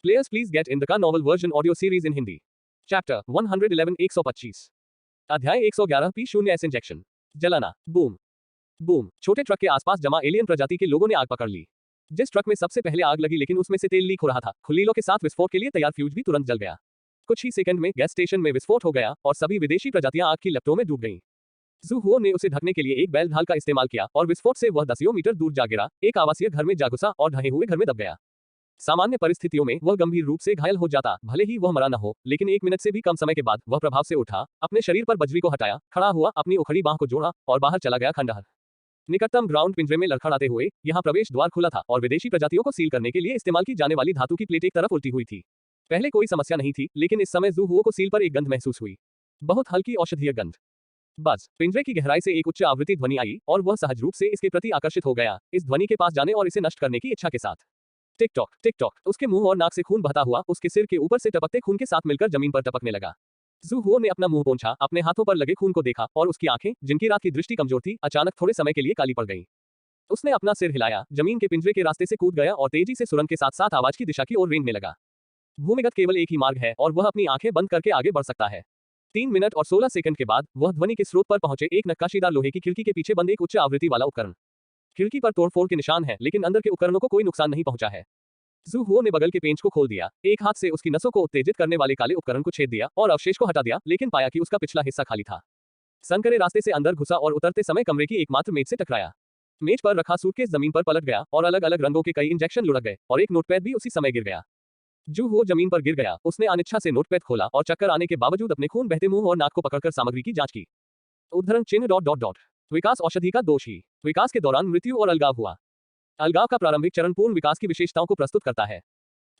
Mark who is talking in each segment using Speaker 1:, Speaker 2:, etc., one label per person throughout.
Speaker 1: Players please get in the का novel version audio series in Hindi. Chapter 111 125. अध्याय 111 P0S injection. जलाना. Boom boom. छोटे truck के आसपास जमा एलियन प्रजाति के लोगों ने आग पकड़ ली. जिस ट्रक में सबसे पहले आग लगी लेकिन उसमें से तेल लीक हो रहा था, खुलीलों के साथ विस्फोट के लिए तैयार फ्यूज भी तुरंत जल गया. कुछ ही सेकंड में गैस स्टेशन में विस्फोट हो गया और सभी विदेशी प्रजातियां आग की लपटों में डूब गईं. जू हुओ ने उसे ढकने के लिए एक बैल ढाल का इस्तेमाल किया और विस्फोट से वह दसियों मीटर दूर जा गिरा, एक आवासीय घर में जा घुसा और ढहे हुए घर में दब गया. सामान्य परिस्थितियों में वह गंभीर रूप से घायल हो जाता, भले ही वह मरा न हो, लेकिन 1 मिनट से भी कम समय के बाद वह प्रभाव से उठा, अपने शरीर पर बजरी को हटाया, खड़ा हुआ, अपनी उखड़ी बांह को जोड़ा और बाहर चला गया. खंडहर. निकटतम ग्राउंड पिंजरे में लड़खड़ाते हुए यहाँ प्रवेश द्वार खुला था और विदेशी प्रजातियों को सील करने के लिए इस्तेमाल की जाने वाली धातु की प्लेट एक तरफ उल्टी हुई थी. पहले कोई समस्या नहीं थी, लेकिन इस समय जू हुओ को सील पर एक गंध महसूस हुई. बहुत हल्की औषधीय गंध. बस पिंजरे की गहराई से एक उच्च आवृत्ति ध्वनि आई और वह सहज रूप से इसके प्रति आकर्षित हो गया, इस ध्वनि के पास जाने और इसे नष्ट करने की इच्छा के साथ. Tick tock. उसके मुंह और नाक से खून बहता हुआ उसके सिर के ऊपर से टपकते खून के साथ मिलकर जमीन पर टपकने लगा. जू हुओ ने अपना मुंह पोंछा, अपने हाथों पर लगे खून को देखा और उसकी आंखें, जिनकी रात की दृष्टि कमजोर थी, अचानक थोड़े समय के लिए काली पड़ गईं. उसने अपना सिर हिलाया, जमीन के पिंजरे के रास्ते से कूद गया और तेजी से सुरंग के साथ साथ आवाज की दिशा की ओर रेंगने लगा. भूमिगत केवल एक ही मार्ग है और वह अपनी आंखें बंद करके आगे बढ़ सकता है. 3 मिनट और 16 सेकंड के बाद वह ध्वनि के स्रोत पर पहुंचे, एक नक्काशीदार लोहे की खिड़की के पीछे बंद एक उच्च आवृत्ति वाला उपकरण. खिड़की पर तोड़फोड़ के निशान है, लेकिन अंदर के उपकरणों को कोई नुकसान नहीं पहुंचा है. जू हुओ ने बगल के पेंच को खोल दिया, एक हाथ से उसकी नसों को उत्तेजित करने वाले काले उपकरण को छेद दिया और अवशेष को हटा दिया, लेकिन पाया कि उसका पिछला हिस्सा खाली था. संकरे रास्ते से अंदर घुसा और उतरते समय कमरे की एकमात्र मेज से टकराया. मेज पर रखा सूटकेस जमीन पर पलट गया और अलग अलग रंगों के कई इंजेक्शन लुढ़क गए और एक नोटपैड भी उसी समय गिर गया. जू हुओ जमीन पर गिर गया. उसने अनिच्छा से नोटपैड खोला और चक्कर आने के बावजूद अपने खून बहते मुंह और नाक को पकड़कर सामग्री की जांच की. उद्धरण चिन्ह ... विकास औषधि का दोष ही. विकास के दौरान मृत्यु और अलगाव हुआ. अलगाव का प्रारंभिक चरण पूर्ण विकास की विशेषताओं को प्रस्तुत करता है.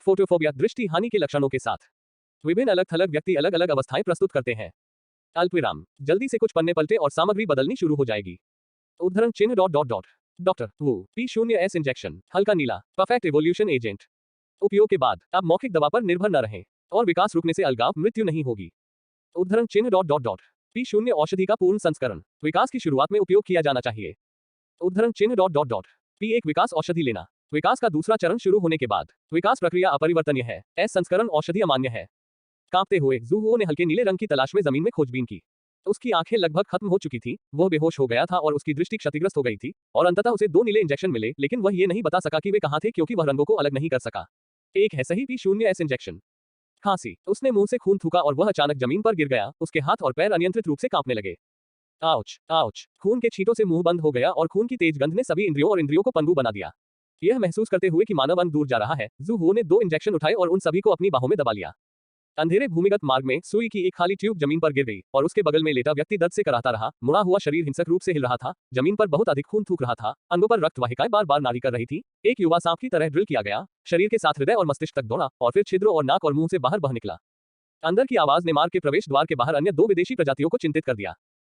Speaker 1: फोटोफोबिया, दृष्टि हानि के लक्षणों के साथ. विभिन्न अलग थलग व्यक्ति अलग अलग अवस्थाएं प्रस्तुत करते हैं. अल्पविराम. जल्दी से कुछ पन्ने पलटे और सामग्री बदलनी शुरू हो जाएगी. उद्धरण चिन्ह ... डॉक्टर वू P0S इंजेक्शन, हल्का नीला, परफेक्ट एवोल्यूशन एजेंट. उपयोग के बाद अब मौखिक दवा पर निर्भर न रहें और विकास रुकने से अलगाव, मृत्यु नहीं होगी. उद्धरण चिन्ह ... P0 औषधि का पूर्ण संस्करण, विकास की शुरुआत में उपयोग किया जाना चाहिए. उद्धरण चिन्ह ... P1 विकास औषधि लेना, विकास का दूसरा चरण शुरू होने के बाद. विकास प्रक्रिया अपरिवर्तनीय है. S संस्करण औषधि अमान्य है. कांपते हुए जू हुओ ने हल्के नीले रंग की तलाश में जमीन में खोजबीन की. उसकी आंखें लगभग खत्म हो चुकी थीं, वह बेहोश हो गया था और उसकी दृष्टि क्षतिग्रस्त हो गई थी और अंततः उसे 2 नीले इंजेक्शन मिले, लेकिन वह ये नहीं बता सका कि वे कहां थे क्योंकि वह रंगों को अलग नहीं कर सका. एक है सही P0S इंजेक्शन. खांसी. उसने मुंह से खून थूका और वह अचानक जमीन पर गिर गया. उसके हाथ और पैर अनियंत्रित रूप से कांपने लगे. आउच. खून के छींटों से मुंह बंद हो गया और खून की तेज गंध ने सभी इंद्रियों और इंद्रियों को पनगु बना दिया. यह महसूस करते हुए कि मानव अंग दूर जा रहा है, जू हुओ ने 2 इंजेक्शन उठाए और उन सभी को अपनी बाहों में दबा लिया. अंधेरे भूमिगत मार्ग में सुई की एक खाली ट्यूब जमीन पर गिर गई और उसके बगल में लेटा व्यक्ति दर्द से कराहता रहा. मुड़ा हुआ शरीर हिंसक रूप से हिल रहा था, जमीन पर बहुत अधिक खून थूक रहा था, अंगों पर रक्त वाहिकाएं बार-बार नाड़ी कर रही थी. एक युवा सांप की तरह ड्रिल किया गया, शरीर के साथ हृदय और मस्तिष्क तक दौड़ा और फिर छिद्रों और नाक और मुंह से बाहर बह निकला. अंदर की आवाज ने मार्ग के प्रवेश द्वार के बाहर अन्य 2 विदेशी प्रजातियों को चिंतित कर दिया.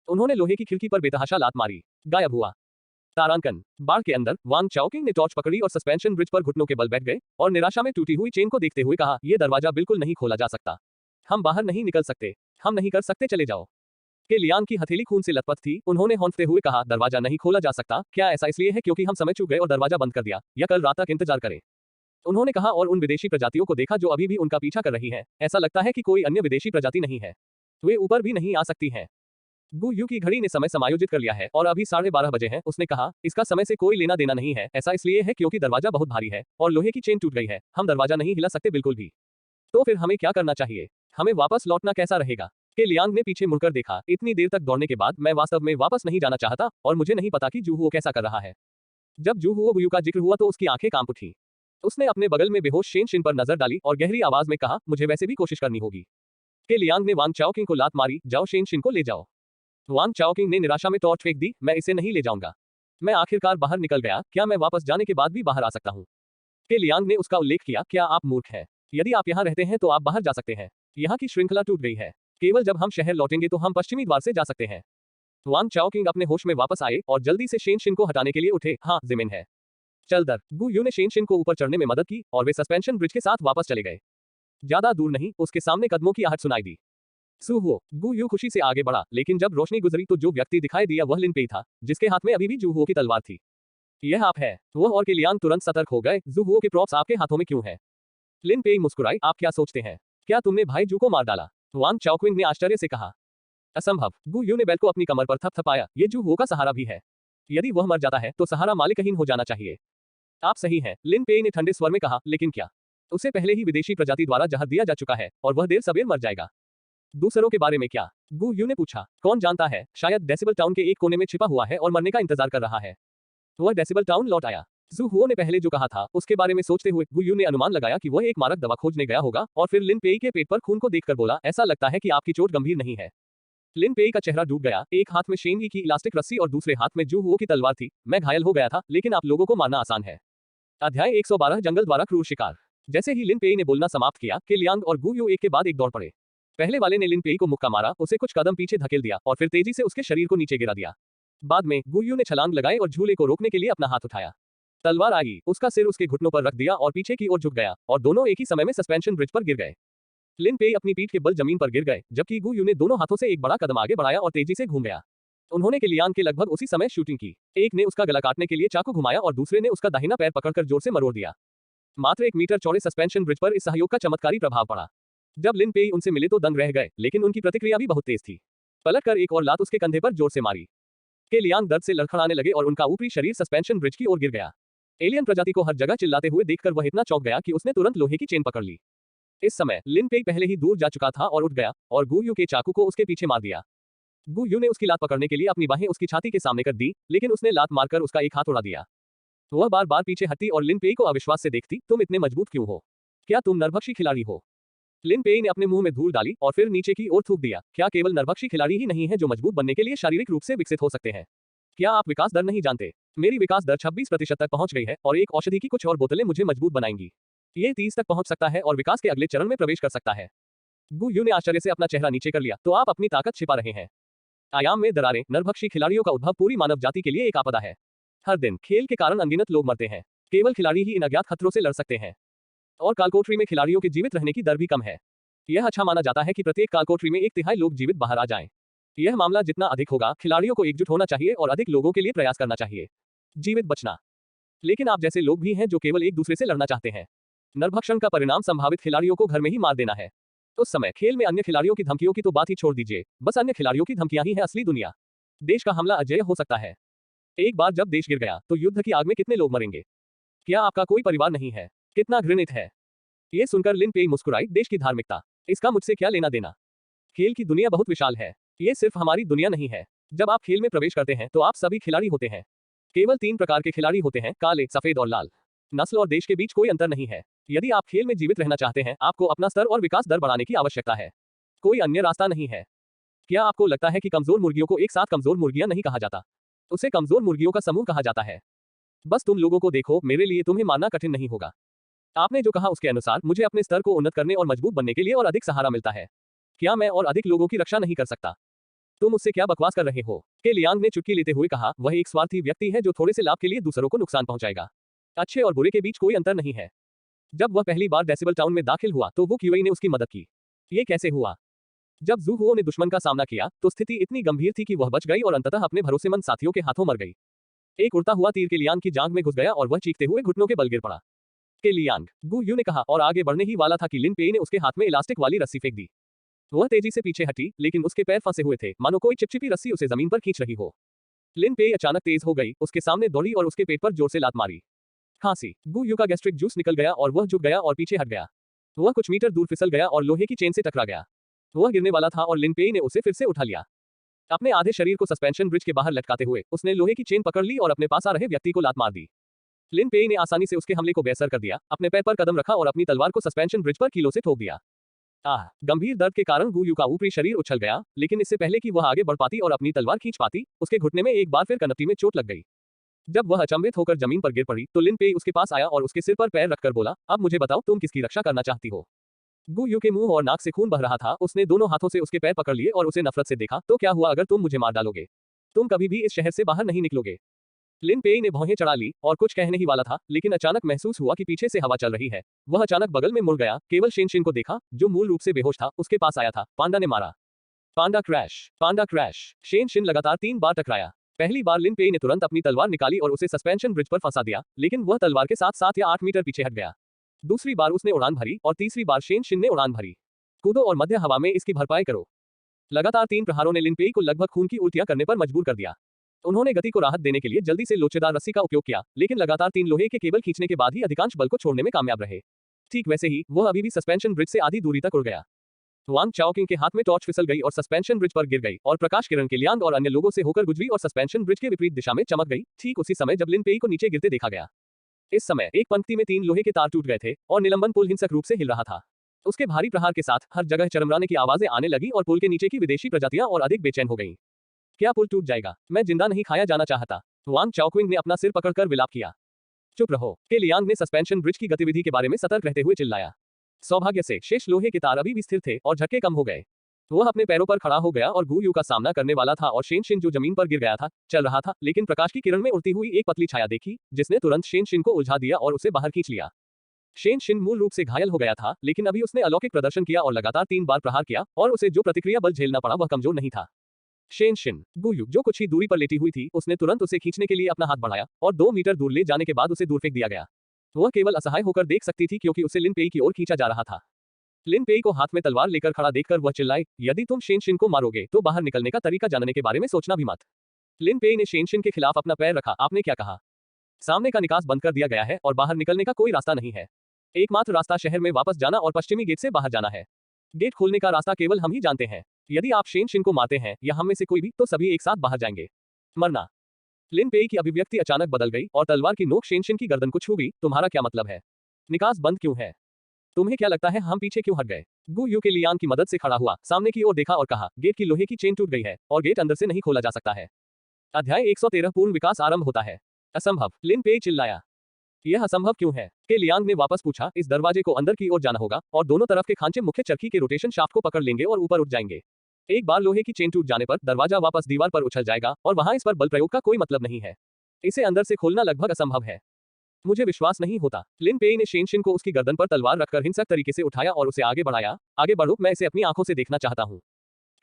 Speaker 1: उन्होंने लोहे की खिड़की पर बेतहाशा लात मारी. गायब हुआ. तारांकन. बाढ़ के अंदर वांग चाओकिंग ने टॉर्च पकड़ी और सस्पेंशन ब्रिज पर घुटनों के बल बैठ गए और निराशा में टूटी हुई चेन को देखते हुए कहा, यह दरवाजा बिल्कुल नहीं खोला जा सकता. हम बाहर नहीं निकल सकते. हम नहीं कर सकते, चले जाओ. के लियांग की हथेली खून से लथपथ थी. उन्होंने हौंकते हुए कहा, दरवाजा नहीं खोला जा सकता. क्या ऐसा इसलिए है क्योंकि हम समय चूक गए और दरवाजा बंद कर दिया, या कल रात तक इंतजार करें? उन्होंने कहा और उन विदेशी प्रजातियों को देखा जो अभी भी उनका पीछा कर रही हैं. ऐसा लगता है कि कोई अन्य विदेशी प्रजाति नहीं है. वे ऊपर भी नहीं आ सकती हैं. गु यू की घड़ी ने समय समायोजित कर लिया है और अभी 12:30 बजे हैं. उसने कहा, इसका समय से कोई लेना देना नहीं है. ऐसा इसलिए है क्योंकि दरवाजा बहुत भारी है और लोहे की चेन टूट गई है. हम दरवाजा नहीं हिला सकते बिल्कुल भी. तो फिर हमें क्या करना चाहिए? हमें वापस लौटना कैसा रहेगा? के लियांग ने पीछे मुड़कर देखा. इतनी देर तक दौड़ने के बाद मैं वास्तव में वापस नहीं जाना चाहता और मुझे नहीं पता कि जू हुओ कैसा कर रहा है. जब जू हुओ गुयू का जिक्र हुआ तो उसकी आंखें कांप उठी. उसने अपने बगल में बेहोश शेन शिन पर नजर डाली और गहरी आवाज में कहा, मुझे वैसे भी कोशिश करनी होगी. के लियांग ने वांग चाओकिंग को लात मारी. जाओ शेन शिन को ले जाओ. वांग चाओकिंग ने निराशा में टॉर्च फेंक दी. मैं इसे नहीं ले जाऊंगा. मैं आखिरकार बाहर निकल गया. क्या मैं वापस जाने के बाद भी बाहर आ सकता हूँ? के लियांग ने उसका उल्लेख किया. क्या आप मूर्ख हैं? यदि आप यहाँ रहते हैं तो आप बाहर जा सकते हैं. यहाँ की श्रृंखला टूट गई है. केवल जब हम शहर लौटेंगे तो हम पश्चिमी द्वार से जा सकते हैं. वांग चाओकिंग अपने होश में वापस आए और जल्दी से शेन शिन को हटाने के लिए उठे. हाँ, जिमिन है. चल दर. गु यू ने शेन शिन को ऊपर चढ़ने में मदद की और वे सस्पेंशन ब्रिज के साथ वापस चले गए. ज्यादा दूर नहीं, उसके सामने कदमों की आहट सुनाई दी. सू हुओ. गु यू खुशी से आगे बढ़ा, लेकिन जब रोशनी गुजरी तो जो व्यक्ति दिखाई दिया वह लिन पेई था, जिसके हाथ में अभी भी जू हुओ की तलवार थी. यह आप है. वह और के लियांग तुरंत सतर्क हो गए. जू हुओ के प्रॉप्स आपके हाथों में क्यों है? लिन पेई मुस्कुराई, आप क्या सोचते हैं? क्या तुमने भाई जू को मार डाला? वांग चाओक्विंग ने आश्चर्य से कहा। असंभव। गु यू ने बेल को अपनी कमर पर थपथपाया, ये जू हो का सहारा भी है। यदि वह मर जाता है तो सहारा मालिकहीन हो जाना चाहिए। आप सही हैं, लिन पेई ने ठंडे स्वर में कहा, लेकिन क्या? उसे पहले ही विदेशी प्रजाति द्वारा जहर दिया जा चुका है और वह देर सवेर मर जाएगा। दूसरों के बारे में क्या? गु यू ने पूछा। कौन जानता है, शायद डेसिबल टाउन के एक कोने में छिपा हुआ है और मरने का इंतजार कर रहा है। वह डेसिबल टाउन लौट आया। जू हुओ ने पहले जो कहा था उसके बारे में सोचते हुए गु यू ने अनुमान लगाया कि वह एक मारक दवा खोजने गया होगा और फिर लिन पेई के पेट पर खून को देखकर बोला, ऐसा लगता है कि आपकी चोट गंभीर नहीं है। लिन पेई का चेहरा डूब गया, एक हाथ में शेन की इलास्टिक रस्सी और दूसरे हाथ में जू हुओ की तलवार थी। मैं घायल हो गया था, लेकिन आप लोगों को मारना आसान है। अध्याय 112 जंगल द्वारा क्रूर शिकार। जैसे ही लिन पेई ने बोलना समाप्त किया, के लियांग और गु यू एक के बाद एक दौड़ पड़े। पहले वाले ने लिन पेई को मुक्का मारा, उसे कुछ कदम पीछे धकेल दिया और फिर तेजी से उसके शरीर को नीचे गिरा दिया। बाद में गु यू ने छलांग लगाई और झूले को रोकने के लिए अपना हाथ उठाया। तलवार आई, उसका सिर उसके घुटनों पर रख दिया और पीछे की ओर झुक गया और दोनों एक ही समय में सस्पेंशन ब्रिज पर गिर गए। लिन पेई अपनी पीठ के बल जमीन पर गिर गए, जबकि गु यू ने दोनों हाथों से एक बड़ा कदम आगे बढ़ाया और तेजी से घूम गया। उन्होंने के लियांग के लगभग उसी समय शूटिंग की। एक ने उसका गला काटने के लिए चाकू घुमाया और दूसरे ने उसका दाहिना पैर पकड़कर जोर से मरोड़ दिया। मात्र 1 मीटर चौड़े सस्पेंशन ब्रिज पर इस सहयोग का चमत्कारी प्रभाव पड़ा। जब लिन पेई उनसे मिले तो दंग रह गए, लेकिन उनकी प्रतिक्रिया भी बहुत तेज थी। पलटकर एक और लात उसके कंधे पर जोर से मारी। के लियांग दर्द से लड़खड़ाने लगे और उनका ऊपरी शरीर सस्पेंशन ब्रिज की ओर गिर गया। एलियन प्रजाति को हर जगह चिल्लाते हुए देखकर वह इतना चौंक गया कि उसने तुरंत लोहे की चेन पकड़ ली। इस समय लिन पेई पहले ही दूर जा चुका था और उठ गया और गु यू के चाकू को उसके पीछे मार दिया। गु यू ने उसकी लात पकड़ने के लिए अपनी बाहें उसकी छाती के सामने कर दी, लेकिन उसने लात मारकर उसका एक हाथ उड़ा दिया। वह बार बार पीछे हटती और लिन पेई को अविश्वास से देखती, तुम इतने मजबूत क्यों हो? क्या तुम नरभक्षी खिलाड़ी हो? लिन पेई ने अपने मुंह में धूल डाली और फिर नीचे की ओर थूक दिया। क्या केवल नरभक्षी खिलाड़ी ही नहीं है जो मजबूत बनने के लिए शारीरिक रूप से विकसित हो सकते हैं? क्या आप विकास दर नहीं जानते? मेरी विकास दर 26% तक पहुंच गई है और एक औषधि की कुछ और बोतलें मुझे मजबूत बनाएंगी। ये 30 तक पहुंच सकता है और विकास के अगले चरण में प्रवेश कर सकता है। गु यू ने आश्चर्य से अपना चेहरा नीचे कर लिया, तो आप अपनी ताकत छिपा रहे हैं। आयाम में दरारें, नरभक्षी खिलाड़ियों का उद्भव पूरी मानव जाति के लिए एक आपदा है। हर दिन खेल के कारण अनगिनत लोग मरते हैं। केवल खिलाड़ी ही इन अज्ञात खतरों से लड़ सकते हैं। और कालकोठरी में खिलाड़ियों के जीवित रहने की दर भी कम है। यह अच्छा माना जाता है कि प्रत्येक कालकोठरी में 1/3 लोग जीवित बाहर आ जाएं। यह मामला जितना अधिक होगा, खिलाड़ियों को एकजुट होना चाहिए और अधिक लोगों के लिए प्रयास करना चाहिए। जीवित बचना। लेकिन आप जैसे लोग भी हैं जो केवल एक दूसरे से लड़ना चाहते हैं। नरभक्षण का परिणाम संभावित खिलाड़ियों को घर में ही मार देना है। उस समय खेल में अन्य खिलाड़ियों की धमकियों की तो बात ही छोड़ दीजिए, बस अन्य खिलाड़ियों की धमकियां ही है असली दुनिया। देश का हमला अजेय हो सकता है। एक बार जब देश गिर गया तो युद्ध की आग में कितने लोग मरेंगे? क्या आपका कोई परिवार नहीं है? कितना घृणित है। ये सुनकर लिन पेई मुस्कुराई, देश की धार्मिकता, इसका मुझसे क्या लेना देना? खेल की दुनिया बहुत विशाल है। ये सिर्फ हमारी दुनिया नहीं है। जब आप खेल में प्रवेश करते हैं तो आप सभी खिलाड़ी होते हैं। केवल 3 प्रकार के खिलाड़ी होते हैं, काले, सफेद और लाल। नस्ल और देश के बीच कोई अंतर नहीं है। यदि आप खेल में जीवित रहना चाहते हैं, आपको अपना स्तर और विकास दर बढ़ाने की आवश्यकता है। कोई अन्य रास्ता नहीं है। क्या आपको लगता है कि कमजोर मुर्गियों को एक साथ कमजोर मुर्गियां नहीं कहा जाता? उसे कमजोर मुर्गियों का समूह कहा जाता है। बस तुम लोगों को देखो, मेरे लिए तुम्हें मानना कठिन नहीं होगा। आपने जो कहा उसके अनुसार मुझे अपने स्तर को उन्नत करने और मजबूत बनने के लिए और अधिक सहारा मिलता है। क्या मैं और अधिक लोगों की रक्षा नहीं कर सकता? तुम मुझसे क्या बकवास कर रहे हो? के लियांग ने चुटकी लेते हुए कहा, वह एक स्वार्थी व्यक्ति है जो थोड़े से लाभ के लिए दूसरों को नुकसान पहुंचाएगा। अच्छे और बुरे के बीच कोई अंतर नहीं है। जब वह पहली बार डेसिबल टाउन में दाखिल हुआ तो वो क्यूई ने उसकी मदद की। ये कैसे हुआ? जब जू हुओ ने दुश्मन का सामना किया तो स्थिति इतनी गंभीर थी कि वह बच गई और अंततः अपने भरोसेमंद साथियों के हाथों मर गई। एक उड़ता हुआ तीर के लियांग की जांघ में घुस गया और वह चीखते हुए घुटनों के बल गिर पड़ा। के लियांग, गु यू ने कहा और आगे बढ़ने ही वाला था कि लिन पेई ने उसके हाथ में इलास्टिक वाली रस्सी फेंक दी। वह तेजी से पीछे हटी, लेकिन उसके पैर फंसे हुए थे, मानो कोई चिपचिपी रस्सी उसे जमीन पर खींच रही हो। लिन पेई अचानक तेज हो गई, उसके सामने दौड़ी और उसके पेट पर जोर से लात मारी। खांसी। गु यू का गैस्ट्रिक जूस निकल गया और वह झुक गया और पीछे हट गया। वह कुछ मीटर दूर फिसल गया और लोहे की चेन से टकरा गया। वह गिरने वाला था और लिन पेई ने उसे फिर से उठा लिया। अपने आधे शरीर को सस्पेंशन ब्रिज के बाहर लटकाते हुए उसने लोहे की चेन पकड़ ली और अपने पास आ रहे व्यक्ति को लात मार दी। लिन पेई ने आसानी से उसके हमले को बेअसर कर दिया, अपने पैर पर कदम रखा और अपनी तलवार को सस्पेंशन ब्रिज पर कीलों से ठोक दिया। गंभीर दर्द के कारण गु यू का ऊपरी शरीर उछल गया, लेकिन इससे पहले कि वह आगे बढ़ पाती और अपनी तलवार खींच पाती, उसके घुटने में एक बार फिर कनपटी में चोट लग गई। जब वह अचंभित होकर जमीन पर गिर पड़ी तो लिन पेई उसके पास आया और उसके सिर पर पैर रखकर बोला, अब मुझे बताओ तुम किसकी रक्षा करना चाहती हो? गु यू के मुंह और नाक से खून बह रहा था, उसने दोनों हाथों से उसके पैर पकड़ लिए और उसे नफरत से देखा, तो क्या हुआ अगर तुम मुझे मार डालोगे? तुम कभी भी इस शहर से बाहर नहीं निकलोगे। लिन पेई ने भौहें चढ़ा ली और कुछ कहने ही वाला था, लेकिन अचानक महसूस हुआ कि पीछे से हवा चल रही है। वह अचानक बगल में मुड़ गया, केवल शेन को देखा, जो मूल रूप से बेहोश था, उसके पास आया था। पांडा ने मारा। पांडा क्रैश, पांडा क्रैश। शेन लगातार 3 बार टकराया। पहली बार लिन पेई ने तुरंत अपनी तलवार निकाली और उसे सस्पेंशन ब्रिज पर फंसा दिया, लेकिन वह तलवार के साथ 7 या 8 मीटर पीछे हट गया। दूसरी बार उसने उड़ान भरी और तीसरी बार शेन शिन ने उड़ान भरी। कूदो और मध्य हवा में इसकी भरपाई करो। लगातार 3 प्रहारों ने लिन पेई को लगभग खून की उल्टियां करने पर मजबूर कर दिया। उन्होंने गति को राहत देने के लिए जल्दी से लोचेदार रस्सी का उपयोग किया, लेकिन लगातार 3 लोहे के केबल खींचने के बाद ही अधिकांश बल को छोड़ने में कामयाब रहे। ठीक वैसे ही वह अभी भी सस्पेंशन ब्रिज से आधी दूरी तक उड़ गया। वांग चाओकिंग के हाथ में टॉर्च फिसल गई और सस्पेंशन ब्रिज पर गिर गई और प्रकाश किरण के लियांग और अन्य लोगों से होकर गुजरी और सस्पेंशन ब्रिज के विपरीत दिशा में चमक गई, ठीक उसी समय जब लिन पेई को नीचे गिरते देखा गया। इस समय एक पंक्ति में 3 लोहे के तार टूट गए थे और निलंबन पुल हिंसक रूप से हिल रहा था। उसके भारी प्रहार के साथ हर जगह चरमराने की आवाजें आने लगी और पुल के नीचे की विदेशी प्रजातियां और अधिक बेचैन हो गईं। क्या पुल टूट जाएगा? मैं जिंदा नहीं खाया जाना चाहता। वांग चाओक्विंग ने अपना सिर पकड़कर विलाप किया। चुप रहो, के लियांग ने सस्पेंशन ब्रिज की गतिविधि के बारे में सतर्क रहते हुए चिल्लाया। सौभाग्य से शेष लोहे के तार अभी भी स्थिर थे और झटके कम हो गए। वह अपने पैरों पर खड़ा हो गया और गु यू का सामना करने वाला था और शेन शिन जो जमीन पर गिर गया था, चल रहा था, लेकिन प्रकाश की किरण में उड़ती हुई एक पतली छाया देखी, जिसने तुरंत शेन शिन को उलझा दिया और उसे बाहर खींच लिया। शेन शिन मूल रूप से घायल हो गया था, लेकिन अभी उसने अलौकिक प्रदर्शन किया और लगातार 3 बार प्रहार किया और उसे जो प्रतिक्रिया बल झेलना पड़ा वह कमजोर नहीं था। शेन शिन, गु यू जो कुछ ही दूरी पर लेटी हुई थी, उसने तुरंत उसे खींचने के लिए अपना हाथ बढ़ाया और 2 मीटर दूर ले जाने के बाद उसे दूर फेंक दिया गया। वह केवल असहाय होकर देख सकती थी क्योंकि उसे लिन पेई की ओर खींचा जा रहा था। लिन पेई को हाथ में तलवार लेकर खड़ा देखकर वह चिल्लाई, यदि तुम शेन शिन को मारोगे तो बाहर निकलने का तरीका जानने के बारे में सोचना भी मत। लिन पेई ने शेन शिन के खिलाफ अपना पैर रखा। आपने क्या कहा? सामने का निकास बंद कर दिया गया है और बाहर निकलने का कोई रास्ता नहीं है। एकमात्र रास्ता शहर में वापस जाना और पश्चिमी गेट से बाहर जाना है। गेट खोलने का रास्ता केवल हम ही जानते हैं। यदि आप शेन शिन को मारते हैं या हम में से कोई भी, तो सभी एक साथ बाहर जाएंगे। मरना। लिन पेई की अभिव्यक्ति अचानक बदल गई और तलवार की नोक शेन शिन की गर्दन को छू गई। तुम्हारा क्या मतलब है? निकास बंद क्यों है? तुम्हें क्या लगता है हम पीछे क्यों हट गए? गु यू के लियांग की मदद से खड़ा हुआ, सामने की ओर देखा और कहा, गेट की लोहे की चेन टूट गई है और गेट अंदर से नहीं खोला जा सकता है। अध्याय 113 पूर्ण विकास आरंभ होता है। असंभव, लिन पेई चिल्लाया। यह असंभव क्यों है? के लियांग ने वापस पूछा। इस दरवाजे को अंदर की ओर जाना होगा और दोनों तरफ के खांचे मुख्य चरखी के रोटेशन शाफ्ट को पकड़ लेंगे और ऊपर उठ जाएंगे। एक बार लोहे की चेन टूट जाने पर दरवाजा वापस दीवार पर उछल जाएगा और वहां इस पर बल प्रयोग का कोई मतलब नहीं है। इसे अंदर से खोलना लगभग असंभव है। मुझे विश्वास नहीं होता। लिन पेई ने शेन शिन को उसकी गर्दन पर तलवार रखकर हिंसक तरीके से उठाया और उसे आगे बढ़ाया। आगे बढ़ो, मैं इसे अपनी आंखों से देखना चाहता हूँ।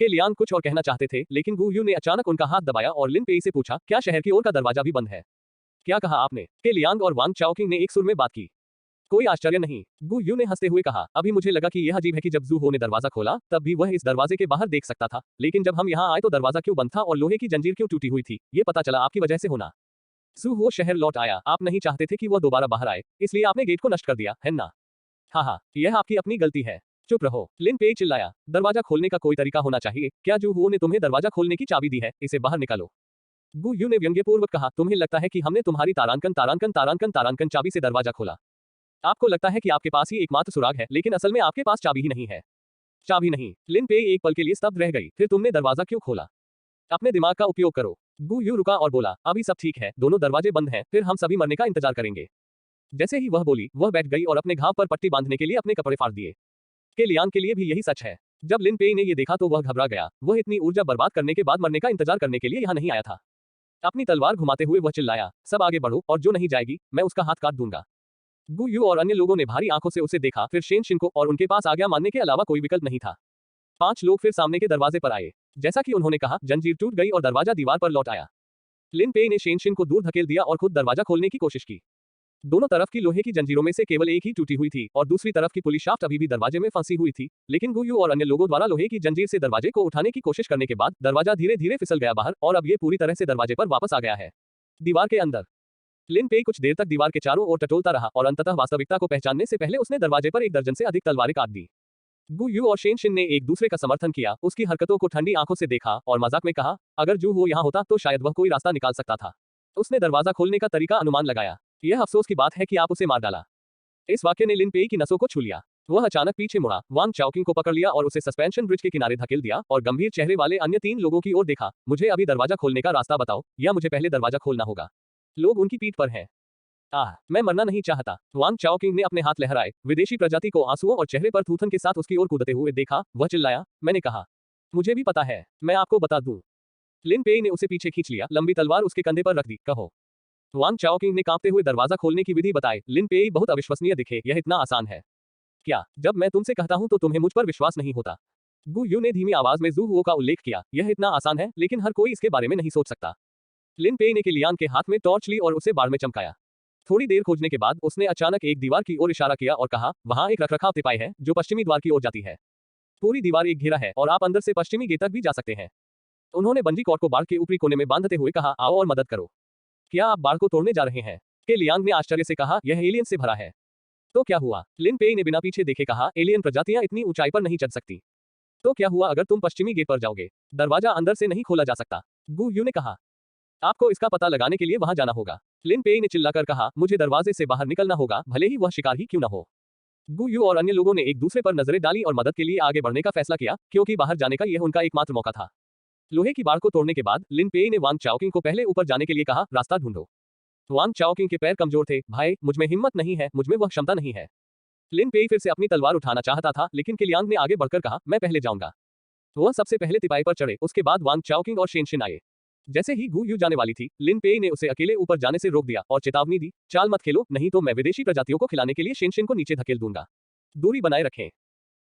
Speaker 1: के लियांग कुछ और कहना चाहते थे, लेकिन गु यू ने अचानक उनका हाथ दबाया और लिन पेई से पूछा, क्या शहर की ओर का दरवाजा भी बंद है? क्या कहा आपने? के लियांग और वांग चाओकिंग ने एक सुर में बात की। कोई आश्चर्य नहीं, गु यू ने हंसते हुए कहा। अभी मुझे लगा कि यह अजीब है कि जब जू हो ने दरवाजा खोला तब भी वह इस दरवाजे के बाहर देख सकता था, लेकिन जब हम यहाँ आए तो दरवाजा क्यों बंद था और लोहे की जंजीर क्यों टूटी हुई थी, ये पता चला आपकी वजह से होना। जू हो शहर लौट आया, आप नहीं चाहते थे कि वह दोबारा बाहर आए, इसलिए आपने गेट को नष्ट कर दिया, है ना? हाँ, यह आपकी अपनी गलती है। चुप रहो, लिन पेई चिल्लाया। दरवाजा खोलने का कोई तरीका होना चाहिए। क्या जू हो ने तुम्हें दरवाजा खोलने की चाबी दी है? इसे बाहर निकालो। गु यू ने व्यंग्यपूर्वक कहा, तुम्हें लगता है कि हमने तुम्हारी तारांकन चाबी से दरवाजा खोला? आपको लगता है कि आपके पास ही एकमात्र सुराग है, लेकिन असल में आपके पास चाबी ही नहीं है। चाबी नहीं। लिन पेई एक पल के लिए स्तब्ध रह गई। फिर तुमने दरवाजा क्यों खोला? अपने दिमाग का उपयोग करो। गु यू रुका और बोला, अभी सब ठीक है, दोनों दरवाजे बंद हैं, फिर हम सभी मरने का इंतजार करेंगे। जैसे ही वह बोली, वह बैठ गई और अपने घाव पर पट्टी बांधने के लिए अपने कपड़े फाड़ दिए। के लियांग के लिए भी यही सच है। जब लिन पेई ने ये देखा तो वह घबरा गया। वह इतनी ऊर्जा बर्बाद करने के बाद मरने का इंतजार करने के लिए यहाँ नहीं आया था। अपनी तलवार घुमाते हुए वह चिल्लाया, सब आगे बढ़ो और जो नहीं जाएगी मैं उसका हाथ काट दूंगा। गु यू और अन्य लोगों ने भारी आंखों से उसे देखा, फिर शेन शिन को, और उनके पास आज्ञा मानने के अलावा कोई विकल्प नहीं था। 5 लोग फिर सामने के दरवाजे पर आए। जैसा कि उन्होंने कहा, जंजीर टूट गई और दरवाजा दीवार पर लौट आया। लिन पेई ने शेन शिन को दूर धकेल दिया और खुद दरवाजा खोलने की कोशिश की। दोनों तरफ की लोहे की जंजीरों में से केवल एक ही टूटी हुई थी और दूसरी तरफ की पुली शाफ्ट अभी भी दरवाजे में फंसी हुई थी, लेकिन गु यू और अन्य लोगों द्वारा लोहे की जंजीर से दरवाजे को उठाने की कोशिश करने के बाद दरवाजा धीरे धीरे फिसल गया बाहर और अब ये पूरी तरह से दरवाजे पर वापस आ गया है। दीवार के अंदर लिन पेई कुछ देर तक दीवार के चारों ओर टटोलता रहा और अंततः वास्तविकता को पहचानने से पहले उसने दरवाजे पर 1 दर्जन से अधिक तलवारें काट दी। गु यू और शेन शिन ने एक दूसरे का समर्थन किया, उसकी हरकतों को ठंडी आंखों से देखा और मजाक में कहा, अगर जू हो यहाँ होता तो शायद वह कोई रास्ता निकाल सकता था। उसने दरवाजा खोलने का तरीका अनुमान लगाया। यह अफसोस की बात है कि आप उसे मार डाला। इस वाक्य ने लिन पेई की नसों को छू लिया। वह अचानक पीछे मुड़ा, वांग चाओकिंग को पकड़ लिया और उसे सस्पेंशन ब्रिज के किनारे धकेल दिया और गंभीर चेहरे वाले अन्य 3 लोगों की ओर देखा। मुझे अभी दरवाजा खोलने का रास्ता बताओ, या मुझे पहले दरवाजा खोलना होगा। लोग उनकी पीठ पर हैं। मैं मरना नहीं चाहता। वांग चाओकिंग ने अपने हाथ लहराए। विदेशी प्रजाति को आंसुओं और चेहरे पर थूथन के साथ उसकी ओर कूदते हुए देखा। वह चिल्लाया, मैंने कहा, मुझे भी पता है, मैं आपको बता दूं। लिन पेई ने उसे पीछे खींच लिया, लंबी तलवार उसके कंधे पर रख दी। कहो। वांग चाओकिंग ने कांपते हुए दरवाजा खोलने की विधि बताई। लिन पेई बहुत अविश्वसनीय दिखे, यह इतना आसान है क्या? जब मैं तुमसे कहता हूं तो तुम्हें मुझ पर विश्वास नहीं होता। गु यू ने धीमी आवाज में जू हुओ का उल्लेख किया। यह इतना आसान है, लेकिन हर कोई इसके बारे में नहीं सोच सकता। लिन पेई ने के लियांग के हाथ में टॉर्च ली और उसे बाड़ में चमकाया। थोड़ी देर खोजने के बाद उसने अचानक एक दीवार की ओर इशारा किया और कहा, वहां एक रखरखाव तिपाई है जो पश्चिमी द्वार की ओर जाती है। पूरी दीवार एक घेरा है और आप अंदर से पश्चिमी गेट तक भी जा सकते हैं। उन्होंने बंजी कॉर्ड को बाड़ के ऊपरी कोने में बांधते हुए कहा, आओ और मदद करो। क्या आप बाड़ को तोड़ने जा रहे हैं? के लियांग ने आश्चर्य से कहा, यह एलियन से भरा है। तो क्या हुआ? लिन पेई ने बिना पीछे देखे कहा, एलियन प्रजातियां इतनी ऊंचाई पर नहीं चढ़ सकती। तो क्या हुआ अगर तुम पश्चिमी गेट पर जाओगे? दरवाजा अंदर से नहीं खोला जा सकता। गु यू ने कहा, आपको इसका पता लगाने के लिए वहां जाना होगा। लिन पेई ने चिल्लाकर कहा, मुझे दरवाजे से बाहर निकलना होगा, भले ही वह शिकार ही क्यों न हो। गु यू और अन्य लोगों ने एक दूसरे पर नजरें डाली और मदद के लिए आगे बढ़ने का फैसला किया, क्योंकि बाहर जाने का यह उनका एकमात्र मौका था। लोहे की बाड़ को तोड़ने के बाद लिन पेई ने वांग चाओकिंग को पहले ऊपर जाने के लिए कहा, रास्ता ढूंढो। वांग चाओकिंग के पैर कमजोर थे। भाई, मुझमें हिम्मत नहीं है, मुझमें वह क्षमता नहीं है। लिन पेई फिर से अपनी तलवार उठाना चाहता था, लेकिन किलियांग ने आगे बढ़कर कहा, मैं पहले जाऊंगा। वह सबसे पहले तिपाई पर चढ़े, उसके बाद वांग चाओकिंग और शेनशिन आए। जैसे ही गु यू जाने वाली थी, लिन पेई ने उसे अकेले ऊपर जाने से रोक दिया और चेतावनी दी, चाल मत खेलो, नहीं तो मैं विदेशी प्रजातियों को खिलाने के लिए शेनशिन को नीचे धकेल दूंगा। दूरी बनाए रखें।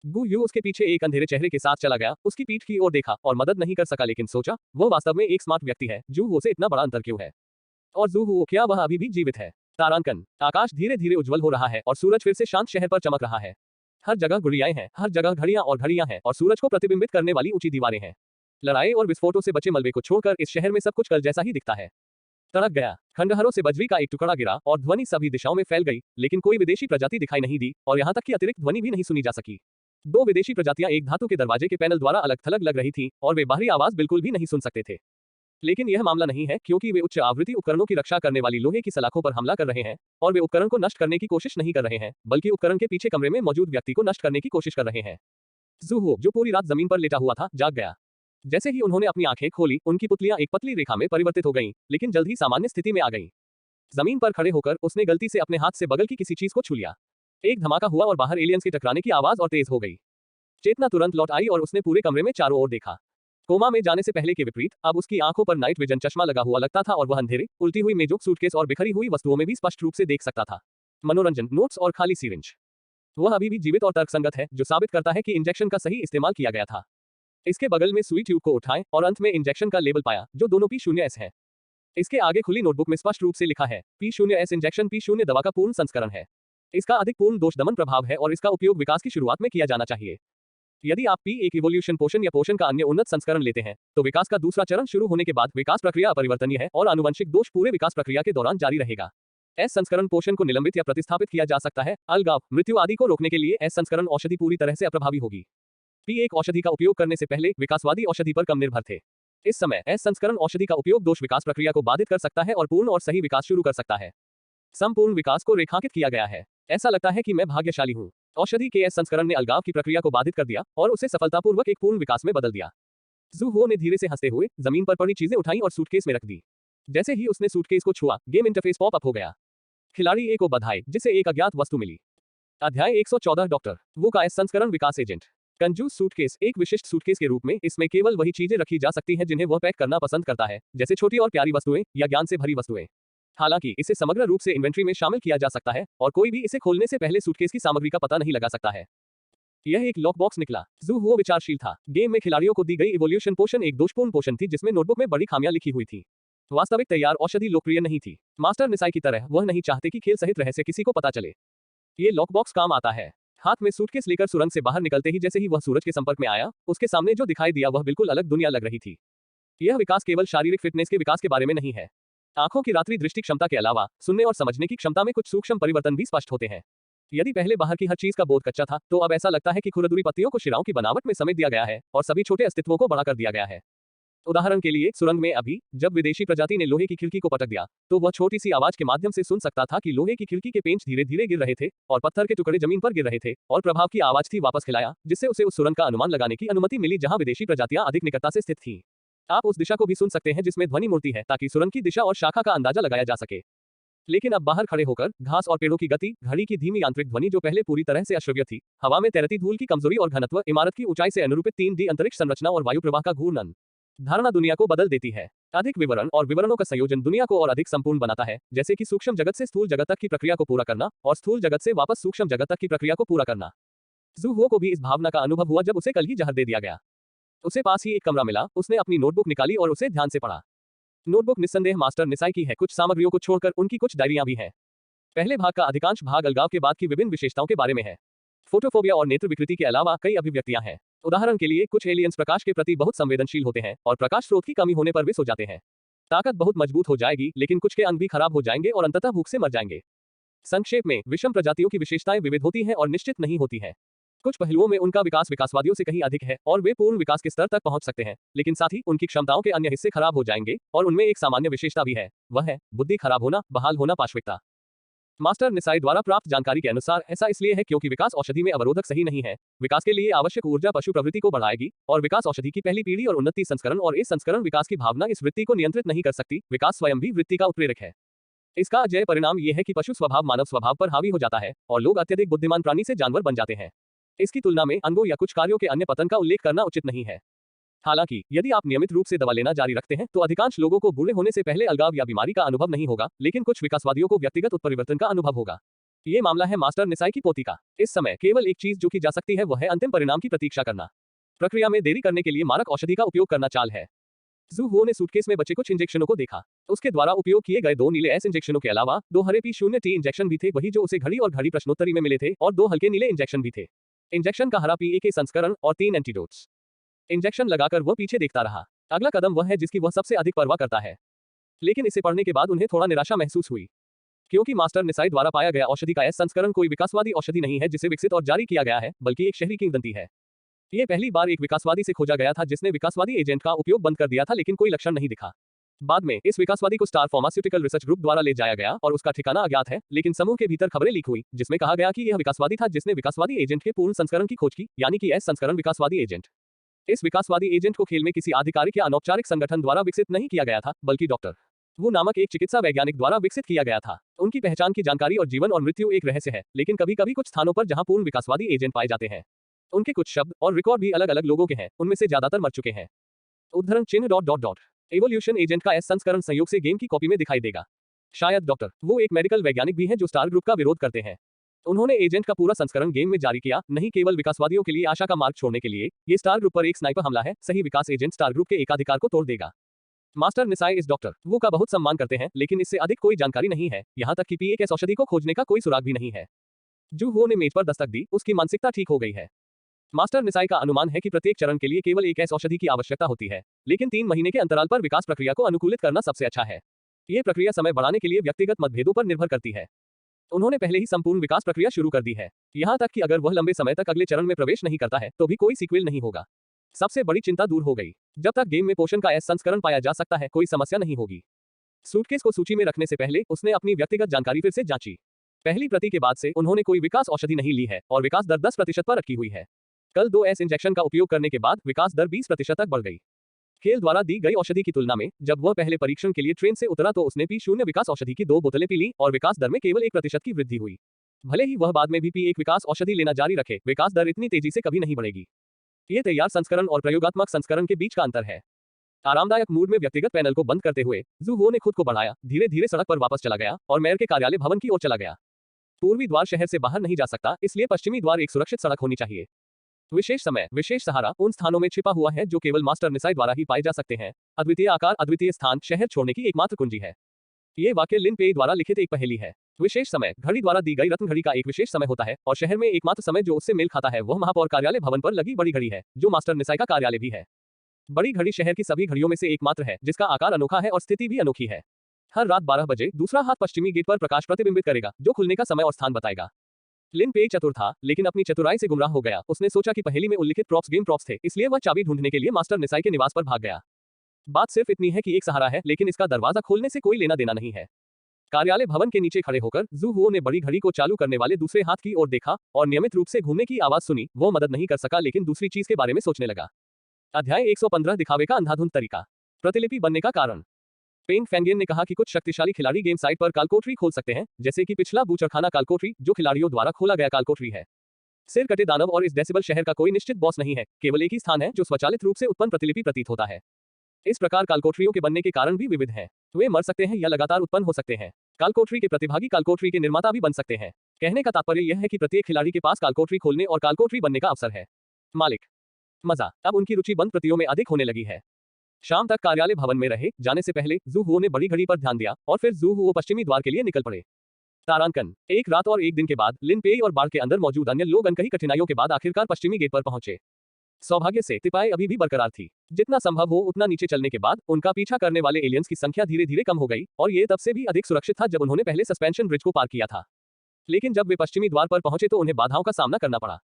Speaker 1: गु यू उसके पीछे एक अंधेरे चेहरे के साथ चला गया, उसकी पीठ की ओर देखा और मदद नहीं कर सका, लेकिन सोचा, वह वास्तव में एक स्मार्ट व्यक्ति है। जू हो से इतना बड़ा अंतर क्यों है? और जू हो, क्या वह अभी भी जीवित है? तारांकन। आकाश धीरे धीरे उज्जवल हो रहा है और सूरज फिर से शांत शहर पर चमक रहा है। हर जगह गुड़ियाएं हैं, हर जगह घड़ियां और घड़ियां हैं और सूरज को प्रतिबिंबित करने वाली ऊंची दीवारें हैं। लड़ाई और विस्फोटों से बचे मलबे को छोड़कर इस शहर में सब कुछ कल जैसा ही दिखता है। तड़क गया। खंडहरों से बजरी का एक टुकड़ा गिरा और ध्वनि सभी दिशाओं में फैल गई, लेकिन कोई विदेशी प्रजाति दिखाई नहीं दी और यहाँ तक कि अतिरिक्त ध्वनि भी नहीं सुनी जा सकी। दो विदेशी प्रजातियां एक धातु के दरवाजे के पैनल द्वारा अलग थलग लग रही थी और वे बाहरी आवाज बिल्कुल भी नहीं सुन सकते थे। लेकिन यह मामला नहीं है, क्योंकि वे उच्च आवृत्ति उपकरणों की रक्षा करने वाली लोहे की सलाखों पर हमला कर रहे हैं और वे उपकरण को नष्ट करने की कोशिश नहीं कर रहे हैं, बल्कि उपकरण के पीछे कमरे में मौजूद व्यक्ति को नष्ट करने की कोशिश कर रहे हैं। जू हो, जो पूरी रात जमीन पर लेटा हुआ था, जाग गया। जैसे ही उन्होंने अपनी आंखें खोली, उनकी पुतलियां एक पतली रेखा में परिवर्तित हो गईं, लेकिन जल्द ही सामान्य स्थिति में आ गईं। जमीन पर खड़े होकर उसने गलती से अपने हाथ से बगल की किसी चीज को छू लिया। एक धमाका हुआ और बाहर एलियंस के टकराने की आवाज और तेज हो गई। चेतना तुरंत लौट आई और उसने पूरे कमरे में चारों ओर देखा। कोमा में जाने से पहले के विपरीत अब उसकी आंखों पर नाइट विजन चश्मा लगा हुआ लगता था और वह अंधेरे, उल्टी हुई मेजों, सूटकेस और बिखरी हुई वस्तुओं में भी स्पष्ट रूप से देख सकता था। मनोरंजन, नोट्स और खाली सिरिंज। वह अभी भी जीवित और तर्कसंगत है, जो साबित करता है कि इंजेक्शन का सही इस्तेमाल किया गया था। इसके बगल में सुई ट्यूब को उठाएं और अंत में इंजेक्शन का लेबल पाया, जो दोनों P0S है। इसके आगे खुली नोटबुक में स्पष्ट रूप से लिखा है, P0S इंजेक्शन P0 दवा का पूर्ण संस्करण है। इसका अधिक पूर्ण दोष दमन प्रभाव है और इसका उपयोग विकास की शुरुआत में किया जाना चाहिए। यदि आप P1 इवोल्यूशन पोषण या पोषण का अन्य उन्नत संस्करण लेते हैं, तो विकास का दूसरा चरण शुरू होने के बाद विकास प्रक्रिया अपरिवर्तनीय है और आनुवंशिक दोष पूरे विकास प्रक्रिया के दौरान जारी रहेगा। एस संस्करण पोषण को निलंबित या प्रतिस्थापित किया जा सकता है, अलगाव, मृत्यु आदि को रोकने के लिए एस संस्करण औषधि पूरी तरह से अप्रभावी होगी। P1 औषधि का उपयोग करने से पहले विकासवादी औषधि पर कम निर्भर थे। इस समय एस संस्करण औषधि का उपयोग दोष विकास प्रक्रिया को बाधित कर सकता है और पूर्ण और सही विकास शुरू कर सकता है। संपूर्ण विकास को रेखांकित किया गया है। ऐसा लगता है कि मैं भाग्यशाली हूँ। औषधि के एस संस्करण ने अलगाव की प्रक्रिया को बाधित कर दिया और उसे सफलतापूर्वक एक पूर्ण विकास में बदल दिया। जू हो ने धीरे से हंसते हुए जमीन पर पड़ी चीजें उठाई और सूटकेस में रख दी। जैसे ही उसने सूटकेस को छुआ, गेम इंटरफेस पॉप अप हो गया। खिलाड़ी ए को बधाई, जिसे एक अज्ञात वस्तु मिली। अध्याय 114 डॉक्टर वू का एस संस्करण विकास एजेंट। कंजूस सूटकेस एक विशिष्ट सूटकेस के रूप में इसमें केवल वही चीजें रखी जा सकती हैं जिन्हें वह पैक करना पसंद करता है, जैसे छोटी और प्यारी वस्तुएं या ज्ञान से भरी वस्तुएं। हालांकि इसे समग्र रूप से इन्वेंट्री में शामिल किया जा सकता है और कोई भी इसे खोलने से पहले सूटकेस की सामग्री का पता नहीं लगा सकता है। यह एक लॉक बॉक्स निकला। जू हो विचारशील था। गेम में खिलाड़ियों को दी गई इवोल्यूशन पोषण एक दोषपूर्ण पोषण थी, जिसमें नोटबुक में बड़ी खामियां लिखी हुई थी। वास्तविक तैयार औषधि लोकप्रिय नहीं थी। मास्टर निसाई की तरह वह नहीं चाहते कि खेल सहित रहस्य किसी को पता चले। ये लॉक बॉक्स काम आता है। हाथ में सूटकेस लेकर सुरंग से बाहर निकलते ही जैसे ही वह सूरज के संपर्क में आया, उसके सामने जो दिखाई दिया वह बिल्कुल अलग दुनिया लग रही थी। यह विकास केवल शारीरिक फिटनेस के विकास के बारे में नहीं है। आंखों की रात्रि दृष्टि क्षमता के अलावा सुनने और समझने की क्षमता में कुछ सूक्ष्म परिवर्तन भी स्पष्ट होते हैं। यदि पहले बाहर की हर चीज का बोध कच्चा था, तो अब ऐसा लगता है कि खुरदुरी पत्तियों को शिराओं की बनावट में समेट दिया गया है और सभी छोटे अस्तित्वों को बड़ा कर दिया गया है। उदाहरण के लिए, सुरंग में अभी जब विदेशी प्रजाति ने लोहे की खिड़की को पटक दिया, तो वह छोटी सी आवाज के माध्यम से सुन सकता था कि लोहे की खिड़की के पेंच धीरे धीरे गिर रहे थे और पत्थर के टुकड़े जमीन पर गिर रहे थे और प्रभाव की आवाज थी वापस खिलाया, जिससे उसे उस सुरंग का अनुमान लगाने की अनुमति मिली जहां विदेशी प्रजातियां अधिक निकटता से स्थित थीं। आप उस दिशा को भी सुन सकते हैं जिसमें ध्वनि मूर्ति है, ताकि सुरंग की दिशा और शाखा का अंदाजा लगाया जा सके। लेकिन अब बाहर खड़े होकर घास और पेड़ों की गति, घड़ी की धीमी यांत्रिक ध्वनि जो पहले पूरी तरह से अश्रव्य थी, हवा में तैरती धूल की कमजोरी और घनत्व, इमारत की ऊंचाई से अनुरूपित 3D अंतरिक्ष संरचना और वायु प्रवाह का घूर्णन, धारणा दुनिया को बदल देती है। अधिक विवरण और विवरणों का संयोजन दुनिया को और अधिक संपूर्ण बनाता है, जैसे कि सूक्ष्म जगत से स्थूल जगत तक की प्रक्रिया को पूरा करना और स्थूल जगत से वापस सूक्ष्म जगत तक की प्रक्रिया को पूरा करना। जू हो को भी इस भावना का अनुभव हुआ जब उसे कल ही जहर दे दिया गया। उसे पास ही एक कमरा मिला, उसने अपनी नोटबुक निकाली और उसे ध्यान से पढ़ा। नोटबुक निस्संदेह मास्टर निसाई की है, कुछ सामग्रियों को छोड़कर उनकी कुछ डायरियां भी हैं। पहले भाग का अधिकांश भाग अलगाव के बाद की विभिन्न विशेषताओं के बारे में है। फोटोफोबिया और नेत्र विकृति के अलावा कई अभिव्यक्तियां हैं। उदाहरण के लिए कुछ एलियंस प्रकाश के प्रति बहुत संवेदनशील होते हैं और प्रकाश स्रोत की कमी होने पर वे सो जाते हैं। ताकत बहुत मजबूत हो जाएगी, लेकिन कुछ के अंग भी खराब हो जाएंगे और अंततः भूख से मर जाएंगे। संक्षेप में, विषम प्रजातियों की विशेषताएं विविध होती हैं और निश्चित नहीं होती हैं। कुछ पहलुओं में उनका विकास विकासवादियों से कहीं अधिक है और वे पूर्ण विकास के स्तर तक पहुंच सकते हैं, लेकिन साथ ही उनकी क्षमताओं के अन्य हिस्से खराब हो जाएंगे और उनमें एक सामान्य विशेषता भी है, वह है बुद्धि खराब होना, बहाल होना, पाशविकता। मास्टर निसाई द्वारा प्राप्त जानकारी के अनुसार ऐसा इसलिए है क्योंकि विकास औषधि में अवरोधक सही नहीं है। विकास के लिए आवश्यक ऊर्जा पशु प्रवृत्ति को बढ़ाएगी और विकास औषधि की पहली पीढ़ी और उन्नति संस्करण और इस संस्करण विकास की भावना इस वृत्ति को नियंत्रित नहीं कर सकती। विकास स्वयं भी वृत्ति का उत्प्रेरक है। इसका अजय परिणाम यह है कि पशु स्वभाव मानव स्वभाव पर हावी हो जाता है और लोग अत्यधिक बुद्धिमान प्राणी से जानवर बन जाते हैं। इसकी तुलना में अंगों या कुछ कार्यों के अन्य पतन का उल्लेख करना उचित नहीं है। हालांकि यदि आप नियमित रूप से दवा लेना जारी रखते हैं तो अधिकांश लोगों को बूढ़े होने से पहले अलगाव या बीमारी का अनुभव नहीं होगा, लेकिन कुछ विकासवादियों को व्यक्तिगत उत्परिवर्तन का अनुभव होगा। ये मामला है मास्टर निसाई की पोती का। इस समय केवल एक चीज जो की जा सकती है वह है अंतिम परिणाम की प्रतीक्षा करना। प्रक्रिया में देरी करने के लिए मारक औषधि का उपयोग करना चाल है। जू हुओ ने सूटकेस में बचे कुछ इंजेक्शनों को देखा। उसके द्वारा उपयोग किए गए 2 नीले एस इंजेक्शनों के अलावा 2 हरे P0T इंजेक्शन भी थे, वही जो उसे घड़ी और घड़ी प्रश्नोत्तरी में मिले थे, और 2 हल्के नीले इंजेक्शन भी थे। इंजेक्शन का हरा PA के संस्करण और 3 एंटीडोट्स। इंजेक्शन लगाकर वह पीछे देखता रहा। अगला कदम वह है जिसकी वह सबसे अधिक परवाह करता है। लेकिन इसे पढ़ने के बाद उन्हें थोड़ा निराशा महसूस हुई, क्योंकि मास्टर निसाई द्वारा पाया गया औषधि का एस संस्करण कोई विकासवादी औषधि नहीं है जिसे विकसित और जारी किया गया है, बल्कि एक शहरी किंवदंती है। यह पहली बार एक विकासवादी से खोजा गया था जिसने विकासवादी एजेंट का उपयोग बंद कर दिया था, लेकिन कोई लक्षण नहीं दिखा। बाद में इस विकासवादी को स्टार फार्मास्यूटिकल रिसर्च ग्रुप द्वारा ले जाया गया और उसका ठिकाना अज्ञात है, लेकिन समूह के भीतर खबरें लीक हुई जिसमें कहा गया कि यह विकासवादी था जिसने विकासवादी एजेंट के पूर्ण संस्करण की खोज की, यानी कि एस संस्करण विकासवादी एजेंट। इस विकासवादी एजेंट को खेल में किसी आधिकारिक या अनौपचारिक संगठन द्वारा विकसित नहीं किया गया था, बल्कि डॉक्टर वू नामक एक चिकित्सा वैज्ञानिक द्वारा विकसित किया गया था। उनकी पहचान की जानकारी और जीवन और मृत्यु एक रहस्य है, लेकिन कभी कभी कुछ स्थानों पर जहां पूर्ण विकासवादी एजेंट पाए जाते हैं उनके कुछ शब्द और रिकॉर्ड भी अलग अलग लोगों के हैं, उनमें से ज्यादातर मर चुके हैं। उद्धरण चिन्ह ... एवोल्यूशन एजेंट का एस संस्करण संयोग से गेम की कॉपी में दिखाई देगा। शायद डॉक्टर वो एक मेडिकल वैज्ञानिक भी हैं जो स्टार ग्रुप का विरोध करते हैं। उन्होंने एजेंट का पूरा संस्करण गेम में जारी किया, नहीं केवल विकासवादियों के लिए आशा का मार्ग छोड़ने के लिए। ये स्टार ग्रुप पर एक स्नाइपर हमला है। सही विकास एजेंट स्टार ग्रुप के एकाधिकार को तोड़ देगा। मास्टर निसाई इस डॉक्टर वो का बहुत सम्मान करते हैं, लेकिन इससे अधिक कोई जानकारी नहीं है, यहाँ तक कि PA के औषधि को खोजने का कोई सुराग भी नहीं है। जू हुओ ने मेज पर दस्तक दी, उसकी मानसिकता ठीक हो गई है। मास्टर निसाई का अनुमान है कि प्रत्येक चरण के लिए केवल एक ऐसी औषधि की आवश्यकता होती है, लेकिन 3 महीने के अंतराल पर विकास प्रक्रिया को अनुकूलित करना सबसे अच्छा है। ये प्रक्रिया समय बढ़ाने के लिए व्यक्तिगत मतभेदों पर निर्भर करती है। उन्होंने पहले ही संपूर्ण विकास प्रक्रिया शुरू कर दी है, यहाँ तक कि अगर वह लंबे समय तक अगले चरण में प्रवेश नहीं करता है तो भी कोई सीक्वल नहीं होगा। सबसे बड़ी चिंता दूर हो गई। जब तक गेम में पोषण का एस संस्करण पाया जा सकता है कोई समस्या नहीं होगी। सूटकेस को सूची में रखने से पहले उसने अपनी व्यक्तिगत जानकारी फिर से जांची। पहली प्रति के बाद से उन्होंने कोई विकास औषधि नहीं ली है और विकास दर 10% पर रखी हुई है। कल 2 एस इंजेक्शन का उपयोग करने के बाद विकास दर 20% तक बढ़ गई। खेल द्वारा दी गई औषधि की तुलना में जब वह पहले परीक्षण के लिए ट्रेन से उतरा तो उसने P0 विकास औषधि की 2 बोतलें पी ली और विकास दर में केवल 1% की वृद्धि हुई। भले ही वह बाद में भी P1 विकास औषधि लेना जारी रखे, विकास दर इतनी तेजी से कभी नहीं बढ़ेगी। ये तैयार संस्करण और प्रयोगात्मक संस्करण के बीच का अंतर है। आरामदायक मूड में व्यक्तिगत पैनल को बंद करते हुए जू हुओ ने खुद को बढ़ाया, धीरे धीरे सड़क पर वापस चला गया और मेयर के कार्यालय भवन की ओर चला गया। पूर्वी द्वार शहर से बाहर नहीं जा सकता, इसलिए पश्चिमी द्वार एक सुरक्षित सड़क होनी चाहिए। विशेष समय, विशेष सहारा उन स्थानों में छिपा हुआ है जो केवल मास्टर निसाई द्वारा ही पाए जा सकते हैं। अद्वितीय आकार, अद्वितीय स्थान शहर छोड़ने की एकमात्र कुंजी है। ये वाक्य लिन पेई द्वारा लिखित एक पहेली है। विशेष समय घड़ी द्वारा दी गई रत्न घड़ी का एक विशेष समय होता है और शहर में एकमात्र समय जो उससे मेल खाता है वह महापौर कार्यालय भवन पर लगी बड़ी घड़ी है, जो मास्टर निसाई का कार्यालय भी है। बड़ी घड़ी शहर की सभी घड़ियों में से एकमात्र है जिसका आकार अनोखा है और स्थिति भी अनोखी है। हर रात 12 बजे दूसरा हाथ पश्चिमी गेट पर प्रकाश प्रतिबिंबित करेगा जो खुलने का समय और स्थान बताएगा। लिन पेई चतुर था, लेकिन अपनी चतुराई से गुमराह हो गया। उसने सोचा कि पहेली में उल्लिखित प्रॉप्स गेम प्रॉप्स थे, इसलिए वह चाबी ढूंढने के लिए मास्टर निसाई के निवास पर भाग गया। बात सिर्फ इतनी है कि एक सहारा है, लेकिन इसका दरवाजा खोलने से कोई लेना देना नहीं है। कार्यालय भवन के नीचे खड़े होकर जू हुओ ने बड़ी घड़ी को चालू करने वाले दूसरे हाथ की ओर देखा और नियमित रूप से घूमने की आवाज सुनी। वो मदद नहीं कर सका, लेकिन दूसरी चीज के बारे में सोचने लगा। अध्याय 115 दिखावे का अंधाधुंध तरीका। प्रतिलिपि बनने का कारण। पेंग फैंगियन ने कहा कि कुछ शक्तिशाली खिलाड़ी गेम साइट पर कालकोठरी खोल सकते हैं, जैसे कि पिछला बूचड़खाना कालकोठरी जो खिलाड़ियों द्वारा खोला गया कालकोठरी है। सिर कटे दानव और इस डेसिबल शहर का कोई निश्चित बॉस नहीं है, केवल एक ही स्थान है जो स्वचालित रूप से उत्पन्न प्रतिलिपि प्रतीत होता है। इस प्रकार कालकोठरियों के बनने के कारण भी विविध हैं। वे मर सकते हैं या लगातार उत्पन्न हो सकते हैं। कालकोठरी के प्रतिभागी कालकोठरी के निर्माता भी बन सकते हैं। कहने का तात्पर्य यह है कि प्रत्येक खिलाड़ी के पास कालकोठरी खोलने और कालकोठरी बनने का अवसर है। मालिक मजा। अब उनकी रुचि बंद प्रतियों में अधिक होने लगी है। शाम तक कार्यालय भवन में रहे जाने से पहले जू हुओ ने बड़ी घड़ी पर ध्यान दिया और फिर जू हुओ पश्चिमी द्वार के लिए निकल पड़े। तारांकन। एक रात और एक दिन के बाद लिन पेई और बाढ़ के अंदर मौजूद अन्य लोग अनकही कठिनाइयों के बाद आखिरकार पश्चिमी गेट पर पहुंचे। सौभाग्य से तिपाई अभी भी बरकरार थी। जितना संभव हो उतना नीचे चलने के बाद उनका पीछा करने वाले एलियंस की संख्या धीरे धीरे कम हो गई और ये तब से भी अधिक सुरक्षित था जब उन्होंने पहले सस्पेंशन ब्रिज को पार किया था। लेकिन जब वे पश्चिमी द्वार पर पहुंचे तो उन्हें बाधाओं का सामना करना पड़ा।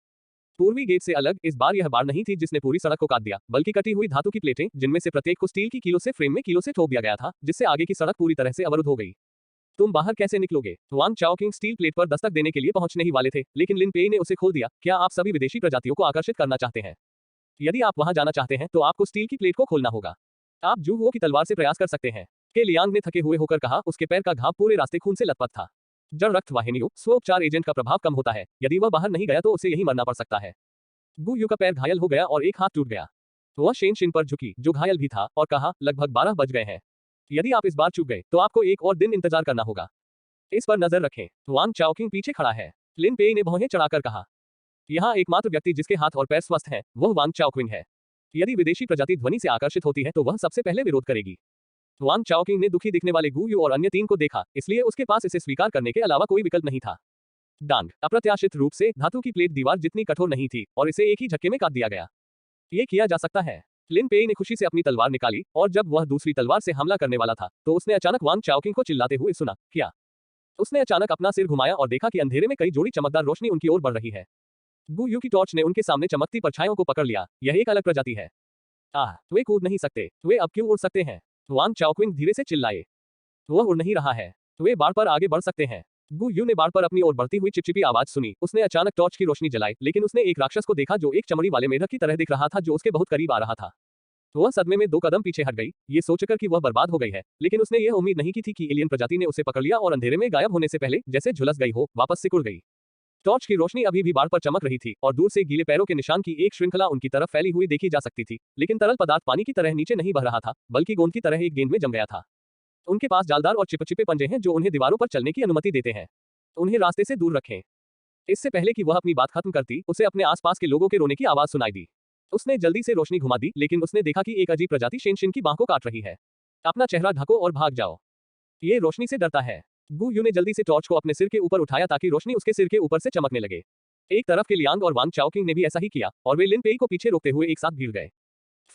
Speaker 1: पूर्वी गेट से अलग इस बार यह बाढ़ नहीं थी जिसने पूरी सड़क को काट दिया, बल्कि कटी हुई धातु की प्लेटें, जिनमें से प्रत्येक को स्टील की कीलों से फ्रेम में कीलों से ठोक दिया गया था, जिससे आगे की सड़क पूरी तरह से अवरुद्ध हो गई। तुम बाहर कैसे निकलोगे? वांग चाओकिंग स्टील प्लेट पर दस्तक देने के लिए पहुंचने ही वाले थे, लेकिन लिन पेई ने उसे खोल दिया। क्या आप सभी विदेशी प्रजातियों को आकर्षित करना चाहते हैं? यदि आप वहां जाना चाहते हैं तो आपको स्टील की प्लेट को खोलना होगा। आप जू हुओ की तलवार से प्रयास कर सकते हैं, के लियांग ने थके हुए होकर कहा। उसके पैर का घाव पूरे रास्ते खून से लथपथ था। जड़ रक्त वाहिनियों स्वोपचार एजेंट का प्रभाव कम होता है। यदि वह बाहर नहीं गया तो उसे यही मरना पड़ सकता है। गु यू का पैर घायल हो गया और एक हाथ टूट गया। वह शेन शिन पर झुकी, जो घायल भी था, और कहा, लगभग 12 बज गए हैं। यदि आप इस बार चूक गए तो आपको एक और दिन इंतजार करना होगा। इस पर नजर रखें। वांग चाओकिंग पीछे खड़ा है। लिन पेई ने भौहें चढ़ाकर कहा। यहाँ एकमात्र व्यक्ति जिसके हाथ और पैर स्वस्थ हैं, वह वांग चाओकिंग है। यदि विदेशी प्रजाति ध्वनि से आकर्षित होती है तो वह सबसे पहले विरोध करेगी। वांग चाओकिंग ने दुखी दिखने वाले गु यू और अन्य 3 को देखा, इसलिए उसके पास इसे स्वीकार करने के अलावा कोई विकल्प नहीं था। डांग। अप्रत्याशित रूप से धातु की प्लेट दीवार जितनी कठोर नहीं थी और इसे एक ही झटके में काट दिया गया। ये किया जा सकता है। लिन पेई ने खुशी से अपनी तलवार निकाली और जब वह दूसरी तलवार से हमला करने वाला था तो उसने अचानक वांग चाओकिंग को चिल्लाते हुए सुना। क्या? उसने अचानक अपना सिर घुमाया और देखा कि अंधेरे में कई जोड़ी चमकदार रोशनी उनकी ओर बढ़ रही है। गु यू की टॉर्च ने उनके सामने चमकती परछाइयों को पकड़ लिया। यह एक अलग प्रजाति है। आह, वे कूद नहीं सकते, वे अब क्यों उड़ सकते हैं? वांग चाओकिंग धीरे से चिल्लाए। वह उड़ नहीं रहा है, वे बाढ़ पर आगे बढ़ सकते हैं। गु यू ने बाढ़ पर अपनी ओर बढ़ती हुई चिपचिपी आवाज सुनी। उसने अचानक टॉर्च की रोशनी जलाई, लेकिन उसने एक राक्षस को देखा जो एक चमड़ी वाले मेढक की तरह दिख रहा था, जो उसके बहुत करीब आ रहा था। वह सदमे में 2 कदम पीछे हट गई, ये सोचकर कि वह बर्बाद हो गई है, लेकिन उसने यह उम्मीद नहीं की थी कि एलियन प्रजाति ने उसे पकड़ लिया और अंधेरे में गायब होने से पहले जैसे झुलस गई हो, वापस सिकुड़ गई। टॉर्च की रोशनी अभी भी बाढ़ पर चमक रही थी और दूर से गीले पैरों के निशान की एक श्रृंखला उनकी तरफ फैली हुई देखी जा सकती थी, लेकिन तरल पदार्थ पानी की तरह नीचे नहीं बह रहा था, बल्कि गोंद की तरह एक गेंद में जम गया था। उनके पास जालदार और चिपचिपे पंजे हैं जो उन्हें दीवारों पर चलने की अनुमति देते हैं। उन्हें रास्ते से दूर रखें। इससे पहले कि वह अपनी बात खत्म करती, उसे अपने आसपास के लोगों के रोने की आवाज सुनाई दी। उसने जल्दी से रोशनी घुमा दी, लेकिन उसने देखा कि एक अजीब प्रजाति शेन शिन की बाह को काट रही है। अपना चेहरा ढको और भाग जाओ। ये रोशनी से डरता है। गु यू ने जल्दी से टॉर्च को अपने सिर के ऊपर उठाया ताकि रोशनी उसके सिर के ऊपर से चमकने लगे। एक तरफ के लियांग और वांग चाओकिंग ने भी ऐसा ही किया और वे लिन पेई को पीछे रोकते हुए एक साथ भीड़ गए।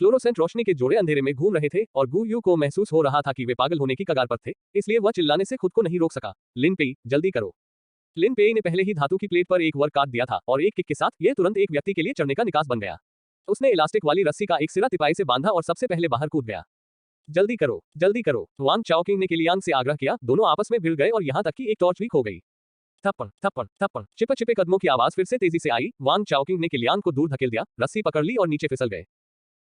Speaker 1: फ्लोरोसेंट रोशनी के जोड़े अंधेरे में घूम रहे थे और गु यू को महसूस हो रहा था कि वे पागल होने की कगार पर थे, इसलिए वह चिल्लाने से खुद को नहीं रोक सका। लिन पेई, जल्दी करो। लिन पेई ने पहले ही धातु की प्लेट पर एक वर्क काट दिया था और एक किक के साथ यह तुरंत एक व्यक्ति के लिए चढ़ने का निकास बन गया। उसने इलास्टिक वाली रस्सी का एक सिरा तिपाई से बांधा और सबसे पहले बाहर कूद गया। जल्दी करो, जल्दी करो, वांग चाओकिंग ने किलियांग से आग्रह किया। दोनों आपस में भिड़ गए और यहाँ तक कि एक टॉर्च भी खो गई। थप्पड़ थप्पड़ थप्पड़, चिपे चिपे कदमों की आवाज फिर से तेजी से आई। वांग चाओकिंग ने किलियांग को दूर धकेल दिया, रस्सी पकड़ ली और नीचे फिसल गए।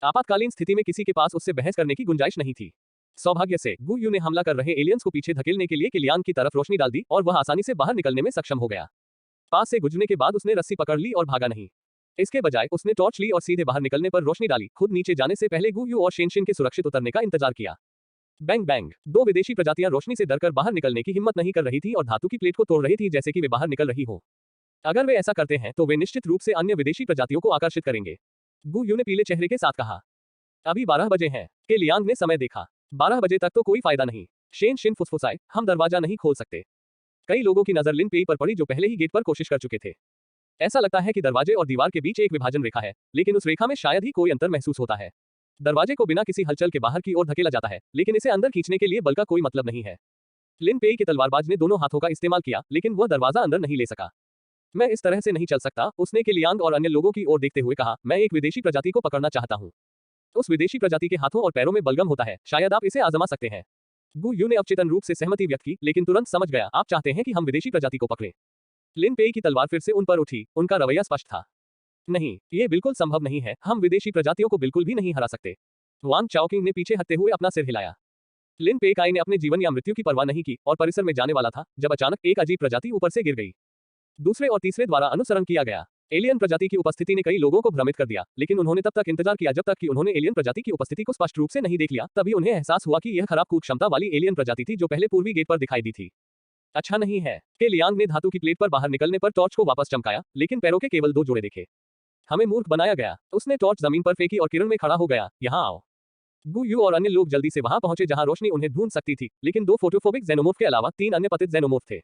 Speaker 1: आपातकालीन स्थिति में किसी के पास उससे बहस करने की गुंजाइश नहीं थी। सौभाग्य से गु यू ने हमला कर रहे एलियंस को पीछे धकेलने के लिए किलियांग की तरफ रोशनी डाल दी और वह आसानी से बाहर निकलने में सक्षम हो गया। पास से गुजरने के बाद उसने रस्सी पकड़ ली और भागा नहीं। इसके बजाय उसने टॉर्च ली और सीधे बाहर निकलने पर रोशनी डाली। खुद नीचे जाने से पहले गु यू और शेन शिन के सुरक्षित उतरने का इंतजार किया। बैंग बैंग, 2 विदेशी प्रजातियां रोशनी से डरकर बाहर निकलने की हिम्मत नहीं कर रही थी और धातु की प्लेट को तोड़ रही थी जैसे कि वे बाहर निकल रही हो। अगर वे ऐसा करते हैं तो वे निश्चित रूप से अन्य विदेशी प्रजातियों को आकर्षित करेंगे। गु यू ने पीले चेहरे के साथ कहा। अभी 12 बजे हैं। के लियांग ने समय देखा। 12 बजे तक तो कोई फायदा नहीं। शेन शिन फुसफुसाए, हम दरवाजा नहीं खोल सकते। कई लोगों की नजर लिन पेई पर पड़ी जो पहले ही गेट पर कोशिश कर चुके थे। ऐसा लगता है कि दरवाजे और दीवार के बीच एक विभाजन रेखा है, लेकिन उस रेखा में शायद ही कोई अंतर महसूस होता है। दरवाजे को बिना किसी हलचल के बाहर की ओर धकेला जाता है, लेकिन इसे अंदर खींचने के लिए बल का कोई मतलब नहीं है। लिन पेई के तलवारबाज ने दोनों हाथों का इस्तेमाल किया, लेकिन वह दरवाजा अंदर नहीं ले सका। मैं इस तरह से नहीं चल सकता, उसने किलियांग और अन्य लोगों की ओर देखते हुए कहा। मैं एक विदेशी प्रजाति को पकड़ना चाहता हूँ। उस विदेशी प्रजाति के हाथों और पैरों में बलगम होता है, शायद आप इसे आजमा सकते हैं। गु यू ने अवचेतन रूप से सहमति व्यक्त की, लेकिन तुरंत समझ गया, आप चाहते हैं कि हम विदेशी प्रजाति को पकड़ें। लिन पेई की तलवार फिर से उन पर उठी, उनका रवैया स्पष्ट था। नहीं, ये बिल्कुल संभव नहीं है, हम विदेशी प्रजातियों को बिल्कुल भी नहीं हरा सकते। वांग चाओकिंग ने पीछे हटते हुए अपना सिर हिलाया। लिन पेई ने अपने जीवन या मृत्यु की परवाह नहीं की और परिसर में जाने वाला था जब अचानक एक अजीब प्रजाति ऊपर से गिर गई। दूसरे और तीसरे द्वारा अनुसरण किया गया। एलियन प्रजाति की उपस्थिति ने कई लोगों को भ्रमित कर दिया, लेकिन उन्होंने तब तक इंतजार किया जब तक कि उन्होंने एलियन प्रजाति की उपस्थिति को स्पष्ट रूप से नहीं देख लिया। तभी उन्हें एहसास हुआ कि यह खराब कूद क्षमता वाली एलियन प्रजाति थी जो पहले पूर्वी गेट पर दिखाई दी थी। अच्छा नहीं है। के लियांग ने धातु की प्लेट पर बाहर निकलने पर टॉर्च को वापस चमकाया, लेकिन पैरों के केवल 2 जोड़े देखे। हमें मूर्ख बनाया गया। उसने टॉर्च जमीन पर फेंकी और किरण में खड़ा हो गया। यहाँ आओ। गु यू और अन्य लोग जल्दी से वहां पहुंचे जहां रोशनी उन्हें ढूंढ सकती थी, लेकिन 2 फोटोफोबिक जेनोमोर्फ के अलावा 3 अन्य पतित जेनोमोर्फ थे।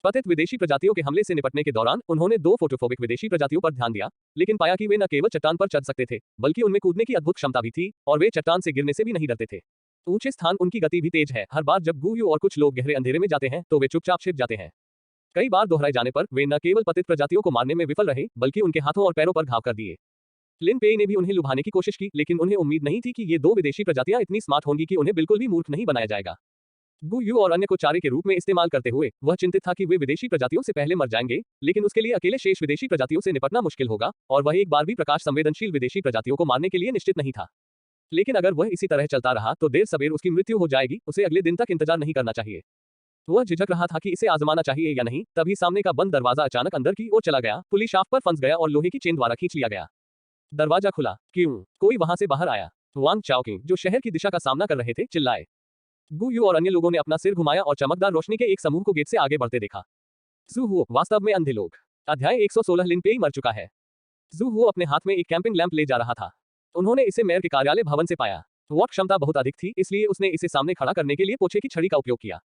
Speaker 1: पतित विदेशी प्रजातियों के हमले से निपटने के दौरान उन्होंने 2 फोटोफोबिक विदेशी प्रजातियों पर ध्यान दिया, लेकिन पाया कि वे न केवल चट्टान पर चढ़ सकते थे, बल्कि उनमें कूदने की अद्भुत क्षमता भी थी, और वे चट्टान से गिरने से भी नहीं डरते थे। ऊंचे स्थान उनकी गति भी तेज है। हर बार जब गुयू और कुछ लोग गहरे अंधेरे में जाते हैं तो वे चुपचाप छिप जाते हैं। कई बार दोहराए जाने पर वे न केवल पतित प्रजातियों को मारने में विफल रहे, बल्कि उनके हाथों और पैरों पर घाव कर दिए। लिन पेई ने भी उन्हें लुभाने की कोशिश की, लेकिन उन्हें उम्मीद नहीं थी कि ये 2 विदेशी प्रजातियां इतनी स्मार्ट होंगी कि उन्हें बिल्कुल भी मूर्ख नहीं बनाया जाएगा। गुयू और अन्य को चारे के रूप में इस्तेमाल करते हुए वह चिंतित था कि वे विदेशी प्रजातियों से पहले मर जाएंगे, लेकिन उसके लिए अकेले शेष विदेशी प्रजातियों से निपटना मुश्किल होगा, और वह एक बार भी प्रकाश संवेदनशील विदेशी प्रजातियों को मारने के लिए निश्चित नहीं था। लेकिन अगर वह इसी तरह चलता रहा तो देर सवेर उसकी मृत्यु हो जाएगी। उसे अगले दिन तक इंतजार नहीं करना चाहिए। वह झिझक रहा था कि इसे आजमाना चाहिए या नहीं, तभी सामने का बंद दरवाजा अचानक अंदर की ओर चला गया, पुली शाफ्ट पर फंस गया और लोहे की चेन द्वारा खींच लिया गया। दरवाजा खुला। क्यों? कोई वहां से बाहर आया। वांग चाओकिंग, जो शहर की दिशा का सामना कर रहे थे, चिल्लाए। गुयू और अन्य लोगों ने अपना सिर घुमाया और चमकदार रोशनी के एक समूह को गेट से आगे बढ़ते देखा। जू हुओ, वास्तव में अंधे लोग। अध्याय 116। लिन पेई मर चुका है। जू हुओ अपने हाथ में एक कैंपिंग लैंप ले जा रहा था। उन्होंने इसे मेयर के कार्यालय भवन से पाया। वॉट क्षमता बहुत अधिक थी, इसलिए उसने इसे सामने खड़ा करने के लिए पोछे की छड़ी का उपयोग किया।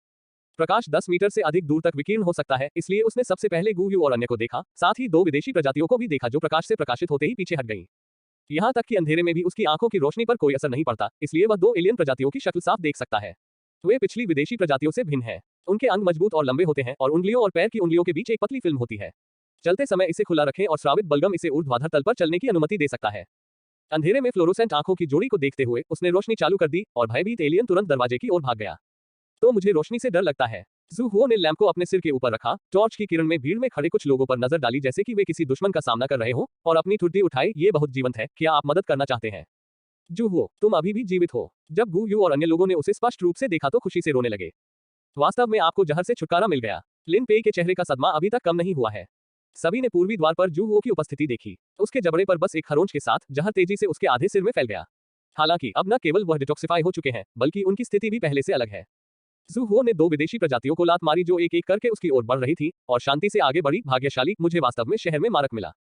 Speaker 1: प्रकाश 10 मीटर से अधिक दूर तक विकीर्ण हो सकता है, इसलिए उसने सबसे पहले गुयू और अन्य को देखा, साथ ही 2 विदेशी प्रजातियों को भी देखा जो प्रकाश से प्रकाशित होते ही पीछे हट गईं। यहां तक कि अंधेरे में भी उसकी आंखों की रोशनी पर कोई असर नहीं पड़ता, इसलिए वह 2 एलियन प्रजातियों की शक्ल साफ देख सकता है। वे पिछली विदेशी प्रजातियों से भिन्न हैं। उनके अंग मजबूत और लंबे होते हैं और उंगलियों और पैर की उंगलियों के बीच एक पतली फिल्म होती है। चलते समय इसे खुला रखें और स्रावित बलगम इसे ऊर्ध्वाधर तल पर चलने की अनुमति दे सकता है। अंधेरे में फ्लोरोसेंट आंखों की जोड़ी को देखते हुए उसने रोशनी चालू कर दी और भयभीत एलियन तुरंत दरवाजे की ओर भाग गया। तो मुझे रोशनी से डर लगता है। जू हुओ ने लैंप को अपने सिर के ऊपर रखा, टॉर्च की किरण में भीड़ में खड़े कुछ लोगों पर नजर डाली जैसे कि वे किसी दुश्मन का सामना कर रहे हों, और अपनी ठुड्डी उठाई। ये बहुत जीवंत है, क्या आप मदद करना चाहते हैं? जू हुओ, तुम अभी भी जीवित हो। जब गुयू और अन्य लोगों ने उसे स्पष्ट रूप से देखा तो खुशी से रोने लगे। वास्तव में आपको जहर से छुटकारा मिल गया। लिन पेई के चेहरे का सदमा अभी तक कम नहीं हुआ है। सभी ने पूर्वी द्वार पर जू हुओ की उपस्थिति देखी। उसके जबड़े पर बस एक खरोंच के साथ जहर तेजी से उसके आधे सिर में फैल गया। हालांकि अब न केवल वह डिटॉक्सिफाई हो चुके हैं, बल्कि उनकी स्थिति भी पहले से अलग है। जू हुओ ने 2 विदेशी प्रजातियों को लात मारी जो एक एक करके उसकी ओर बढ़ रही थी, और शांति से आगे बढ़ी। भाग्यशाली, मुझे वास्तव में शहर में मारक मिला।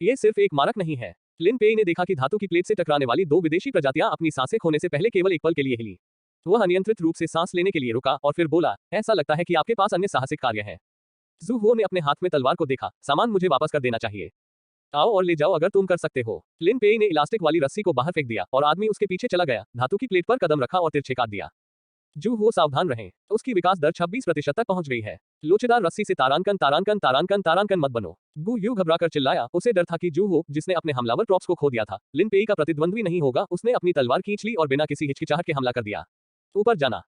Speaker 1: ये सिर्फ एक मारक नहीं है। लिन पेई ने देखा कि धातु की प्लेट से टकराने वाली 2 विदेशी प्रजातियां अपनी सांसें खोने से पहले केवल एक पल के लिए हिली। वह अनियंत्रित रूप से सांस लेने के लिए रुका और फिर बोला, ऐसा लगता है कि आपके पास अन्य साहसिक कार्य है। जू हुओ ने अपने हाथ में तलवार को देखा। सामान मुझे वापस कर देना चाहिए। आओ और ले जाओ अगर तुम कर सकते हो। लिन पेई ने इलास्टिक वाली रस्सी को बाहर फेंक दिया और आदमी उसके पीछे चला गया। धातु की प्लेट पर कदम रखा और तिरछे काट दिया। जू हुओ, सावधान रहें। उसकी विकास दर 26% तक पहुंच गई है। लोचेदार रस्सी से तारांकन तारांकन तारांकन तारांकन मत बनो। गुयू घबराकर चिल्लाया। उसे डर था कि जू हुओ, जिसने अपने हमलावर प्रॉप्स को खो दिया था, लिन पेई का प्रतिद्वंद्वी नहीं होगा। उसने अपनी तलवार खींच ली और बिना किसी हिचकिचाहट के हमला कर दिया। ऊपर जाना।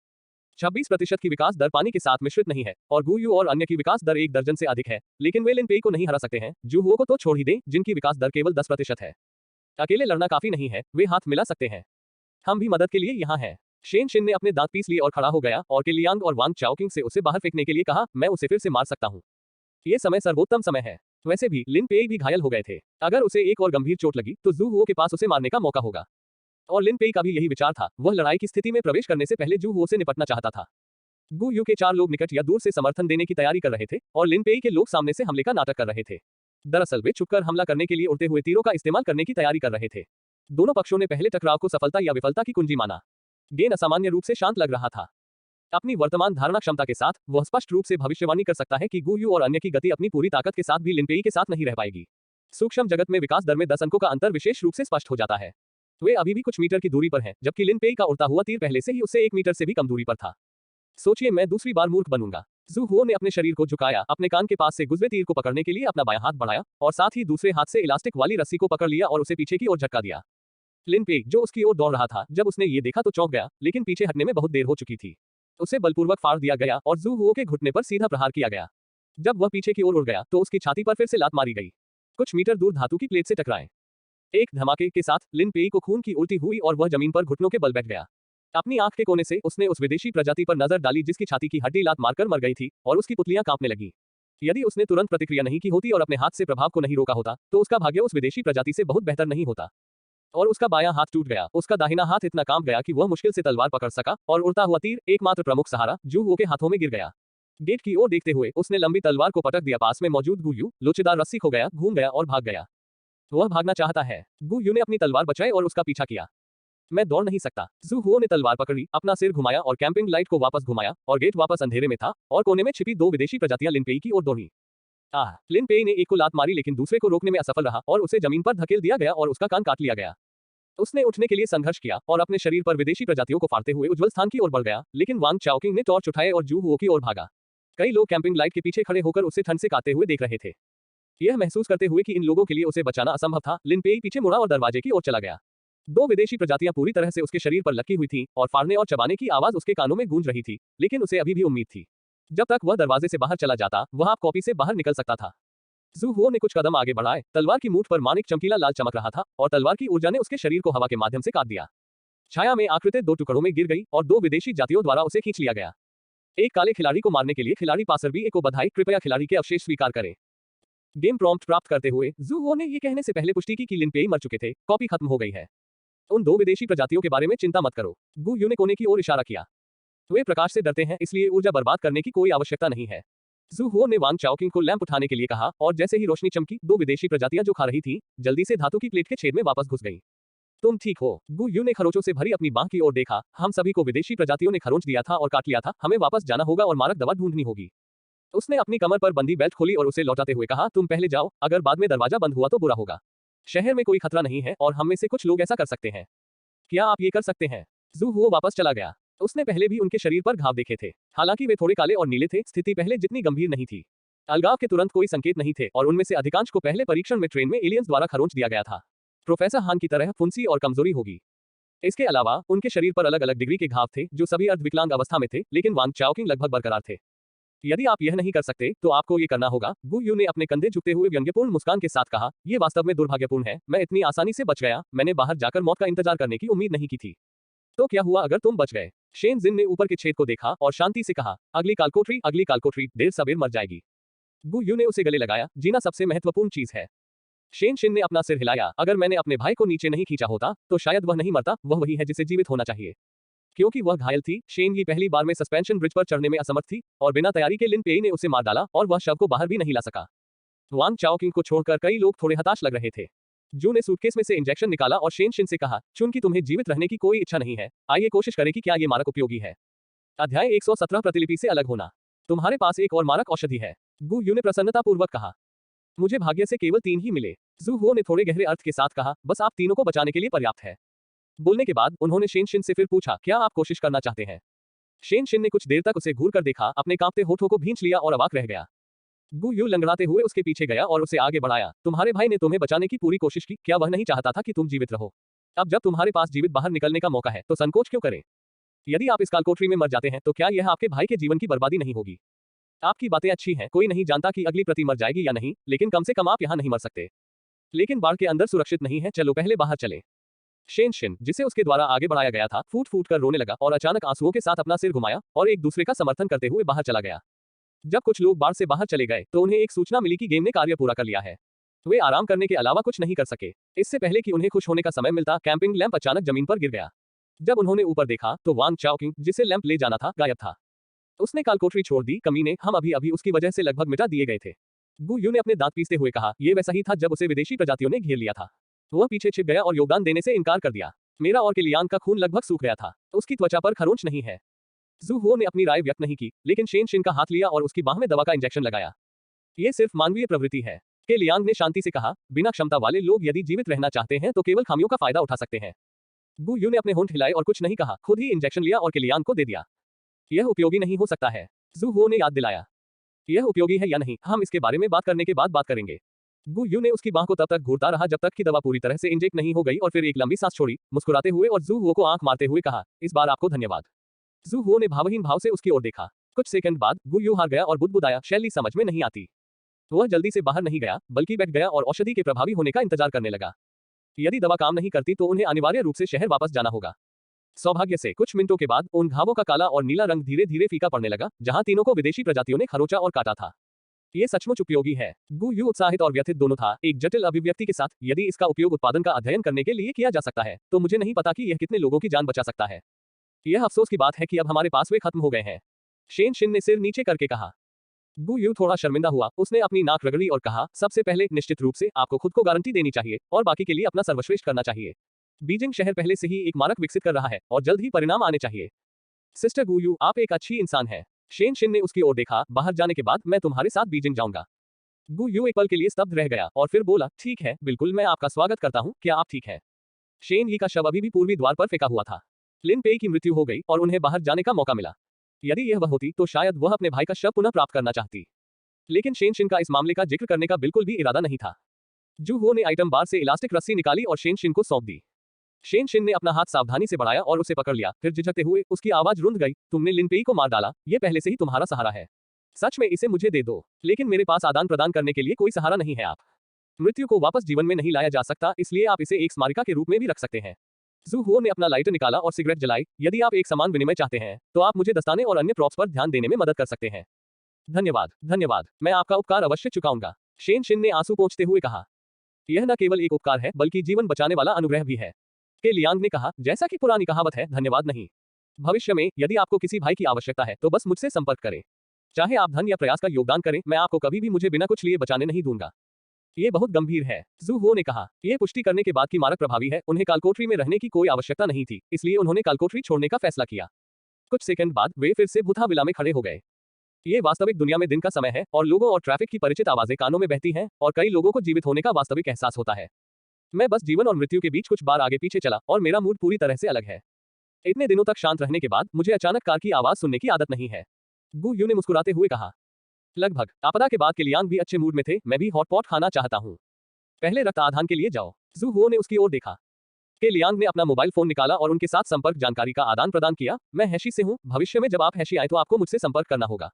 Speaker 1: 26% की विकास दर पानी के साथ मिश्रित नहीं है, और गुयू और अन्य की विकास दर 1 दर्जन से अधिक है, लेकिन वे लिन पेई को नहीं हरा सकते हैं। जू हुओ को तो छोड़ ही दें, जिनकी विकास दर केवल 10% है। अकेले लड़ना काफी नहीं है, वे हाथ मिला सकते हैं। हम भी मदद के लिए यहाँ हैं। शेन शिन ने अपने दांत पीस लिए और खड़ा हो गया और केलियांग और वांग चाओकिंग से उसे बाहर फेंकने के लिए कहा, मैं उसे फिर से मार सकता हूँ। ये समय सर्वोत्तम समय है। वैसे भी लिन पेई भी घायल हो गए थे। अगर उसे एक और गंभीर चोट लगी तो जू हुओ के पास उसे मारने का मौका होगा। और लिन पेई का भी यही विचार था। वह लड़ाई की स्थिति में प्रवेश करने से पहले जू हुओ से निपटना चाहता था। गुयू के 4 लोग निकट या दूर से समर्थन देने की तैयारी कर रहे थे, और लिन पेई के लोग सामने से हमले का नाटक कर रहे थे। दरअसल वे छुपकर हमला करने के लिए उड़ते हुए तीरों का इस्तेमाल करने की तैयारी कर रहे थे। दोनों पक्षों ने पहले टकराव को सफलता या विफलता की कुंजी माना। गेन असामान्य रूप से शांत लग रहा था। अपनी वर्तमान धारणा क्षमता के साथ वह स्पष्ट रूप से भविष्यवाणी कर सकता है कि गुयू और अन्य की गति अपनी पूरी ताकत के साथ भी लिन पेई के साथ नहीं रह पाएगी। सूक्ष्म जगत में विकास दर में 10 अंकों का अंतर विशेष रूप से स्पष्ट हो जाता है। वे अभी भी कुछ मीटर की दूरी पर हैं, जबकि लिन पेई का उड़ता हुआ तीर पहले से ही उससे 1 मीटर से भी कम दूरी पर था। सोचिए, मैं दूसरी बार मूर्ख बनूंगा। जू हुओ ने अपने शरीर को झुकाया, अपने कान के पास से गुजरे तीर को पकड़ने के लिए अपना बायां हाथ बढ़ाया, और साथ ही दूसरे हाथ से इलास्टिक वाली रस्सी को पकड़ लिया और उसे पीछे की ओर झटका दिया। लिन पेई, जो उसकी ओर दौड़ रहा था, जब उसने ये देखा तो चौंक गया, लेकिन पीछे हटने में बहुत देर हो चुकी थी। उसे बलपूर्वक फाड़ दिया गया और जू हुओ के घुटने पर सीधा प्रहार किया गया। जब वह पीछे की ओर उड़ गया तो उसकी छाती पर फिर से लात मारी गई। कुछ मीटर दूर धातु की प्लेट से टकराए। एक धमाके के साथ लिन पेई को खून की उल्टी हुई और वह जमीन पर घुटनों के बल बैठ गया। अपनी आंख के कोने से उसने उस विदेशी प्रजाति पर नजर डाली जिसकी छाती की हड्डी लात मारकर मर गई थी, और उसकी पुतलियां कांपने लगी। यदि उसने तुरंत प्रतिक्रिया नहीं की होती और अपने हाथ से प्रभाव को नहीं रोका होता, तो उसका भाग्य उस विदेशी प्रजाति से बहुत बेहतर नहीं होता। और उसका बायां हाथ टूट गया। उसका दाहिना हाथ इतना कांप गया कि वह मुश्किल से तलवार पकड़ सका, और उड़ता हुआ तीर, एकमात्र प्रमुख सहारा, जू हुओ के हाथों में गिर गया। गेट की ओर देखते हुए उसने लंबी तलवार को पटक दिया। पास में मौजूद गुयू लोचेदार रस्सी खो गया, घूम गया और भाग गया। वह भागना चाहता है। गुयू ने अपनी तलवार बचाई और उसका पीछा किया। मैं दौड़ नहीं सकता। जू हुओ ने तलवार पकड़ी, अपना सिर घुमाया और कैंपिंग लाइट को वापस घुमाया और गेट वापस अंधेरे में था और कोने में छिपी 2 विदेशी प्रजातियां लिन पेई की ओर दौड़ी। लिन पेई ने एक को लात मारी लेकिन दूसरे को रोकने में असफल रहा और उसे जमीन पर धकेल दिया गया और उसका कान काट लिया गया। उसने उठने के लिए संघर्ष किया और अपने शरीर पर विदेशी प्रजातियों को फाड़ते हुए उज्जवल स्थान की ओर बढ़ गया, लेकिन वांग चाओकिंग ने टॉर्च उठाए और जू हुओ की ओर भागा। कई लोग कैंपिंग लाइट के पीछे खड़े होकर उसे ठंड से काटते हुए देख रहे थे, यह महसूस करते हुए कि इन लोगों के लिए उसे बचाना असंभव था। लिन पेई पीछे मुड़ा और दरवाजे की ओर चला गया। 2 विदेशी प्रजातियां पूरी तरह से उसके शरीर पर लटकी हुई थीं और फाड़ने और चबाने की आवाज उसके कानों में गूंज रही थी, लेकिन उसे अभी भी उम्मीद थी। जब तक वह दरवाजे से बाहर चला जाता, वह आप कॉपी से बाहर निकल सकता था। जू हुओ ने कुछ कदम आगे बढ़ाए, तलवार की मूठ पर मानिक चमकीला लाल चमक रहा था और तलवार की ऊर्जा ने उसके शरीर को हवा के माध्यम से काट दिया। छाया में आकृति 2 टुकड़ों में गिर गई और 2 विदेशी जातियों द्वारा उसे खींच लिया गया। एक काले खिलाड़ी को मारने के लिए खिलाड़ी पासरबी को बधाई, कृपया खिलाड़ी के अवशेष स्वीकार करें। गेम प्रॉम्प्ट प्राप्त करते हुए जू हुओ ने यह कहने से पहले पुष्टि की कि लिन पेई मर चुके थे, कॉपी खत्म हो गई है। उन 2 विदेशी प्रजातियों के बारे में चिंता मत करो। गु यू ने कोने की ओर इशारा किया। वे प्रकाश से डरते हैं, इसलिए ऊर्जा बर्बाद करने की कोई आवश्यकता नहीं है। जू हुओ ने वांग चाओकिंग को लैंप उठाने के लिए कहा और जैसे ही रोशनी चमकी, 2 विदेशी प्रजातियां जो खा रही थीं, जल्दी से धातु की प्लेट के छेद में वापस घुस गईं। तुम ठीक हो? गु यू ने खरोंचों से भरी अपनी बांह की ओर देखा। हम सभी को विदेशी प्रजातियों ने खरोंच दिया था और काट लिया था, हमें वापस जाना होगा और मारक दवा ढूंढनी होगी। उसने अपनी कमर पर बंदी बेल्ट खोली और उसे लौटाते हुए कहा, तुम पहले जाओ, अगर बाद में दरवाजा बंद हुआ तो बुरा होगा। शहर में कोई खतरा नहीं है और हम में से कुछ लोग ऐसा कर सकते हैं। क्या आप ये कर सकते हैं? जू हुओ वापस चला गया। उसने पहले भी उनके शरीर पर घाव देखे थे, हालांकि वे थोड़े काले और नीले थे। स्थिति पहले जितनी गंभीर नहीं थी। अलगाव के तुरंत कोई संकेत नहीं थे और उनमें से अधिकांश को पहले परीक्षण में ट्रेन में एलियंस द्वारा खरोंच दिया गया था। प्रोफेसर हान की तरह फुंसी और कमजोरी होगी। इसके अलावा उनके शरीर पर अलग अलग डिग्री के घाव थे जो सभी अर्धविकलांग अवस्था में थे, लेकिन वांग चाओकिंग लगभग बरकरार थे। यदि आप यह नहीं कर सकते तो आपको ये करना होगा। गु यू ने अपने कंधे झुकते हुए व्यंग्यपूर्ण मुस्कान के साथ कहा, यह वास्तव में दुर्भाग्यपूर्ण है, मैं इतनी आसानी से बच गया, मैंने बाहर जाकर मौत का इंतजार करने की उम्मीद नहीं की थी। तो क्या हुआ अगर तुम बच गए? शेन जिन ने ऊपर के छेद को देखा और शांति से कहा, अगली कालकोठरी देर सबेर मर जाएगी। गु यू ने उसे गले लगाया, जीना सबसे महत्वपूर्ण चीज है। शेन शिन ने अपना सिर हिलाया, अगर मैंने अपने भाई को नीचे नहीं खींचा होता तो शायद वह नहीं मरता, वह वही है जिसे जीवित होना चाहिए। क्योंकि वह घायल थी, शेन की पहली बार में सस्पेंशन ब्रिज पर चढ़ने में असमर्थ थी और बिना तैयारी के लिन पेई ने उसे मार डाला और वह शव को बाहर भी नहीं ला सका। वांग चाओकिंग को छोड़कर कई लोग थोड़े हताश लग रहे थे। जू ने सूटकेस में से इंजेक्शन निकाला और शेन शिन से कहा, चूंकि तुम्हें जीवित रहने की कोई इच्छा नहीं है, आइए कोशिश करें कि क्या ये मारक उपयोगी है। अध्याय 117 प्रतिलिपि से अलग होना। तुम्हारे पास एक और मारक औषधि है, गु यू ने प्रसन्नतापूर्वक कहा। मुझे भाग्य से केवल 3 ही मिले, जू हुओ ने थोड़े गहरे अर्थ के साथ कहा, बस आप तीनों को बचाने के लिए पर्याप्त है। बोलने के बाद उन्होंने शेन शिन से फिर पूछा, क्या आप कोशिश करना चाहते हैं? शेन शिन ने कुछ देर तक उसे घूर कर देखा, अपने कांपते होठों को भींच लिया और अवाक रह गया। गु यू लंगड़ाते हुए उसके पीछे गया और उसे आगे बढ़ाया, तुम्हारे भाई ने तुम्हें बचाने की पूरी कोशिश की, क्या वह नहीं चाहता था कि तुम जीवित रहो? अब जब तुम्हारे पास जीवित बाहर निकलने का मौका है तो संकोच क्यों करें? यदि आप इस कालकोठरी में मर जाते हैं तो क्या यह आपके भाई के जीवन की बर्बादी नहीं होगी? आपकी बातें अच्छी हैं, कोई नहीं जानता कि अगली प्रति मर जाएगी या नहीं, लेकिन कम से कम आप यहाँ नहीं मर सकते। लेकिन बाढ़ के अंदर सुरक्षित नहीं है, चलो पहले बाहर चले। शेन शिन, जिसे उसके द्वारा आगे बढ़ाया गया था, फूट फूट कर रोने लगा और अचानक आंसुओं के साथ अपना सिर घुमाया और एक दूसरे का समर्थन करते हुए बाहर चला गया। जब कुछ लोग बाढ़ से बाहर चले गए तो उन्हें एक सूचना मिली कि गेम ने कार्य पूरा कर लिया है। वे आराम करने के अलावा कुछ नहीं कर सके। इससे पहले कि उन्हें खुश होने का समय मिलता, कैंपिंग लैंप अचानक जमीन पर गिर गया। जब उन्होंने ऊपर देखा तो वांग चाओकिंग, जिसे लैंप ले जाना था, गायब था। उसने कालकोठरी छोड़ दी, कमीने, हम अभी अभी उसकी वजह से लगभग मिटा दिए गए थे। गु यू ने अपने दांत पीसते हुए कहा, यह वैसा ही था जब उसे विदेशी प्रजातियों ने घेर लिया था। वह पीछे छिप गया और योगदान देने से इनकार कर दिया। मेरा और किलियान का खून लगभग सूख गया था, उसकी त्वचा पर खरोंच नहीं है। जू हुओ ने अपनी राय व्यक्त नहीं की, लेकिन शेन शिन का हाथ लिया और उसकी बाह में दवा का इंजेक्शन लगाया। यह सिर्फ मानवीय प्रवृत्ति है, किलियांग ने शांति से कहा, बिना क्षमता वाले लोग यदि जीवित रहना चाहते हैं तो केवल खामियों का फायदा उठा सकते हैं। गु यू ने अपने होंठ हिलाए और कुछ नहीं कहा, खुद ही इंजेक्शन लिया और किलियांग को दे दिया। यह उपयोगी नहीं हो सकता है, जू हुओ ने याद दिलाया। यह उपयोगी है या नहीं, हम इसके बारे में बात करने के बाद बात करेंगे। गु यू ने उसकी बाह को तब तक घूरता रहा जब तक कि दवा पूरी तरह से इंजेक्ट नहीं हो गई और फिर एक लंबी सांस छोड़ी, मुस्कुराते हुए और जू हुओ को आंख मारते हुए कहा, इस बार आपको धन्यवाद। जू हुओ ने भावहीन भाव से उसकी ओर देखा। कुछ सेकंड बाद गु यू हार गया और बुदबुदाया, शैली समझ में नहीं आती। वह जल्दी से बाहर नहीं गया, बल्कि बैठ गया और औषधि के प्रभावी होने का इंतजार करने लगा। यदि दवा काम नहीं करती तो उन्हें अनिवार्य रूप से शहर वापस जाना होगा। सौभाग्य से कुछ मिनटों के बाद उन घावों का काला और नीला रंग धीरे धीरे फीका पड़ने लगा, जहां तीनों को विदेशी प्रजातियों ने खरोचा और काटा था। ये सचमुच उपयोगी है। गु यू उत्साहित और व्यथित दोनों था, एक जटिल अभिव्यक्ति के साथ। यदि इसका उपयोग उत्पादन का अध्ययन करने के लिए किया जा सकता है तो मुझे नहीं पता कि यह कितने लोगों की जान बचा सकता है। यह अफसोस की बात है कि अब हमारे पास वे खत्म हो गए हैं, शेन शिन ने सिर नीचे करके कहा। गु यू थोड़ा शर्मिंदा हुआ, उसने अपनी नाक रगड़ी और कहा, सबसे पहले निश्चित रूप से आपको खुद को गारंटी देनी चाहिए और बाकी के लिए अपना सर्वश्रेष्ठ करना चाहिए। बीजिंग शहर पहले से ही एक मानक विकसित कर रहा है और जल्द ही परिणाम आने चाहिए। सिस्टर गु यू, आप एक अच्छी इंसान है। शेन शिन ने उसकी ओर देखा। बाहर जाने के बाद मैं तुम्हारे साथ बीजिंग जाऊंगा। गु यू एक पल के लिए स्तब्ध रह गया और फिर बोला, ठीक है, बिल्कुल, मैं आपका स्वागत करता हूँ, क्या आप ठीक है? शेन यी का शव अभी भी पूर्वी द्वार पर फेंका हुआ था। लिन पेई की मृत्यु हो गई और उन्हें बाहर जाने का मौका मिला। यदि यह वह होती तो शायद वह अपने भाई का शव पुनः प्राप्त करना चाहती। लेकिन शेन शिन का इस मामले का जिक्र करने का बिल्कुल भी इरादा नहीं था। जू हो ने आइटम बार से इलास्टिक रस्सी निकाली और शेन शिन को सौंप दी। शेन शिन ने अपना हाथ सावधानी से बढ़ाया और उसे पकड़ लिया, फिर झिझकते हुए उसकी आवाज रुंध गई, तुमने लिन पेई को मार डाला, ये पहले से ही तुम्हारा सहारा है। सच में इसे मुझे दे दो, लेकिन मेरे पास आदान प्रदान करने के लिए कोई सहारा नहीं है। आप मृत्यु को वापस जीवन में नहीं लाया जा सकता, इसलिए आप इसे एक स्मारिका के रूप में भी रख सकते हैं। जू हो ने अपना लाइटर निकाला और सिगरेट जलाई। यदि आप एक समान विनिमय चाहते हैं तो आप मुझे दस्ताने और अन्य प्रॉप्स पर ध्यान देने में मदद कर सकते हैं। धन्यवाद, धन्यवाद, मैं आपका उपकार अवश्य चुकाऊंगा, शेन शिन ने आंसू पोंछते हुए कहा। यह न केवल एक उपकार है बल्कि जीवन बचाने वाला अनुग्रह भी है, के लियांग ने कहा। जैसा कि पुरानी कहावत है, धन्यवाद नहीं। भविष्य में यदि आपको किसी भाई की आवश्यकता है तो बस मुझसे संपर्क करें। चाहे आप धन या प्रयास का योगदान करें, मैं आपको कभी भी मुझे बिना कुछ लिए बचाने नहीं दूंगा। ये बहुत गंभीर है, जू हो ने कहा। यह पुष्टि करने के बाद कि मारक प्रभावी है, उन्हें कालकोठरी में रहने की कोई आवश्यकता नहीं थी, इसलिए उन्होंने कालकोठरी छोड़ने का फैसला किया। कुछ सेकंड बाद वे फिर से भूथा विला में खड़े हो गए। ये वास्तविक दुनिया में दिन का समय है और लोगों और ट्रैफिक की परिचित आवाजें कानों में बहती हैं और कई लोगों को जीवित होने का वास्तविक एहसास होता है। मैं बस जीवन और मृत्यु के बीच कुछ बार आगे पीछे चला और मेरा मूड पूरी तरह से अलग है। इतने दिनों तक शांत रहने के बाद मुझे अचानक कार की आवाज सुनने की आदत नहीं है, गु यू ने मुस्कुराते हुए कहा। लगभग आपदा के बाद किलियांग भी अच्छे मूड में थे। मैं भी हॉटपॉट खाना चाहता हूँ। पहले रक्त आधान के लिए जाओ। जू हो ने उसकी ओर देखा। के लियांग ने अपना मोबाइल फोन निकाला और उनके साथ संपर्क जानकारी का आदान प्रदान किया। मैं हैशी से हूँ, भविष्य में जब आप हैशी आए तो आपको मुझसे संपर्क करना होगा।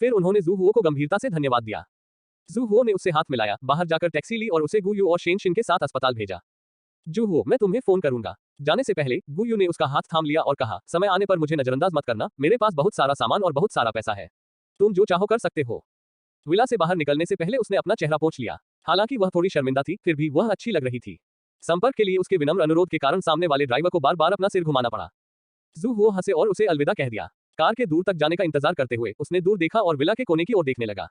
Speaker 1: फिर उन्होंने जू हो को गंभीरता से धन्यवाद दिया। जू हो ने उससे हाथ मिलाया, बाहर जाकर टैक्सी ली और उसे गु यू और शेन शिन के साथ अस्पताल भेजा। जू हो, मैं तुम्हें फोन करूंगा। जाने से पहले गु यू ने उसका हाथ थाम लिया और कहा, समय आने पर मुझे नजरअंदाज मत करना, मेरे पास बहुत सारा सामान और बहुत सारा पैसा है, तुम जो चाहो कर सकते हो। विला से बाहर निकलने से पहले उसने अपना चेहरा पोंछ लिया। हालांकि वह थोड़ी शर्मिंदा थी, फिर भी वह अच्छी लग रही थी। संपर्क के लिए उसके विनम्र अनुरोध के कारण सामने वाले ड्राइवर को बार बार अपना सिर घुमाना पड़ा। जू हो हंसे और उसे अलविदा कह दिया। कार के दूर तक जाने का इंतजार करते हुए उसने दूर देखा और विला के कोने की ओर देखने लगा।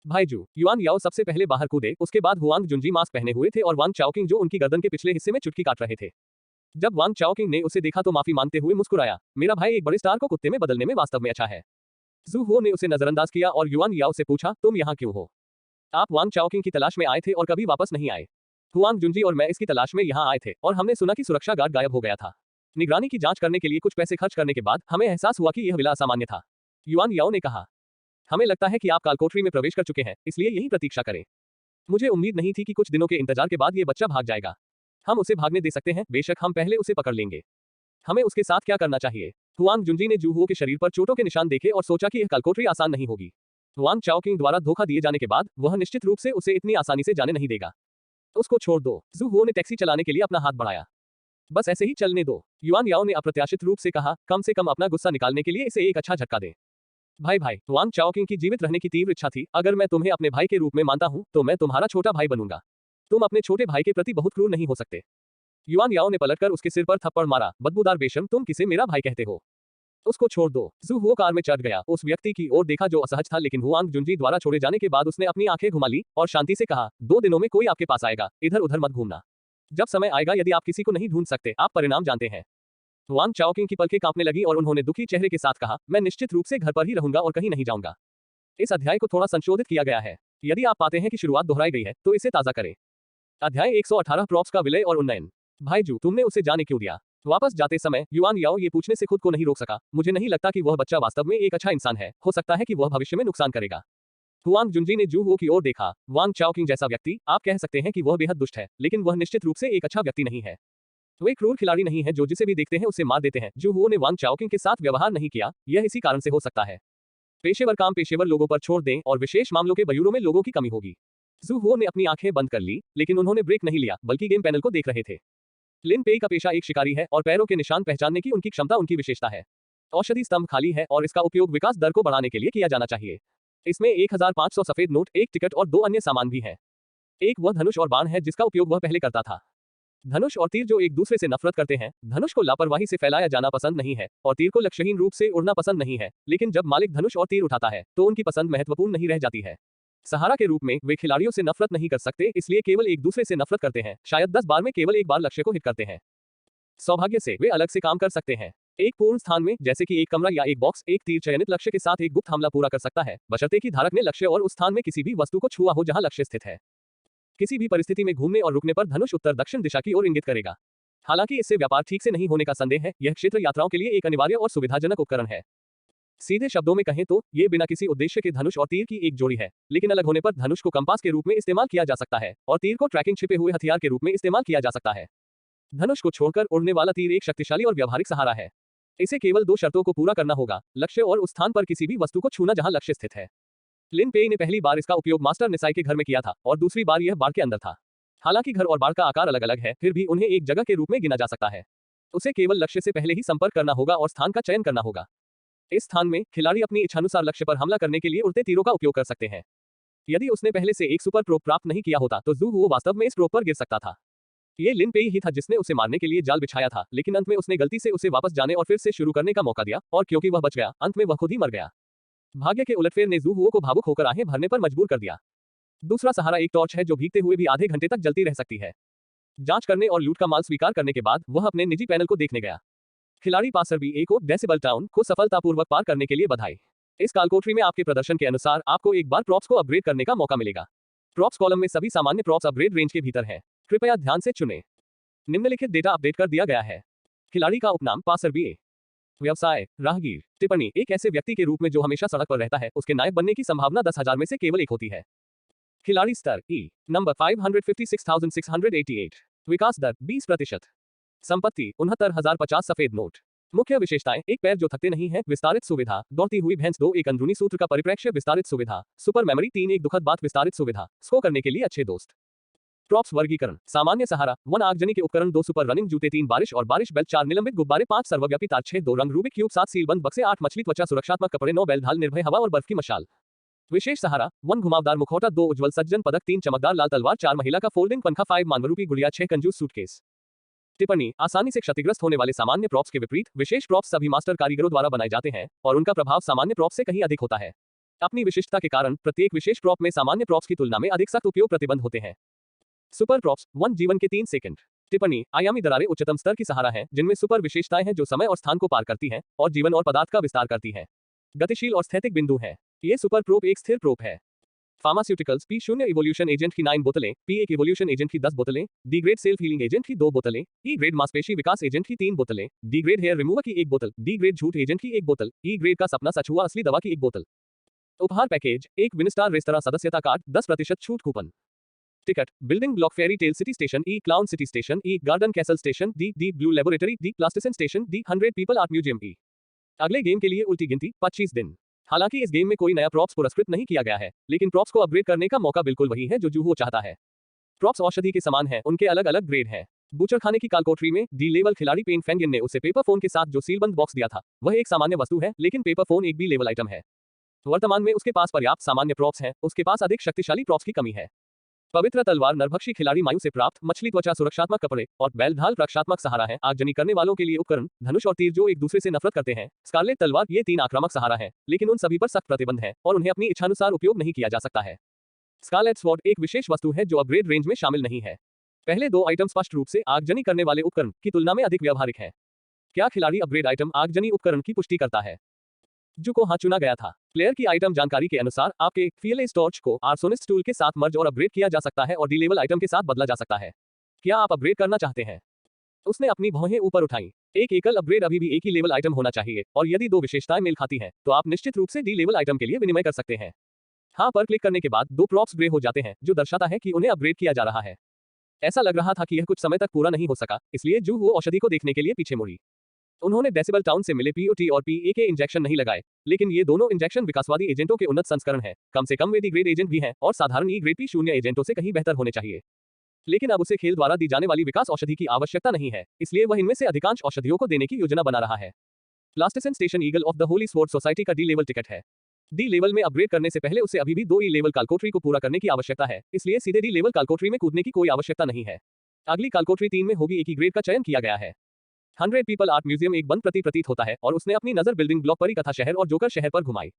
Speaker 1: भाईजू युआन याओ सबसे पहले बाहर कूदे, उसके बाद हुआंग जुंजी मास्क पहने हुए थे और वांग चाओकिंग जो उनकी गर्दन के पिछले हिस्से में चुटकी काट रहे थे। जब वांग चाओकिंग ने उसे देखा तो माफी मांगते हुए मुस्कुराया। मेरा भाई एक बड़े स्टार को कुत्ते में बदलने में वास्तव में अच्छा है। जू हो ने उसे नजरअंदाज किया और युआन याओ से पूछा, तुम यहाँ क्यों हो? आप वांग चाओकिंग की तलाश में आए थे और कभी वापस नहीं आए। हुआंग जुंजी और मैं इसकी तलाश में यहाँ आए थे और हमने सुना कि सुरक्षा गार्ड गायब हो गया था। निगरानी की जांच करने के लिए कुछ पैसे खर्च करने के बाद हमें एहसास हुआ कि यह विला असामान्य था। युआन याओ ने कहा, हमें लगता है कि आप कालकोठरी में प्रवेश कर चुके हैं, इसलिए यही प्रतीक्षा करें। मुझे उम्मीद नहीं थी कि कुछ दिनों के इंतजार के बाद ये बच्चा भाग जाएगा। हम उसे भागने दे सकते हैं, बेशक हम पहले उसे पकड़ लेंगे। हमें उसके साथ क्या करना चाहिए? हुआंग जुंजी ने जू हो के शरीर पर चोटों के निशान देखे और सोचा कि यह कालकोठरी आसान नहीं होगी। वांग चाओकिंग द्वारा धोखा दिए जाने के बाद वह निश्चित रूप से उसे इतनी आसानी से जाने नहीं देगा। उसको छोड़ दो। जू हो ने टैक्सी चलाने के लिए अपना हाथ बढ़ाया। बस ऐसे ही चलने दो, युआन याओ ने अप्रत्याशित रूप से कहा, कम से कम अपना गुस्सा निकालने के लिए इसे एक अच्छा झटका दें। भाई वांग चाओकिंग की जीवित रहने की तीव्र इच्छा थी। अगर मैं तुम्हें अपने भाई के रूप में मानता हूं तो मैं तुम्हारा छोटा भाई बनूंगा। तुम अपने छोटे भाई के प्रति बहुत क्रूर नहीं हो सकते। युआन याओ ने पलटकर उसके सिर पर थप्पड़ मारा। बदबूदार बेशर्म, तुम किसे मेरा भाई कहते हो? उसको छोड़ दो। जू हो कार में चढ़ गया। उस व्यक्ति की ओर देखा जो असहज था, लेकिन हुआंग जुंजी द्वारा छोड़े जाने के बाद उसने अपनी आंखें घुमा ली और शांति से कहा, 2 दिनों में कोई आपके पास आएगा, इधर उधर मत घूमना। जब समय आएगा, यदि आप किसी को नहीं ढूंढ सकते, आप परिणाम जानते हैं। वांग चाओकिंग की पलकें कांपने लगी और उन्होंने दुखी चेहरे के साथ कहा, मैं निश्चित रूप से घर पर ही रहूंगा और कहीं नहीं जाऊंगा। इस अध्याय को थोड़ा संशोधित किया गया है। यदि आप पाते हैं कि शुरुआत दोहराई गई है तो इसे ताजा करें। अध्याय 118 प्रॉप्स का विलय और उन्नयन। भाईजू, तुमने उसे जाने क्यों दिया? वापस जाते समय युआन याओ ये पूछने से खुद को नहीं रोक सका, मुझे नहीं लगता कि वह बच्चा वास्तव में एक अच्छा इंसान है, हो सकता है कि वह भविष्य में नुकसान करेगा। हुआंग जुंजी ने जू हो की ओर देखा। वांग चाओकिंग जैसा व्यक्ति, आप कह सकते हैं कि वह बेहद दुष्ट है, लेकिन वह निश्चित रूप से एक अच्छा व्यक्ति नहीं है। वे क्रूर खिलाड़ी नहीं है जो जिसे भी देखते हैं उसे मार देते हैं। जू हो ने वांग चाओकिंग के साथ व्यवहार नहीं किया, यह इसी कारण से हो सकता है। पेशेवर काम पेशेवर लोगों पर छोड़ दें और विशेष मामलों के ब्यूरो में लोगों की कमी होगी। जू हो ने अपनी आंखें बंद कर ली, लेकिन उन्होंने ब्रेक नहीं लिया, बल्कि गेम पैनल को देख रहे थे। लिन पेई का पेशा एक शिकारी है और पैरों के निशान पहचानने की उनकी क्षमता उनकी विशेषता है। औषधि स्तंभ खाली है और इसका उपयोग विकास दर को बढ़ाने के लिए किया जाना चाहिए। इसमें 1500 सफेद नोट, एक टिकट और 2 अन्य सामान भी हैं। एक वह धनुष और बाण है जिसका उपयोग वह पहले करता था। धनुष और तीर जो एक दूसरे से नफरत करते हैं। धनुष को लापरवाही से फैलाया जाना पसंद नहीं है और तीर को लक्ष्यहीन रूप से उड़ना पसंद नहीं है, लेकिन जब मालिक धनुष और तीर उठाता है तो उनकी पसंद महत्वपूर्ण नहीं रह जाती है। सहारा के रूप में वे खिलाड़ियों से नफरत नहीं कर सकते, इसलिए केवल एक दूसरे से नफरत करते हैं। शायद 10 बार में केवल एक बार लक्ष्य को हिट करते हैं। सौभाग्य से वे अलग से काम कर सकते हैं, एक पूर्ण स्थान में, जैसे कि एक कमरा या एक बॉक्स। एक तीर चयनित लक्ष्य के साथ एक गुप्त हमला पूरा कर सकता है, बशर्ते कि धारक ने लक्ष्य और उस स्थान में किसी भी वस्तु को छुआ हो जहां लक्ष्य स्थित है। किसी भी परिस्थिति में घूमने और रुकने पर धनुष उत्तर दक्षिण दिशा की ओर इंगित करेगा। हालांकि इससे व्यापार ठीक से नहीं होने का संदेह है, यह क्षेत्र यात्राओं के लिए एक अनिवार्य और सुविधाजनक उपकरण है। सीधे शब्दों में कहें तो ये बिना किसी उद्देश्य के धनुष और तीर की एक जोड़ी है, लेकिन अलग होने पर धनुष को कंपास के रूप में इस्तेमाल किया जा सकता है और तीर को ट्रैकिंग छिपे हुए हथियार के रूप में इस्तेमाल किया जा सकता है। धनुष को छोड़कर उड़ने वाला तीर एक शक्तिशाली और व्यावहारिक सहारा है। इसे केवल 2 शर्तों को पूरा करना होगा, लक्ष्य और उस स्थान पर किसी भी वस्तु को छूना जहां लक्ष्य स्थित है। लिन पेई ने पहली बार इसका उपयोग मास्टर निसाई के घर में किया था और दूसरी बार यह बार के अंदर था। हालांकि घर और बार का आकार अलग अलग है, फिर भी उन्हें एक जगह के रूप में गिना जा सकता है। उसे केवल लक्ष्य से पहले ही संपर्क करना होगा और स्थान का चयन करना होगा। इस स्थान में खिलाड़ी अपनी इच्छानुसार लक्ष्य पर हमला करने के लिए उड़ते तीरों का उपयोग कर सकते हैं। यदि उसने पहले से एक सुपर प्रोप प्राप्त नहीं किया होता तो जू हुओ वास्तव में इस प्रोप पर गिर सकता था। ये लिन पेई ही था जिसने उसे मारने के लिए जाल बिछाया था, लेकिन अंत में उसने गलती से उसे वापस जाने और फिर से शुरू करने का मौका दिया, और क्योंकि वह बच गया, अंत में वह खुद ही मर गया। भाग्य के उलटफेर ने जू हुओ को भावुक होकर आहें भरने पर मजबूर कर दिया। दूसरा सहारा एक टॉर्च है जो भीगते हुए भी आधे घंटे तक जलती रह सकती है। जांच करने और लूट का माल स्वीकार करने के बाद वह अपने निजी पैनल को देखने गया। खिलाड़ी पासर बी ए को डेसिबल टाउन को सफलतापूर्वक पार करने के लिए बधाई। इस कालकोठरी में आपके प्रदर्शन के अनुसार आपको एक बार प्रॉप्स को अपग्रेड करने का मौका मिलेगा। प्रॉप्स कॉलम में सभी सामान्य प्रॉप्स अपग्रेड रेंज के भीतर हैं। कृपया ध्यान से चुनें। निम्नलिखित डेटा अपडेट कर दिया गया है। खिलाड़ी का उपनाम पासर बी ए। व्यवसाय राहगीर। टिप्पणी, एक ऐसे व्यक्ति के रूप में जो हमेशा सड़क पर रहता है, उसके नायक बनने की संभावना 10,000 में से केवल एक होती है। खिलाड़ी स्तर ई नंबर 556,688। विकास दर 20%। संपत्ति 69,050 सफेद नोट। मुख्य विशेषताएं, एक पैर जो थकते नहीं है, विस्तारित सुविधा, दौड़ती हुई भैंस 2, एक अंदरूनी सूत्र का परिप्रेक्ष्य, विस्तारित सुविधा, सुपर मेमोरी 3, एक दुखद बात, विस्तारित सुविधा, स्को करने के लिए अच्छे दोस्त। प्रॉप्स वर्गीकरण, सामान्य सहारा 1 आगजनी के उपकरण, 2 सुपर रनिंग जूते, 3 बारिश और बारिश बेल्ट, 4 निलंबित गुब्बारे, 5 सर्वव्यापी तार, 6 2 रंग रूबिक क्यूब, 7 सीलबंद बक्से, 8 मछली त्वचा सुरक्षात्मक कपड़े, 9 बैल ढाल, निर्भय हवा और बर्फ की मशाल। विशेष सहारा 1 घुमावदार मुखौटा, 2 उज्ज्वल सज्जन पदक, 3 चमकदार लाल तलवार, 4 महिला का फोल्डिंग पंखा, 5 मानवरूपी गुड़िया, 6 कंजूस सूटकेस। टिप्पणी, आसानी से क्षतिग्रस्त होने वाले सामान्य प्रॉप्स के विपरीत विशेष प्रॉप्स सभी मास्टर कारीगरों द्वारा बनाए जाते हैं और उनका प्रभाव सामान्य प्रॉप्स से कहीं अधिक होता है। अपनी विशिष्टता के कारण प्रत्येक विशेष प्रॉप में सामान्य प्रॉप्स की तुलना में अधिक सख्त उपयोग प्रतिबंध होते हैं। सुपर प्रॉप्स 1 जीवन के 3 सेकंड। टिप्पणी, आयामी दरारें उच्चतम स्तर की सहारा है जिनमें सुपर विशेषताएं हैं जो समय और स्थान को पार करती हैं और जीवन और पदार्थ का विस्तार करती हैं। गतिशील और स्थैतिक बिंदु है। ये सुपर प्रोप एक स्थिर प्रोप है। फार्मास्यूटिकल्स P0 इवोल्यूशन एजेंट की 9 बोतलें, P1 इवोल्यूशन एजेंट की 10 बोतलें, D grade self healing agent की 2 बोतलें, E ग्रेड मांसपेशी विकास एजेंट की 3 बोतलें, D ग्रेड हेयर रिमूवर की 1 बोतल, D ग्रेड झूठ एजेंट की 1 बोतल, E ग्रेड का सपना सच हुआ असली दवा की 1 बोतल। उपहार पैकेज, एक विनस्टार रेस्तरां सदस्यता कार्ड, 10% छूट coupon. Ticket, building block fairy tale city station, E clown city station, E garden castle station, D deep blue laboratory, D plasticine station, D 100 people art museum. E अगले game के लिए उल्टी गिनती 25 दिन। हालांकि इस गेम में कोई नया प्रॉप्स पुरस्कृत नहीं किया गया है, लेकिन प्रॉप्स को अपग्रेड करने का मौका बिल्कुल वही है जो जूहो चाहता है। प्रॉप्स औषधि के समान हैं, उनके अलग अलग ग्रेड हैं। बूचड़खाने की कालकोठरी में डी लेवल खिलाड़ी पेन फेंगिन ने उसे पेपर फोन के साथ जो सीलबंद बॉक्स दिया था, वह एक सामान्य वस्तु है, लेकिन पेपर फोन एक बी लेवल आइटम है। वर्तमान में उसके पास पर्याप्त सामान्य प्रॉप्स हैं, उसके पास अधिक शक्तिशाली प्रॉप्स की कमी है। पवित्र तलवार नरभक्षी खिलाड़ी मायू से प्राप्त, मछली त्वचा सुरक्षात्मक कपड़े और बैल ढाल रक्षात्मक सहारा है। आगजनी करने वालों के लिए उपकरण, धनुष और तीर जो एक दूसरे से नफरत करते हैं। स्कारलेट तलवार, ये 3 आक्रामक सहारा है, लेकिन उन सभी पर सख्त प्रतिबंध है और उन्हें अपनी इच्छानुसार उपयोग नहीं किया जा सकता है। स्कारलेट स्वॉर्ड एक विशेष वस्तु है जो अपग्रेड रेंज में शामिल नहीं है। पहले 2 आइटम स्पष्ट रूप से आगजनी करने वाले उपकरण की तुलना में अधिक व्यावहारिक है। क्या खिलाड़ी अपग्रेड आइटम आगजनी उपकरण की पुष्टि करता है? जू को हाँ चुना गया था। प्लेयर की आइटम जानकारी के अनुसार आपके फीयरलेस टॉर्च को आर्सोनिस्ट टूल के साथ मर्ज और अपग्रेड किया जा सकता है और डी लेवल आइटम के साथ बदला जा सकता है। क्या आप अपग्रेड करना चाहते हैं? उसने अपनी भौहें ऊपर उठाई। एक एकल अपग्रेड अभी भी एक ही लेवल आइटम होना चाहिए और यदि 2 विशेषताएं मेल खाती हैं, तो आप निश्चित रूप से डी लेवल आइटम के लिए विनिमय कर सकते हैं। हाँ पर क्लिक करने के बाद 2 प्रॉप्स ग्रे हो जाते हैं, जो दर्शाता है कि उन्हें अपग्रेड किया जा रहा है। ऐसा लग रहा था कि यह कुछ समय तक पूरा नहीं हो सका, इसलिए जू वो औषधि को देखने के लिए पीछे मुड़ी। उन्होंने डेसिबल टाउन से मिले POT और PA के इंजेक्शन नहीं लगाए, लेकिन ये दोनों इंजेक्शन विकासवादी एजेंटों के उन्नत संस्करण हैं। कम से कम वे डी ग्रेड एजेंट भी हैं और साधारण E ग्रेड P0 एजेंटों से कहीं बेहतर होने चाहिए। लेकिन अब उसे खेल द्वारा दी जाने वाली विकास औषधि की आवश्यकता नहीं है, इसलिए वह इनमें से अधिकांश औषधियों को देने की योजना बना रहा है। Plasticine station eagle of the holy sword society का डी लेवल टिकट है। डी लेवल में अपग्रेड करने से पहले उसे अभी भी 2 E लेवल कालकोठरी को पूरा करने की आवश्यकता है, इसलिए सीधे डी लेवल कालकोठरी में कूदने की कोई आवश्यकता नहीं है। अगली कालकोठरी 3 में होगी। एक ही ग्रेड का चयन किया गया है। 100 पीपल आर्ट म्यूजियम एक बंद प्रतीत होता है और उसने अपनी नजर बिल्डिंग ब्लॉक परी कथा शहर और जोकर शहर पर घुमाई।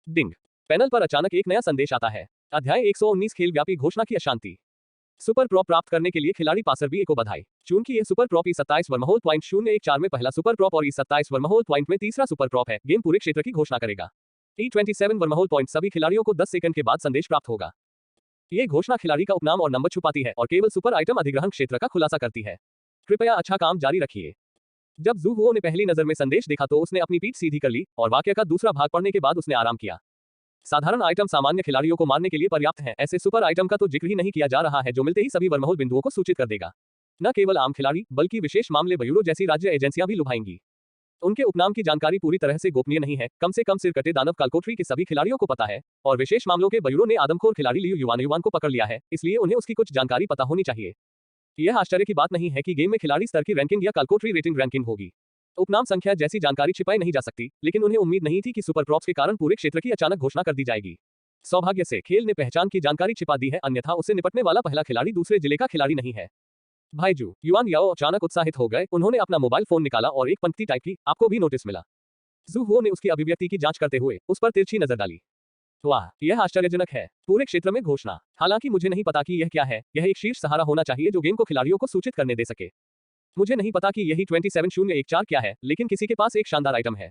Speaker 1: डिंग, पैनल पर अचानक एक नया संदेश आता है। अध्याय 119 खेल व्यापी घोषणा की अशांति। सुपर प्रॉप प्राप्त करने के लिए खिलाड़ी पासर बी को बधाई। चूंकि यह सुपर प्रॉप E27 वर्महोल.014 में पहला सुपर प्रॉप और E27 वर्महोल पॉइंट में तीसरा सुपर प्रॉप है, गेम पूरे क्षेत्र की घोषणा करेगा। E27 वर्महोल पॉइंट सभी खिलाड़ियों को 10 सेकंड के बाद संदेश प्राप्त होगा। ये घोषणा खिलाड़ी का उपनाम और नंबर छुपाती है और केवल सुपर आइटम अधिग्रहण क्षेत्र का खुलासा करती है। कृपया अच्छा काम जारी रखिए। जब जू हुओ ने पहली नजर में संदेश देखा तो उसने अपनी पीठ सीधी कर ली और वाक्य का दूसरा भाग पढ़ने के बाद उसने आराम किया। साधारण आइटम सामान्य खिलाड़ियों को मारने के लिए पर्याप्त हैं, ऐसे सुपर आइटम का तो जिक्र ही नहीं किया जा रहा है जो मिलते ही सभी वर्महोल बिंदुओं को सूचित कर देगा। न केवल आम खिलाड़ी बल्कि विशेष मामले ब्यूरो जैसी राज्य एजेंसियां भी लुभाएंगी। उनके उपनाम की जानकारी पूरी तरह से गोपनीय नहीं है, कम से कम सिरकटे दानव कालकोठरी के सभी खिलाड़ियों को पता है और विशेष मामलों के ब्यूरो ने आदमखोर खिलाड़ी लियू युवान को पकड़ लिया है, इसलिए उन्हें उसकी कुछ जानकारी पता होनी चाहिए। यह आश्चर्य की बात नहीं है कि गेम में खिलाड़ी स्तर की रैंकिंग या कालकोठरी रेटिंग रैंकिंग होगी। उपनाम संख्या जैसी जानकारी छिपाई नहीं जा सकती, लेकिन उन्हें उम्मीद नहीं थी कि सुपर प्रॉप्स के कारण पूरे क्षेत्र की अचानक घोषणा कर दी जाएगी। सौभाग्य से खेल ने पहचान की जानकारी छिपा दी है, अन्यथा उससे निपटने वाला पहला खिलाड़ी दूसरे जिले का खिलाड़ी नहीं है। भाईजू युआन याओ अचानक उत्साहित हो गए, उन्होंने अपना मोबाइल फोन निकाला और एक पंक्ति टाइप की, आपको भी नोटिस मिला। जू हुओ ने उसकी अभिव्यक्ति की जांच करते हुए उस पर तिरछी नजर डाली। वाह, यह आश्चर्यजनक है। पूरे क्षेत्र में घोषणा। हालांकि मुझे नहीं पता कि यह क्या है, यह एक शीर्ष सहारा होना चाहिए जो गेम को खिलाड़ियों को सूचित करने दे सके। मुझे नहीं पता कि यही 27014 क्या है, लेकिन किसी के पास एक शानदार आइटम है।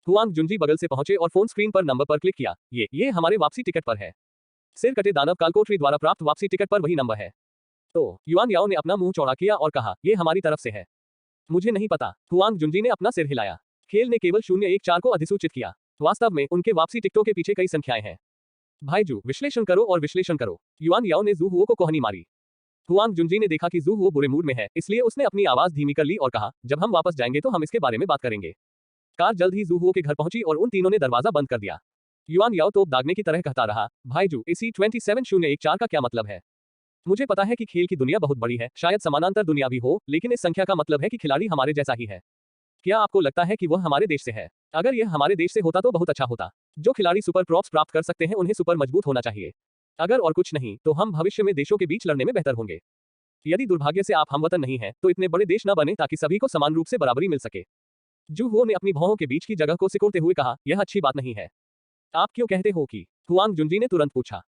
Speaker 1: हुआंग जुंजी बगल से पहुंचे और फोन स्क्रीन पर नंबर पर क्लिक किया। ये हमारे वापसी टिकट पर है। सिर कटे दानव कालकोठरी द्वारा प्राप्त वापसी टिकट पर वही नंबर है। तो युआन याओ ने अपना मुंह चौड़ा किया और कहा, ये हमारी तरफ से है। मुझे नहीं पता। हुआंग जुंजी ने अपना सिर हिलाया। खेल ने केवल 014 को अधिसूचित किया। वास्तव में उनके वापसी टिकटों के पीछे कई संख्याएं हैं। भाईजू विश्लेषण करो और विश्लेषण करो। युआन याओ ने जू हुओ को कोहनी मारी। हुआंग जुंजी ने देखा कि जू हुओ बुरे मूड में है, इसलिए उसने अपनी आवाज धीमी कर ली और कहा, जब हम वापस जाएंगे तो हम इसके बारे में बात करेंगे। कार जल्द ही जू हुओ के घर पहुंची और उन तीनों ने दरवाजा बंद कर दिया। युआन याओ तोप दागने की तरह कहता रहा, भाईजू इसी 27014 का क्या मतलब है? मुझे पता है कि खेल की दुनिया बहुत बड़ी है, शायद समानांतर दुनिया भी हो, लेकिन इस संख्या का मतलब है कि खिलाड़ी हमारे जैसा ही है। क्या आपको लगता है कि वह हमारे देश से है? अगर यह हमारे देश से होता तो बहुत अच्छा होता। जो खिलाड़ी सुपर प्रॉप्स प्राप्त कर सकते हैं उन्हें सुपर मजबूत होना चाहिए। अगर और कुछ नहीं तो हम भविष्य में देशों के बीच लड़ने में बेहतर होंगे। यदि दुर्भाग्य से आप हमवतन नहीं हैं, तो इतने बड़े देश न बने ताकि सभी को समान रूप से बराबरी मिल सके। जू हुओ ने अपनी भौहों के बीच की जगह को सिकोड़ते हुए कहा, यह अच्छी बात नहीं है। आप क्यों कहते हो कि? हुआंग जुंजी ने तुरंत पूछा।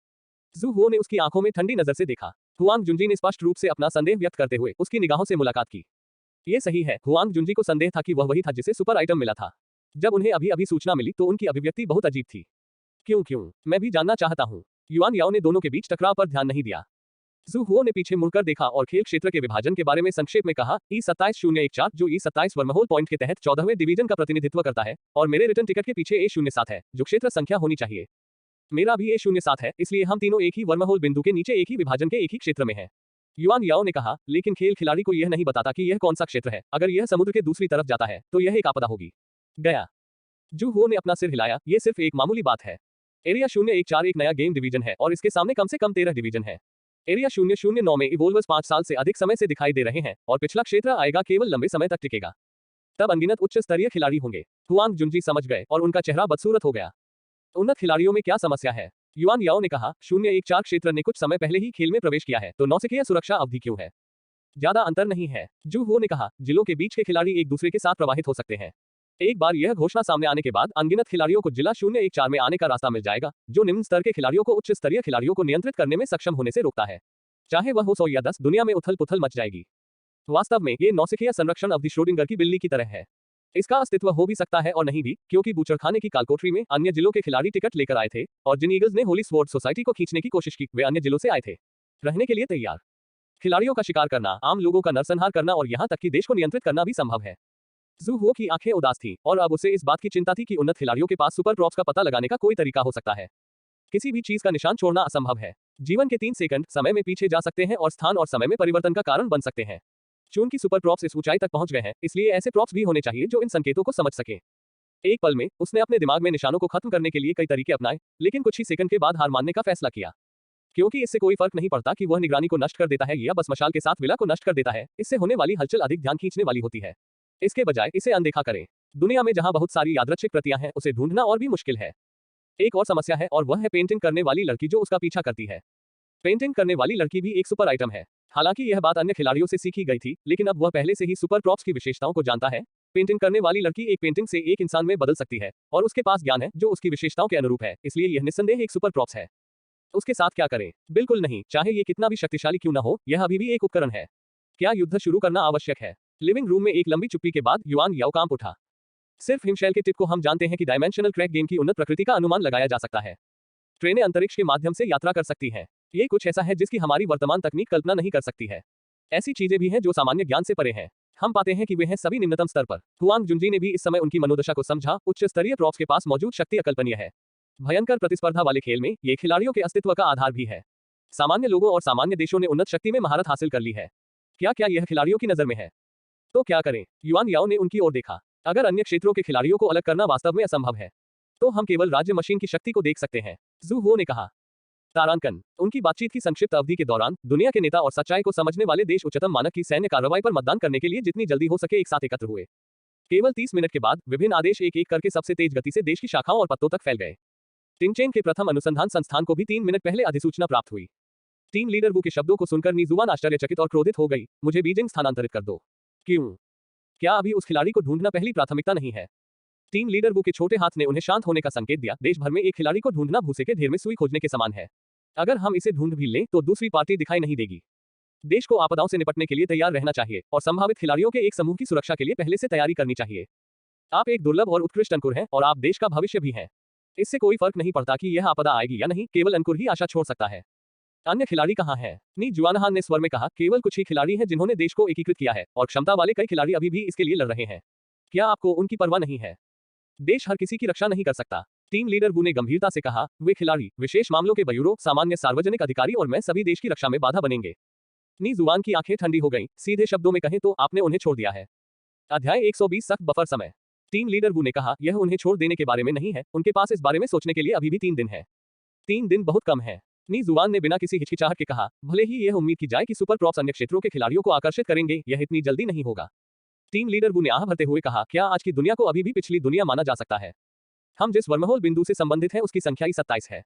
Speaker 1: जू हुओ ने उसकी आंखों में ठंडी नजर से देखा। हुआंग जुंजी ने स्पष्ट रूप से अपना संदेह व्यक्त करते हुए उसकी निगाहों से मुलाकात की। ये सही है, हुआंग जुंजी को संदेह था कि वह वही था जिसे सुपर आइटम मिला था। जब उन्हें अभी अभी सूचना मिली तो उनकी अभिव्यक्ति बहुत अजीब थी। क्यों? मैं भी जानना चाहता हूँ। युआन याओ ने दोनों के बीच टकराव पर ध्यान नहीं दिया। जू हुओ ने पीछे मुड़कर देखा और खेल क्षेत्र के विभाजन के बारे में संक्षेप में कहा, E27014 जो E27 वर्महोल पॉइंट के तहत 14वें डिवीजन का प्रतिनिधित्व करता है और मेरे रिटर्न टिकट के पीछे A07 है जो क्षेत्र संख्या होनी चाहिए। मेरा भी A07 है, इसलिए हम तीनों एक ही वर्महोल बिंदु के नीचे एक ही विभाजन के एक ही क्षेत्र में हैं। युआन याओ ने कहा, लेकिन खेल खिलाड़ी को यह नहीं बताता कि यह कौन सा क्षेत्र है। अगर यह समुद्र के दूसरी तरफ जाता है तो यह एक आपदा होगी। गया। जू हुओ ने अपना सिर हिलाया, यह सिर्फ एक मामूली बात है। एरिया 014 एक नया गेम डिवीजन है और इसके सामने कम से कम 13 डिवीजन है। एरिया 009 में इवोल्वर्स 5 साल से अधिक समय से दिखाई दे रहे हैं और पिछला क्षेत्र आएगा केवल लंबे समय तक टिकेगा। तब अनगिनत उच्च स्तरीय खिलाड़ी होंगे। हुआंग जुंजी समझ गए और उनका चेहरा बदसूरत हो गया। उन्नत खिलाड़ियों में क्या समस्या है? युआन याओ ने कहा, 014 क्षेत्र ने कुछ समय पहले ही खेल में प्रवेश किया है, तो नौसिखिया सुरक्षा अवधि क्यों है? ज्यादा अंतर नहीं है। जू हुओ ने कहा, जिलों के बीच के खिलाड़ी एक दूसरे के साथ प्रवाहित हो सकते हैं। एक बार यह घोषणा सामने आने के बाद अनगिनत खिलाड़ियों को जिला 014 में आने का रास्ता मिल जाएगा, जो निम्न स्तर के खिलाड़ियों को उच्च स्तरीय खिलाड़ियों को नियंत्रित करने में सक्षम होने से रोकता है। चाहे वह हो 100 या 10, दुनिया में उथल पुथल मच जाएगी। वास्तव में ये नौसिखिया संरक्षण अवधि श्रोडिंगर की बिल्ली की तरह है। इसका अस्तित्व हो भी सकता है और नहीं भी, क्योंकि बूचड़खाने की कालकोठरी में अन्य जिलों के खिलाड़ी टिकट लेकर आए थे और जिन ईगल्स ने होली स्वॉर्ड सोसाइटी को खींचने की कोशिश की वे अन्य जिलों से आए थे, रहने के लिए तैयार। खिलाड़ियों का शिकार करना, आम लोगों का नरसंहार करना और यहाँ तक कि देश को नियंत्रित करना भी संभव है। जू हुओ की आंखें उदास थीं और अब उसे इस बात की चिंता थी कि उन्नत खिलाड़ियों के पास सुपर प्रॉप्स का पता लगाने का कोई तरीका हो सकता है। किसी भी चीज का निशान छोड़ना असंभव है। जीवन के 3 सेकंड समय में पीछे जा सकते हैं और स्थान और समय में परिवर्तन का कारण बन सकते हैं। चूंकि सुपर प्रॉप्स इस ऊंचाई तक पहुंच गए हैं, इसलिए ऐसे प्रॉप्स भी होने चाहिए जो इन संकेतों को समझ सके। एक पल में उसने अपने दिमाग में निशानों को खत्म करने के लिए कई तरीके अपनाए, लेकिन कुछ ही सेकंड के बाद हार मानने का फैसला किया। क्योंकि इससे कोई फर्क नहीं पड़ता कि वह निगरानी को नष्ट कर देता है या बस मशाल के साथ विला को नष्ट कर देता है, इससे होने वाली हलचल अधिक ध्यान खींचने वाली होती है। इसके बजाय इसे अनदेखा करें। दुनिया में जहां बहुत सारी यादृच्छिक प्रतियां हैं, उसे ढूंढना और भी मुश्किल है। एक और समस्या है और वह है पेंटिंग करने वाली लड़की जो उसका पीछा करती है। पेंटिंग करने वाली लड़की भी एक सुपर आइटम है। हालांकि यह बात अन्य खिलाड़ियों से सीखी गई थी, लेकिन अब वह पहले से ही सुपर प्रॉप्स की विशेषताओं को जानता है। पेंटिंग करने वाली लड़की एक पेंटिंग से एक इंसान में बदल सकती है और उसके पास ज्ञान है जो उसकी विशेषताओं के अनुरूप है, इसलिए यह निस्संदेह एक सुपर प्रॉप्स है। उसके साथ क्या करें? बिल्कुल नहीं, चाहे ये कितना भी शक्तिशाली क्यों ना हो, यह अभी भी एक उपकरण है। क्या युद्ध शुरू करना आवश्यक है? लिविंग रूम में एक लंबी चुप्पी के बाद युआन याओ कांप उठा। सिर्फ हिमशैल के टिप को हम जानते हैं कि डायमेंशनल क्रैक गेम की उन्नत प्रकृति का अनुमान लगाया जा सकता है। ट्रेनें अंतरिक्ष के माध्यम से यात्रा कर सकती हैं। ये कुछ ऐसा है जिसकी हमारी वर्तमान तकनीक कल्पना नहीं कर सकती है। ऐसी चीजें भी हैं जो सामान्य ज्ञान से परे हैं। हम पाते हैं कि वे हैं सभी निम्नतम स्तर पर। हुआंग जुनजी ने भी इस समय उनकी मनोदशा को समझा। उच्च स्तरीय प्रॉप्स के पास मौजूद शक्ति अकल्पनीय है। भयंकर प्रतिस्पर्धा वाले खेल में ये खिलाड़ियों के अस्तित्व का आधार भी है। सामान्य लोगों और सामान्य देशों ने उन्नत शक्ति में महारत हासिल कर ली है। क्या क्या यह खिलाड़ियों की नजर में है? तो क्या करें? युआन याओ ने उनकी ओर देखा। अगर अन्य क्षेत्रों के खिलाड़ियों को अलग करना वास्तव में असंभव है, तो हम केवल राज्य मशीन की शक्ति को देख सकते हैं, जू हो ने कहा। तारांकन। उनकी बातचीत की संक्षिप्त अवधि के दौरान दुनिया के नेता और सच्चाई को समझने वाले देश उच्चतम मानक की सैन्य कार्रवाई पर मतदान करने के लिए जितनी जल्दी हो सके एक साथ एकत्र हुए। केवल 30 मिनट के बाद विभिन्न आदेश एक एक करके सबसे तेज गति से देश की शाखाओं और पत्तों तक फैल गए। टिंगचेन के प्रथम अनुसंधान संस्थान को भी 3 मिनट पहले अधिसूचना प्राप्त हुई। टीम लीडर वू के शब्दों को सुनकर नीजुआन आश्चर्यचकित और क्रोधित हो गई। मुझे बीजिंग स्थानांतरित कर दो। क्यों? क्या अभी उस खिलाड़ी को ढूंढना पहली प्राथमिकता नहीं है? टीम लीडर वू के छोटे हाथ ने उन्हें शांत होने का संकेत दिया। देश भर में एक खिलाड़ी को ढूंढना भूसे के ढेर में सुई खोजने के समान है। अगर हम इसे ढूंढ भी लें तो दूसरी पार्टी दिखाई नहीं देगी। देश को आपदाओं से निपटने के लिए तैयार रहना चाहिए और संभावित खिलाड़ियों के एक समूह की सुरक्षा के लिए पहले से तैयारी करनी चाहिए। आप एक दुर्लभ और उत्कृष्ट अंकुर हैं और आप देश का भविष्य भी हैं। इससे कोई फर्क नहीं पड़ता कि यह आपदा आएगी या नहीं, केवल अंकुर ही आशा छोड़ सकता है। अन्य खिलाड़ी कहाँ हैं? नी जुआनहान ने स्वर में कहा, केवल कुछ ही खिलाड़ी हैं जिन्होंने देश को एकीकृत किया है और क्षमता वाले कई खिलाड़ी अभी भी इसके लिए लड़ रहे हैं। क्या आपको उनकी परवाह नहीं है? देश हर किसी की रक्षा नहीं कर सकता। टीम लीडर वू ने गंभीरता से कहा, वे खिलाड़ी, विशेष मामलों के ब्यूरो, सामान्य सार्वजनिक अधिकारी और मैं सभी देश की रक्षा में बाधा बनेंगे। नी जुआन की आंखें ठंडी हो गईं। सीधे शब्दों में कहें तो आपने उन्हें छोड़ दिया है। अध्याय 120 सख्त बफर समय। टीम लीडर वू ने कहा, यह उन्हें छोड़ देने के बारे में नहीं है, उनके पास इस बारे में सोचने के लिए अभी भी 3 दिन है। 3 दिन बहुत कम है। नी जुआन ने बिना किसी हिचकिचाहट के कहा, भले ही यह उम्मीद की जाए कि सुपर प्रॉप्स अन्य क्षेत्रों के खिलाड़ियों को आकर्षित करेंगे, यह इतनी जल्दी नहीं होगा। टीम लीडर वू ने आह भरते हुए कहा, क्या आज की दुनिया को अभी भी पिछली दुनिया माना जा सकता है? हम जिस वर्महोल बिंदु से संबंधित हैं उसकी संख्या ही 27 है।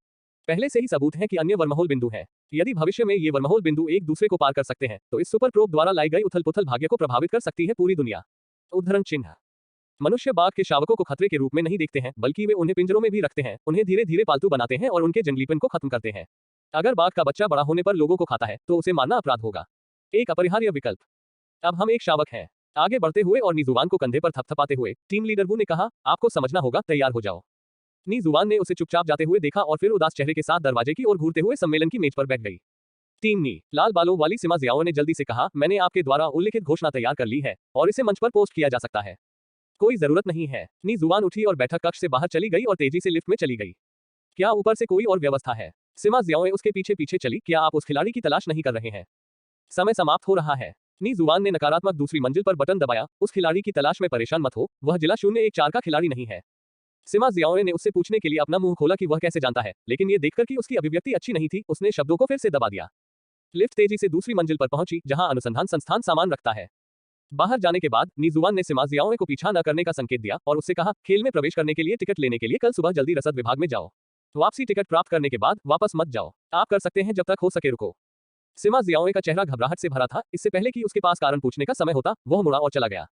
Speaker 1: पहले से ही सबूत है कि अन्य वर्महोल बिंदु हैं। यदि भविष्य में ये वर्महोल बिंदु एक दूसरे को पार कर सकते हैं तो इस सुपर प्रोब द्वारा लाई गई उथल-पुथल भाग्य को प्रभावित कर सकती है पूरी दुनिया। उद्धरण चिन्ह। मनुष्य बाघ के शावकों को खतरे के रूप में नहीं देखते हैं, बल्कि वे उन्हें पिंजरों में भी रखते हैं, उन्हें धीरे धीरे पालतू बनाते हैं और उनके जंगलीपन को खत्म करते हैं। अगर बाघ का बच्चा बड़ा होने पर लोगों को खाता है तो उसे मारना अपराध होगा। एक अपरिहार्य विकल्प। अब हम एक शावक हैं। आगे बढ़ते हुए और नीजुआन को कंधे पर थपथपाते हुए टीम लीडर वू ने कहा, आपको समझना होगा, तैयार हो जाओ। नीजुआन ने उसे चुपचाप जाते हुए देखा और फिर उदास चेहरे के साथ दरवाजे की ओर घूरते हुए सम्मेलन की मेज पर बैठ गई। टीम नी। लाल बालों वाली सिमा जियाओ ने जल्दी से कहा, मैंने आपके द्वारा उल्लिखित घोषणा तैयार कर ली है और इसे मंच पर पोस्ट किया जा सकता है। कोई जरूरत नहीं है। नीजुआन उठी और बैठक कक्ष से बाहर चली गई और तेजी से लिफ्ट में चली गई। क्या ऊपर से कोई और व्यवस्था है? सिमा जियाओ उसके पीछे पीछे चली। क्या आप उस खिलाड़ी की तलाश नहीं कर रहे हैं? समय समाप्त हो रहा है। नीजुआन ने नकारात्मक दूसरी मंजिल पर बटन दबाया। उस खिलाड़ी की तलाश में परेशान मत हो, वह जिला 014 का खिलाड़ी नहीं है। सिमा जियाओ ने उससे पूछने के लिए अपना मुंह खोला कि वह कैसे जानता है, लेकिन ये देखकर कि उसकी अभिव्यक्ति अच्छी नहीं थी, उसने शब्दों को फिर से दबा दिया। लिफ्ट तेजी से दूसरी मंजिल पर पहुंची जहां अनुसंधान संस्थान सामान रखता है। बाहर जाने के बाद नीजुआन ने सिमा जियाओ को पीछा न करने का संकेत दिया और उससे कहा, खेल में प्रवेश करने के लिए टिकट लेने के लिए कल सुबह जल्दी रसद विभाग में जाओ। वापसी टिकट प्राप्त करने के बाद वापस मत जाओ। आप कर सकते हैं, जब तक हो सके रुको। सिमा जियाओ का चेहरा घबराहट से भरा था। इससे पहले कि उसके पास कारण पूछने का समय होता, वह मुड़ा और चला गया।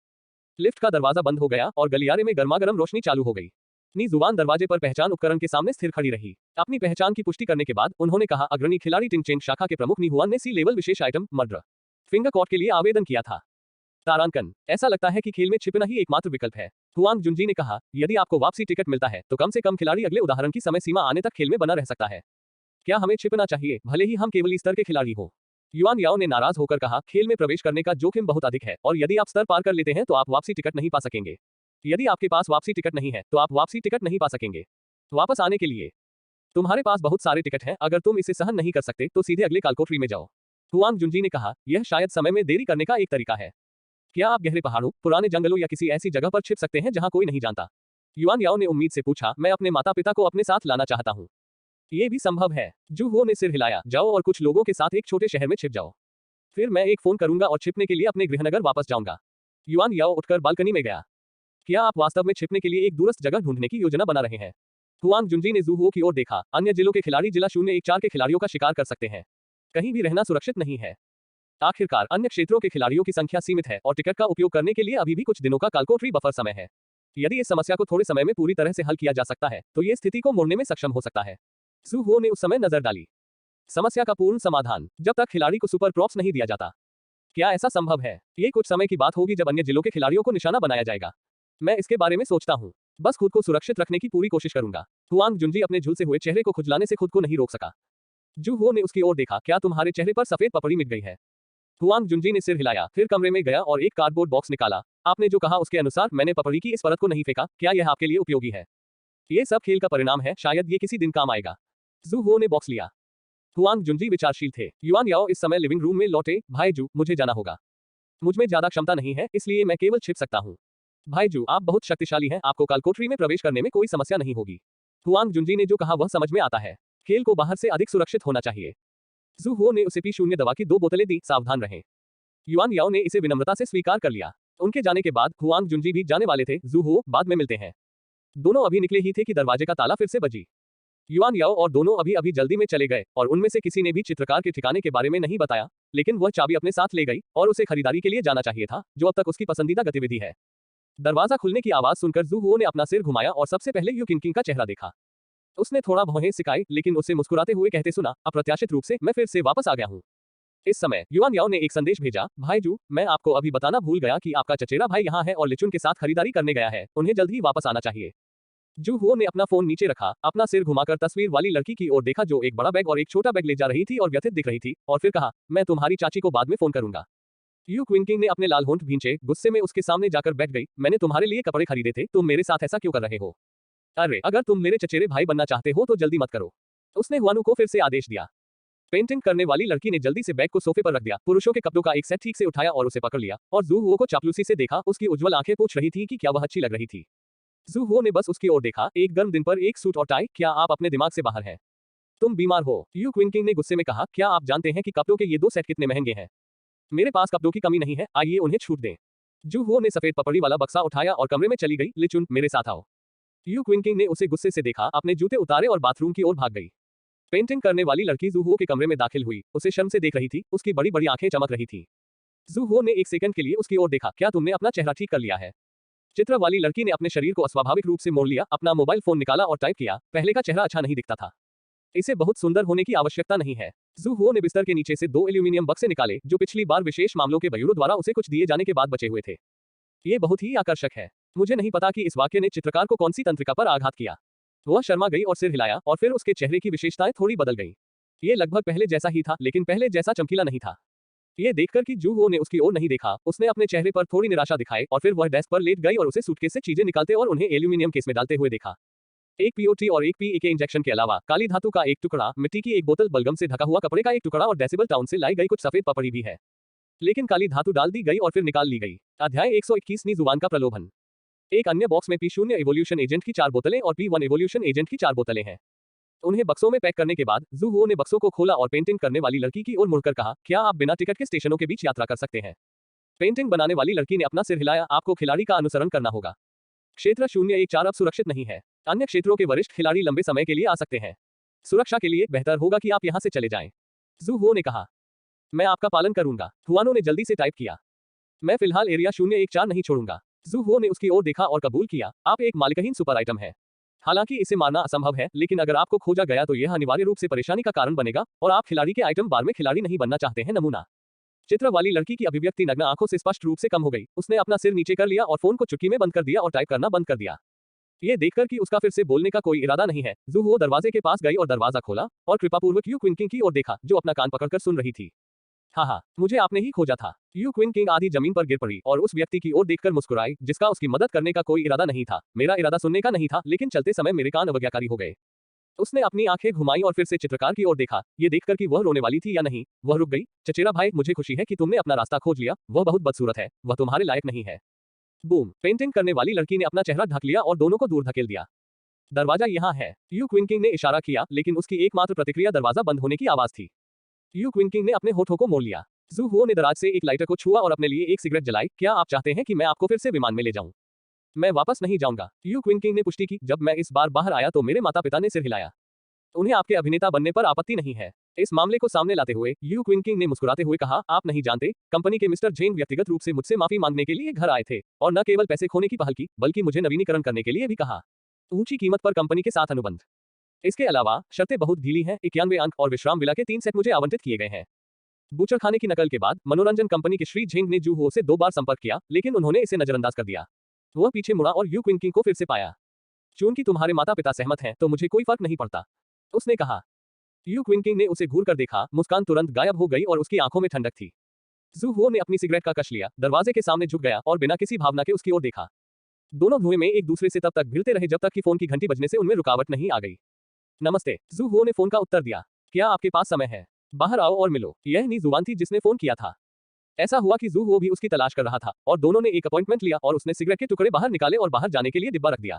Speaker 1: लिफ्ट का दरवाजा बंद हो गया और गलियारे में गर्मागर्म रोशनी चालू हो गई। नीजुआन दरवाजे पर पहचान उपकरण के सामने स्थिर खड़ी रही। अपनी पहचान की पुष्टि करने के बाद उन्होंने कहा, अग्रणी खिलाड़ी टिंगचेन शाखा के प्रमुख नी हुआन ने सी लेवल विशेष आइटम मर्डर फिंगर कॉट के लिए आवेदन किया था। तारांकन। ऐसा लगता है कि खेल में छिपना ही एकमात्र विकल्प है। हुआंग जुनजी ने कहा, यदि आपको वापसी टिकट मिलता है तो कम से कम खिलाड़ी अगले उदाहरण की समय सीमा आने तक खेल में बना रह सकता है। क्या हमें छिपना चाहिए, भले ही हम केवल स्तर के खिलाड़ी हो? युआन याओ ने नाराज होकर कहा, खेल में प्रवेश करने का जोखिम बहुत अधिक है और यदि आप स्तर पार कर लेते हैं तो आप वापसी टिकट नहीं पा सकेंगे। यदि आपके पास वापसी टिकट नहीं है तो आप वापसी टिकट नहीं पा सकेंगे। वापस आने के लिए तुम्हारे पास बहुत सारे टिकट हैं। अगर तुम इसे सहन नहीं कर सकते तो सीधे अगले कालकोठरी में जाओ। हुआंग जुनजी ने कहा, यह शायद समय में देरी करने का एक तरीका है। क्या आप गहरे पहाड़ों, पुराने जंगलों या किसी ऐसी जगह पर छिप सकते हैं जहां कोई नहीं जानता? युआन याओ ने उम्मीद से पूछा, मैं अपने माता पिता को अपने साथ लाना चाहता हूं। ये भी संभव है। जू हो ने सिर हिलाया, जाओ और कुछ लोगों के साथ एक छोटे शहर में छिप जाओ। फिर मैं एक फोन करूंगा और छिपने के लिए अपने गृहनगर वापस जाऊंगा। युआन याओ उठकर बालकनी में गया। क्या आप वास्तव में छिपने के लिए एक दूरस्थ जगह ढूंढने की योजना बना रहे हैं? हुआंग जुनजी ने जू हो की ओर देखा। अन्य जिलों के खिलाड़ी जिला 014 के खिलाड़ियों का शिकार कर सकते हैं। कहीं भी रहना सुरक्षित नहीं है। आखिरकार अन्य क्षेत्रों के खिलाड़ियों की संख्या सीमित है और टिकट का उपयोग करने के लिए अभी भी कुछ दिनों का कालकोठरी बफर समय है। यदि इस समस्या को थोड़े समय में पूरी तरह से हल किया जा सकता है तो ये स्थिति को मोड़ने में सक्षम हो सकता है। जू हो ने उस समय नजर डाली। समस्या का पूर्ण समाधान, जब तक खिलाड़ी को सुपर प्रॉप्स नहीं दिया जाता। क्या ऐसा संभव है? ये कुछ समय की बात होगी जब अन्य जिलों के खिलाड़ियों को निशाना बनाया जाएगा। मैं इसके बारे में सोचता हूँ। बस खुद को सुरक्षित रखने की पूरी कोशिश करूंगा। हुआंग जुंजी अपने झुलसे हुए चेहरे को खुजलाने से खुद को नहीं रोक सका। जू हो ने उसकी ओर देखा। क्या तुम्हारे चेहरे पर सफेद पपड़ी मिट गई है? हुआंग जुंजी ने सिर हिलाया, फिर कमरे में गया और एक कार्डबोर्ड बॉक्स निकाला। आपने जो कहा उसके अनुसार मैंने पपड़ी की इस परत को नहीं फेंका। क्या यह आपके लिए उपयोगी है? ये सब खेल का परिणाम है, शायद ये किसी दिन काम आएगा। जू हो ने बॉक्स लिया। हुआंग जुंजी विचारशील थे। युआन याओ इस समय लिविंग रूम में लौटे। भाई जू, मुझे जाना होगा। मुझमें ज्यादा क्षमता नहीं है, इसलिए मैं केवल छिप सकता हूँ। भाई जू, आप बहुत शक्तिशाली हैं, आपको कालकोठरी में प्रवेश करने में कोई समस्या नहीं होगी। हुआंग जुंजी ने जो कहा वह समझ में आता है। खेल को बाहर से अधिक सुरक्षित होना चाहिए। जू हो ने उसे P0 दवा की 2 बोतलें दी। सावधान रहें। युआन याओ ने इसे विनम्रता से स्वीकार कर लिया। उनके जाने के बाद हुआंग जुंजी भी जाने वाले थे। जू हो, बाद में मिलते हैं। दोनों अभी निकले ही थे कि दरवाजे का ताला फिर से बजी। युआन याओ और दोनों अभी जल्दी में चले गए और उनमें से किसी ने भी चित्रकार के ठिकाने के बारे में नहीं बताया, लेकिन वह चाबी अपने साथ ले गई और उसे खरीदारी के लिए जाना चाहिए था, जो अब तक उसकी पसंदीदा गतिविधि है। दरवाजा खुलने की आवाज सुनकर जू हो ने अपना सिर घुमाया और सबसे पहले यू किंकिंग का चेहरा देखा। उसने थोड़ा भौहें सिकाई, लेकिन उसे मुस्कुराते हुए कहते सुना, अप्रत्याशित रूप से मैं फिर से वापस आ गया हूँ। इस समय युआन याओ ने एक संदेश भेजा। भाई जू, मैं आपको अभी बताना भूल गया कि आपका चचेरा भाई यहाँ है और लिचुन के साथ खरीदारी करने गया है। उन्हें जल्द ही वापस आना चाहिए। जू हो ने अपना फोन नीचे रखा, अपना सिर घुमाकर तस्वीर वाली लड़की की ओर देखा जो एक बड़ा बैग और एक छोटा बैग ले जा रही थी और व्यथित दिख रही थी, और फिर कहा, मैं तुम्हारी चाची को बाद में फोन करूंगा। यू क्विंकिंग ने अपने लाल होंठ भींचे, गुस्से में उसके सामने जाकर बैठ गई। मैंने तुम्हारे लिए कपड़े खरीदे थे, तुम मेरे साथ ऐसा क्यों कर रहे हो? अरे, अगर तुम मेरे चचेरे भाई बनना चाहते हो तो जल्दी मत करो। उसने हुआनु को फिर से आदेश दिया। पेंटिंग करने वाली लड़की ने जल्दी से बैग को सोफे पर रख दिया, पुरुषों के कपड़ों का एक सेट ठीक से उठाया और उसे पकड़ लिया, और जू हुओ को चापलूसी से देखा। उसकी उज्जवल आंखें पूछ रही थी कि क्या वह अच्छी लग रही थी। जू हुओ ने बस उसकी ओर देखा। एक गर्म दिन पर एक सूट और टाई, क्या आप अपने दिमाग से बाहर हैं? तुम बीमार हो, यू क्विंकिंग ने गुस्से में कहा। क्या आप जानते हैं कि कपड़ों के ये 2 सेट कितने महंगे हैं? मेरे पास कपड़ों की कमी नहीं है, आइए उन्हें छूट दें। जू हुओ ने सफेद पपड़ी वाला बक्सा उठाया और कमरे में चली गई। लिचुन, मेरे साथ आओ। यू क्विंकिंग ने उसे गुस्से से देखा, अपने जूते उतारे और बाथरूम की ओर भाग गई। पेंटिंग करने वाली लड़की जू हुओ के कमरे में दाखिल हुई, उसे शर्म से देख रही थी, उसकी बड़ी बड़ी आंखें चमक रही थी। जू हुओ ने एक सेकंड के लिए उसकी ओर देखा। क्या तुमने अपना चेहरा ठीक कर लिया है? चित्र वाली लड़की ने अपने शरीर को अस्वाभाविक रूप से मोड़ लिया, अपना मोबाइल फोन निकाला और टाइप किया। पहले का चेहरा अच्छा नहीं दिखता था। इसे बहुत सुंदर होने की आवश्यकता नहीं है। जू हुओ ने बिस्तर के नीचे से 2 एल्यूमिनियम बक्से निकाले, जो पिछली बार विशेष मामलों के ब्यूरो द्वारा उसे कुछ दिए जाने के बाद बचे हुए थे। ये बहुत ही आकर्षक है। मुझे नहीं पता कि इस वाक्य ने चित्रकार को कौन सी तंत्रिका पर आघात किया। वह शर्मा गई और सिर हिलाया, और फिर उसके चेहरे की विशेषताएं थोड़ी बदल गई। ये लगभग पहले जैसा ही था, लेकिन पहले जैसा चमकीला नहीं था। ये देखकर कि जू हुओ ने उसकी ओर नहीं देखा, उसने अपने चेहरे पर थोड़ी निराशा दिखाई, और फिर वह डेस्क पर लेट गई और उसे सूटकेस से चीजें निकालते और उन्हें एल्यूमिनियम केस में डालते हुए देखा। एक पीओटी और एक पीए के इंजेक्शन के अलावा काली धातु का एक टुकड़ा, मिट्टी की एक बोतल, बलगम से ढका हुआ कपड़े का एक टुकड़ा और डेसिबल टाउन से लाई गई कुछ सफेद पपड़ी भी है, लेकिन काली धातु डाल दी गई और फिर निकाल ली गई। अध्याय 121 नी जुबान का प्रलोभन। एक अन्य बॉक्स में P0 एवोल्यूशन एजेंट की 4 बोतलें और P1 एवोल्यूशन एजेंट की 4 बोतलें हैं। उन्हें बक्सों में पैक करने के बाद जू हुओ ने बक्सों को खोला और पेंटिंग करने वाली लड़की की ओर मुड़कर कहा, क्या आप बिना टिकट के स्टेशनों के बीच यात्रा कर सकते हैं? पेंटिंग बनाने वाली लड़की ने अपना सिर हिलाया। आपको खिलाड़ी का अनुसरण करना होगा। क्षेत्र 014 अब सुरक्षित नहीं है। अन्य क्षेत्रों के वरिष्ठ खिलाड़ी लंबे समय के लिए आ सकते हैं। सुरक्षा के लिए बेहतर होगा कि आप यहां से चले जाएं। जू हुओ ने कहा। मैं आपका पालन करूंगा, हुआनो ने जल्दी से टाइप किया। मैं फिलहाल एरिया 014 नहीं छोड़ूंगा। जू हुओ ने उसकी ओर देखा और कबूल किया। आप एक मालिकहीन सुपर आइटम है। हालांकि इसे मारना असंभव है, लेकिन अगर आपको खोजा गया तो यह अनिवार्य रूप से परेशानी का कारण बनेगा, और आप खिलाड़ी के आइटम बार में खिलाड़ी नहीं बनना चाहते हैं। नमूना। चित्र वाली लड़की की अभिव्यक्ति नग्न आंखों से स्पष्ट रूप से कम हो गई। उसने अपना सिर नीचे कर लिया और फोन को चुटकी में बंद कर दिया और टाइप करना बंद कर दिया। ये देखकर कि उसका फिर से बोलने का कोई इरादा नहीं है, जू हुओ दरवाजे के पास गई और दरवाजा खोला और कृपापूर्वक यू क्विंकिंग की ओर देखा, जो अपना कान पकड़कर सुन रही थी। हाँ, मुझे आपने ही खोजा था। यू क्विंकिंग आधी जमीन पर गिर पड़ी और उस व्यक्ति की ओर देखकर मुस्कुराई, जिसका उसकी मदद करने का कोई इरादा नहीं था। मेरा इरादा सुनने का नहीं था, लेकिन चलते समय मेरे कान अवज्ञाकारी हो गए। उसने अपनी आंखें घुमाई और फिर से चित्रकार की ओर देखा, ये देखकर कि वह रोने वाली थी या नहीं। वह रुक गई। चचेरा भाई, मुझे खुशी है कि तुमने अपना रास्ता खोज लिया। वह बहुत बदसूरत है, वह तुम्हारे लायक नहीं है। बूम। पेंटिंग करने वाली लड़की ने अपना चेहरा ढक लिया और दोनों को दूर धकेल दिया। दरवाजा यहाँ है। यू क्विंकिंग ने इशारा किया, लेकिन उसकी एकमात्र प्रतिक्रिया दरवाजा बंद होने की आवाज थी। यू क्विंकिंग ने अपने होठों को मोड़ लिया। जू हुओ ने दराज से एक लाइटर को छुआ और अपने लिए एक सिगरेट जलाई। क्या आप चाहते हैं कि मैं आपको फिर से विमान में ले जाऊं? मैं वापस नहीं जाऊंगा, यू क्विंकिंग ने पुष्टि की। जब मैं इस बार बाहर आया तो मेरे माता पिता ने सिर हिलाया। उन्हें आपके अभिनेता बनने पर आपत्ति नहीं है। इस मामले को सामने लाते हुए यू क्विंकिंग ने मुस्कुराते हुए कहा, आप नहीं जानते, कंपनी के मिस्टर जेन व्यक्तिगत रूप से मुझसे माफी मांगने के लिए घर आए थे, और न केवल पैसे खोने की पहल की, बल्कि मुझे नवीनीकरण करने के लिए भी कहा। ऊंची कीमत पर कंपनी के साथ अनुबंध। इसके अलावा शर्तें बहुत ढीली हैं। 91 अंक और विश्राम विला के 3 सेट मुझे आवंटित किए गए हैं। बूचड़खाने की नकल के बाद मनोरंजन कंपनी के श्री झेंग ने जू हो से 2 बार संपर्क किया, लेकिन उन्होंने इसे नजरअंदाज कर दिया। वह पीछे मुड़ा और यू क्विंकिंग को फिर से पाया। चूंकि तुम्हारे माता पिता सहमत हैं तो मुझे कोई फर्क नहीं पड़ता, उसने कहा। यू क्विंकिंग ने उसे घूर कर देखा, मुस्कान तुरंत गायब हो गई और उसकी आंखों में ठंडक थी। जू हो ने अपनी सिगरेट का कश लिया, दरवाजे के सामने झुक गया और बिना किसी भावना के उसकी ओर देखा। दोनों धुएं में एक दूसरे से तब तक भिड़ते रहे जब तक कि फोन की घंटी बजने से उनमें रुकावट नहीं आ गई। नमस्ते, जू हो ने फोन का उत्तर दिया। क्या आपके पास समय है? बाहर आओ और मिलो। यह नी जुबान थी जिसने फोन किया था। ऐसा हुआ कि जू हो भी उसकी तलाश कर रहा था और दोनों ने एक अपॉइंटमेंट लिया और उसने सिगरेट के टुकड़े बाहर निकाले और बाहर जाने के लिए डिब्बा रख दिया।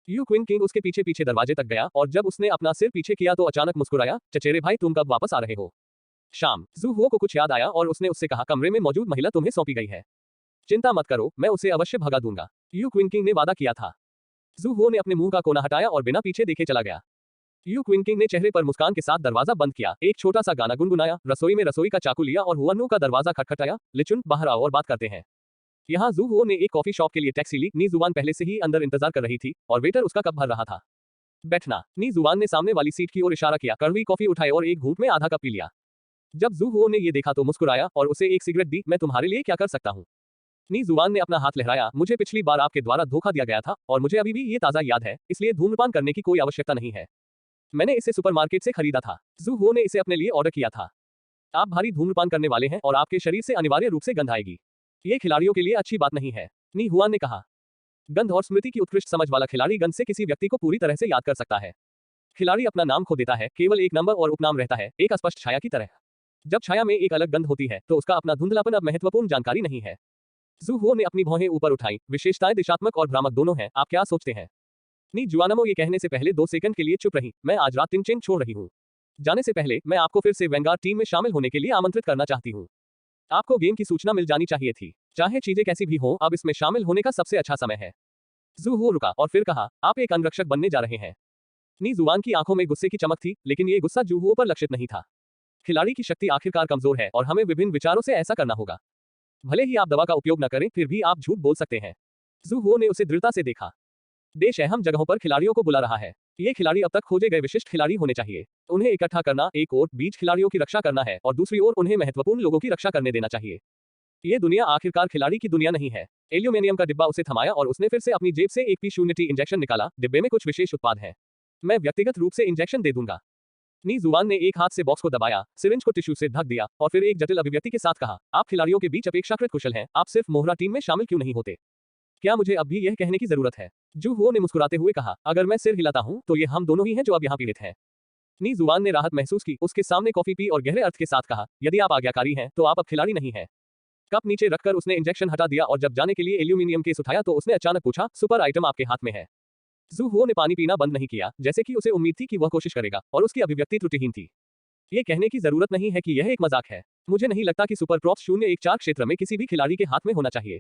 Speaker 1: यू क्विंकिंग उसके पीछे पीछे दरवाजे तक गया और जब उसने अपना सिर पीछे किया तो अचानक मुस्कुराया। चचेरे भाई, तुम कब वापस आ रहे हो? शाम। जू हो को कुछ याद आया और उसने उससे कहा, कमरे में मौजूद महिला तुम्हें सौंपी गई है। चिंता मत करो, मैं उसे अवश्य भगा दूंगा, यू क्विंकिंग ने वादा किया था। जू हो ने अपने मुंह का कोना हटाया और बिना पीछे देखे चला गया। यू क्विंकिंग ने चेहरे पर मुस्कान के साथ दरवाजा बंद किया, एक छोटा सा गाना गुनगुनाया, रसोई में रसोई का चाकू लिया और हुआनू का दरवाजा खटखटाया। लिचुन, बाहर आओ और बात करते हैं। यहाँ जू हो ने एक कॉफी शॉप के लिए टैक्सी ली। नी जुबान पहले से ही अंदर इंतजार कर रही थी और वेटर उसका कप भर रहा था। बैठना। नी जुबान ने सामने वाली सीट की ओर इशारा किया, कड़वी कॉफी उठाई और एक घूंट में आधा कप पी लिया। जब जू हो ने ये देखा तो मुस्कुराया और उसे एक सिगरेट दी। मैं तुम्हारे लिए क्या कर सकता हूँ? नी जुबान ने अपना हाथ लहराया। मुझे पिछली बार आपके द्वारा धोखा दिया गया था और मुझे अभी भी ये ताज़ा याद है, इसलिए धूम्रपान करने की कोई आवश्यकता नहीं है। मैंने इसे सुपरमार्केट से खरीदा था। जू हो ने इसे अपने लिए ऑर्डर किया था। आप भारी धूम्रपान करने वाले हैं और आपके शरीर से अनिवार्य रूप से गंध आएगी। ये खिलाड़ियों के लिए अच्छी बात नहीं है, नी हुआन ने कहा। गंध और स्मृति की उत्कृष्ट समझ वाला खिलाड़ी गंध से किसी व्यक्ति को पूरी तरह से याद कर सकता है। खिलाड़ी अपना नाम खो देता है, केवल एक नंबर और उपनाम रहता है, एक अस्पष्ट छाया की तरह। जब छाया में एक अलग गंध होती है तो उसका अपना धुंधलापन अब महत्वपूर्ण जानकारी नहीं है। जू हो ने अपनी भौहें ऊपर उठाई। विशेषताएं दिशात्मक और भ्रामक दोनों हैं, आप क्या सोचते हैं? नी जुआनमो ये कहने से पहले 2 सेकंड के लिए चुप रही। मैं आज रात टिनचेन छोड़ रही हूँ। जाने से पहले मैं आपको फिर से वेंगार्ड टीम में शामिल होने के लिए आमंत्रित करना चाहती हूँ। आपको गेम की सूचना मिल जानी चाहिए थी। चाहे चीजें कैसी भी हों, अब इसमें शामिल होने का सबसे अच्छा समय है। जू हो रुका और फिर कहा, आप एक अंगरक्षक बनने जा रहे हैं। नी जुआन की आंखों में गुस्से की चमक थी, लेकिन ये गुस्सा जू हो पर लक्षित नहीं था। खिलाड़ी की शक्ति आखिरकार कमजोर है और हमें विभिन्न विचारों से ऐसा करना होगा। भले ही आप दवा का उपयोग न करें, फिर भी आप झूठ बोल सकते हैं। जू हो ने उसे दृढ़ता से देखा। देश अहम जगहों पर खिलाड़ियों को बुला रहा है। ये खिलाड़ी अब तक खोजे गए विशिष्ट खिलाड़ी होने चाहिए। उन्हें इकट्ठा करना, एक ओर बीच खिलाड़ियों की रक्षा करना है और दूसरी ओर उन्हें महत्वपूर्ण लोगों की रक्षा करने देना चाहिए। ये दुनिया आखिरकार खिलाड़ी की दुनिया नहीं है। एल्यूमिनियम का डिब्बा उसे थमाया और उसने फिर से अपनी जेब से एक P0T इंजेक्शन निकाला। डिब्बे में कुछ विशेष उत्पाद है, मैं व्यक्तिगत रूप से इंजेक्शन दे दूंगा। नी जुबान ने एक हाथ से बॉक्स को दबाया, सिरिंज को टिश्यू से ढक दिया और फिर एक जटिल अभिव्यक्ति के साथ कहा, आप खिलाड़ियों के बीच अपेक्षाकृत कुशल हैं, आप सिर्फ मोहरा टीम में शामिल क्यों नहीं होते? क्या मुझे अब भी यह कहने की जरूरत है? जू हो ने मुस्कुराते हुए कहा, अगर मैं सिर हिलाता हूं तो ये हम दोनों ही हैं जो अब यहाँ पीड़ित हैं। नी जुबान ने राहत महसूस की। उसके सामने कॉफी पी और गहरे अर्थ के साथ कहा, यदि आप आज्ञाकारी हैं तो आप अब खिलाड़ी नहीं हैं। कप नीचे रखकर उसने इंजेक्शन हटा दिया और जब जाने के लिए एल्यूमिनियम केस उठाया तो उसने अचानक पूछा, सुपर आइटम आपके हाथ में है? जू हो ने पानी पीना बंद नहीं किया, जैसे कि उसे उम्मीद थी कि वह कोशिश करेगा, और उसकी अभिव्यक्ति त्रुटिहीन थी। ये कहने की जरूरत नहीं है कि यह एक मजाक है। मुझे नहीं लगता कि सुपर प्रॉप्स 014 क्षेत्र में किसी भी खिलाड़ी के हाथ में होना चाहिए।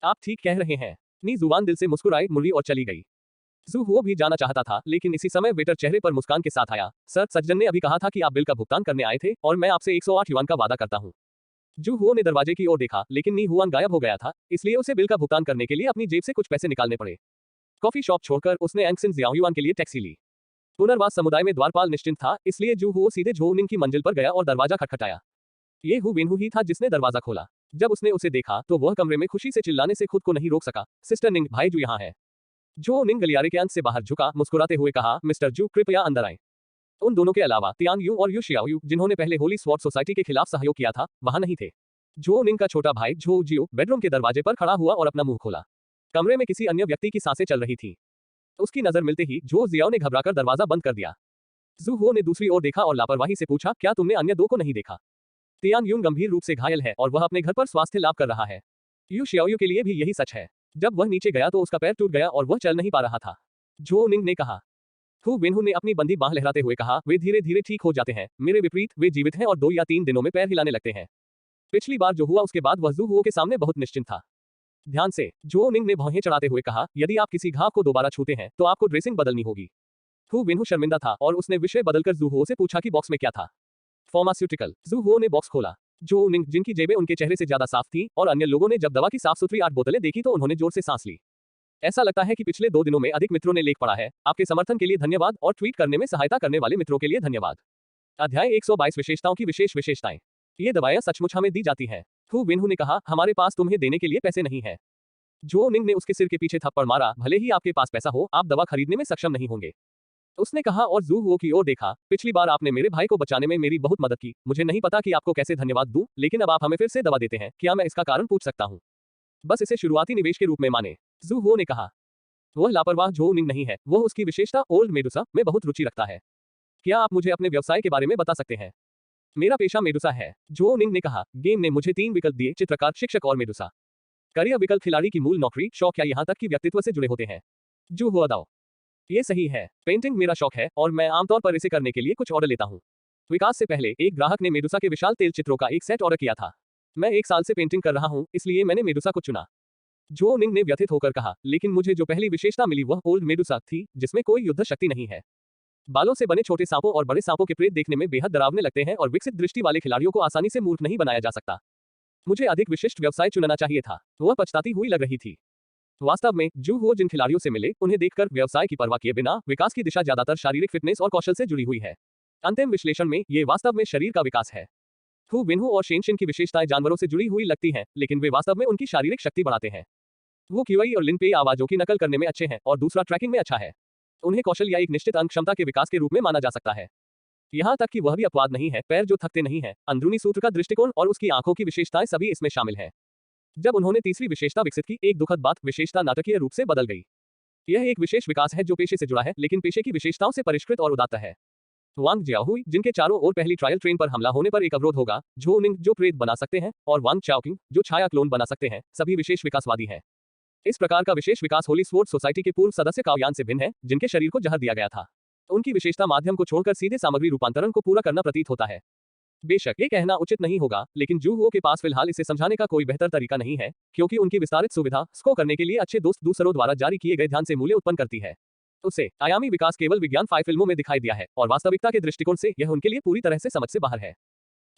Speaker 1: आप ठीक कह रहे हैं। नी जुबान दिल से मुस्कुराई, मुड़ी और चली गई। जू हो भी जाना चाहता था, लेकिन इसी समय वेटर चेहरे पर मुस्कान के साथ आया। सर, सज्जन ने अभी कहा था कि आप बिल का भुगतान करने आए थे और मैं आपसे 108 युआन का वादा करता हूँ। जू हो ने दरवाजे की ओर देखा, लेकिन नी हुआन गायब हो गया था, इसलिए उसे बिल का भुगतान करने के लिए अपनी जेब से कुछ पैसे निकालने पड़े। कॉफी शॉप छोड़कर उसने एंगसिन जियाओयुआन के लिए टैक्सी ली। पुनर्वास समुदाय में द्वारपाल निश्चिंत था, इसलिए जू हो सीधे झोनिंग की मंजिल पर गया और दरवाजा खटखटाया। ये हु वेनहु ही था जिसने दरवाजा खोला। जब उसने उसे देखा तो वह कमरे में खुशी से चिल्लाने से खुद को नहीं रोक सका। सिस्टर निंग, भाई जू यहाँ है। जो निंग गलियारे के अंत से बाहर झुका, मुस्कुराते हुए कहा, मिस्टर जू, कृपया अंदर आएं। उन दोनों के अलावा तियांग यू और यू शियाओयू, जिन्होंने पहले होली स्वॉर्ड सोसाइटी के खिलाफ सहयोग किया था, वहां नहीं थे। जो निंग का छोटा भाई झो जियो बेडरूम के दरवाजे पर खड़ा हुआ और अपना मुंह खोला। कमरे में किसी अन्य व्यक्ति की सांसें चल रही थी। उसकी नजर मिलते ही झो जियाओ ने घबराकर दरवाजा बंद कर दिया। जू हो ने दूसरी ओर देखा और लापरवाही से पूछा, क्या तुमने अन्य 2 को नहीं देखा? तियान यून गंभीर रूप से घायल है और वह अपने घर पर स्वास्थ्य लाभ कर रहा है। यू शियाओयू के लिए भी यही सच है। जब वह नीचे गया तो उसका पैर टूट गया और वह चल नहीं पा रहा था। जो निंग ने कहा। हु वेनहु ने अपनी बंदी बांह लहराते हुए कहा, वे धीरे धीरे ठीक हो जाते हैं, मेरे विपरीत वे जीवित हैं और 2 या 3 दिनों में पैर हिलाने लगते हैं। पिछली बार जो हुआ उसके बाद वह जू हो के सामने बहुत निश्चिंत था। ध्यान से, जो निंग ने भौहें चढ़ाते हुए कहा, यदि आप किसी घाव को दोबारा छूते हैं तो आपको ड्रेसिंग बदलनी होगी। हु वेनहु शर्मिंदा था और उसने विषय बदलकर जू हो से पूछा कि बॉक्स में क्या था। फार्मास्यूटिकल। जू हो ने बॉक्स खोला। जो निंग, जिनकी जेबें उनके चेहरे से ज्यादा साफ थी, और अन्य लोगों ने जब दवा की साफ सुथरी 8 बोतलें देखी तो उन्होंने जोर से सांस ली। ऐसा लगता है कि पिछले 2 दिनों में अधिक मित्रों ने लेख पढ़ा है। आपके समर्थन के लिए धन्यवाद और ट्वीट करने में सहायता करने वाले मित्रों के लिए धन्यवाद। अध्याय 122 विशेषताओं की विशेष विशेषताएं। ये दवाएं सचमुच हमें दी जाती हैं। हु विनहु ने कहा, हमारे पास तुम्हें देने के लिए पैसे नहीं है। जो निंग ने उसके सिर के पीछे थप्पड़ मारा, भले ही आपके पास पैसा हो, आप दवा खरीदने में सक्षम नहीं होंगे। उसने कहा और जू हुओ की ओर देखा, पिछली बार आपने मेरे भाई को बचाने में मेरी बहुत मदद की। मुझे नहीं पता कि आपको कैसे धन्यवाद दूं, लेकिन अब आप हमें फिर से दवा देते हैं, क्या मैं इसका कारण पूछ सकता हूं? बस इसे शुरुआती निवेश के रूप में माने। जू हुओ ने कहा। वह लापरवाह जो निंग नहीं है, वह उसकी विशेषता ओल्ड मेडुसा में बहुत रुचि रखता है। क्या आप मुझे अपने व्यवसाय के बारे में बता सकते हैं? मेरा पेशा मेडुसा है, जो निंग ने कहा। गेम ने मुझे 3 विकल्प दिए, चित्रकार, शिक्षक और मेडुसा। करियर विकल्प खिलाड़ी की मूल नौकरी, शौक या यहाँ तक कि व्यक्तित्व से जुड़े होते हैं। जू हुआ दाओ। ये सही है। पेंटिंग मेरा शौक है और मैं आमतौर पर इसे करने के लिए कुछ ऑर्डर लेता हूँ। विकास से पहले एक ग्राहक ने मेडुसा के विशाल तेल चित्रों का एक सेट ऑर्डर किया था। मैं 1 साल से पेंटिंग कर रहा हूँ, इसलिए मैंने मेडुसा को चुना। जो निंग ने व्यथित होकर कहा, लेकिन मुझे जो पहली विशेषता मिली वह ओल्ड मेडुसा थी, जिसमें कोई युद्ध शक्ति नहीं है। बालों से बने छोटे सांपों और बड़े सांपों के प्रेत देखने में बेहद डरावने लगते हैं और विकसित दृष्टि वाले खिलाड़ियों को आसानी से मूर्ख नहीं बनाया जा सकता। मुझे अधिक विशिष्ट व्यवसाय चुनना चाहिए था। वह पछताती हुई लग रही थी। वास्तव में जू हुओ जिन खिलाड़ियों से मिले, उन्हें देखकर व्यवसाय की परवाह किए बिना विकास की दिशा ज्यादातर शारीरिक फिटनेस और कौशल से जुड़ी हुई है। अंतिम विश्लेषण में ये वास्तव में शरीर का विकास है। हु विनहु और शेनशिन की विशेषताएं जानवरों से जुड़ी हुई लगती हैं, लेकिन वे वास्तव में उनकी शारीरिक शक्ति बढ़ाते हैं। वो क्यूई और लिनपेई आवाजों की नकल करने में अच्छे हैं और दूसरा ट्रैकिंग में अच्छा है। उन्हें कौशल या एक निश्चित अंक क्षमता के विकास के रूप में माना जा सकता है। यहाँ तक कि वह भी अपवाद नहीं है, पैर जो थकते नहीं है, अंदरूनी सूत्र का दृष्टिकोण और उसकी आंखों की विशेषताएं सभी इसमें शामिल है। जब उन्होंने तीसरी विशेषता विकसित की, एक दुखद बात, विशेषता नाटकीय रूप से बदल गई। यह एक विशेष विकास है जो पेशे से जुड़ा है, लेकिन पेशे की विशेषताओं से परिष्कृत और उदात्त है। वांग जियाहुई, जिनके चारों ओर पहली ट्रायल ट्रेन पर हमला होने पर एक अवरोध होगा, झो निंग जो प्रेत बना सकते हैं, और वांग चाओकिंग जो छाया क्लोन बना सकते हैं, सभी विशेष विकासवादी हैं। इस प्रकार का विशेष विकास होली स्वॉर्ड सोसाइटी के पूर्व सदस्य काओयान से भिन्न है, जिनके शरीर को जहर दिया गया था। उनकी विशेषता माध्यम को छोड़कर सीधे सामग्री रूपांतरण को पूरा करना प्रतीत होता है। बेशक ये कहना उचित नहीं होगा, लेकिन जू हुओ के पास फिलहाल इसे समझाने का कोई बेहतर तरीका नहीं है, क्योंकि उनकी विस्तारित सुविधा स्को करने के लिए अच्छे दोस्त दूसरों द्वारा जारी किए गए ध्यान से मूल्य उत्पन्न करती है। उसे आयामी विकास केवल विज्ञान 5 फिल्मों में दिखाई दिया है, और वास्तविकता के दृष्टिकोण से यह उनके लिए पूरी तरह से समझ से बाहर है।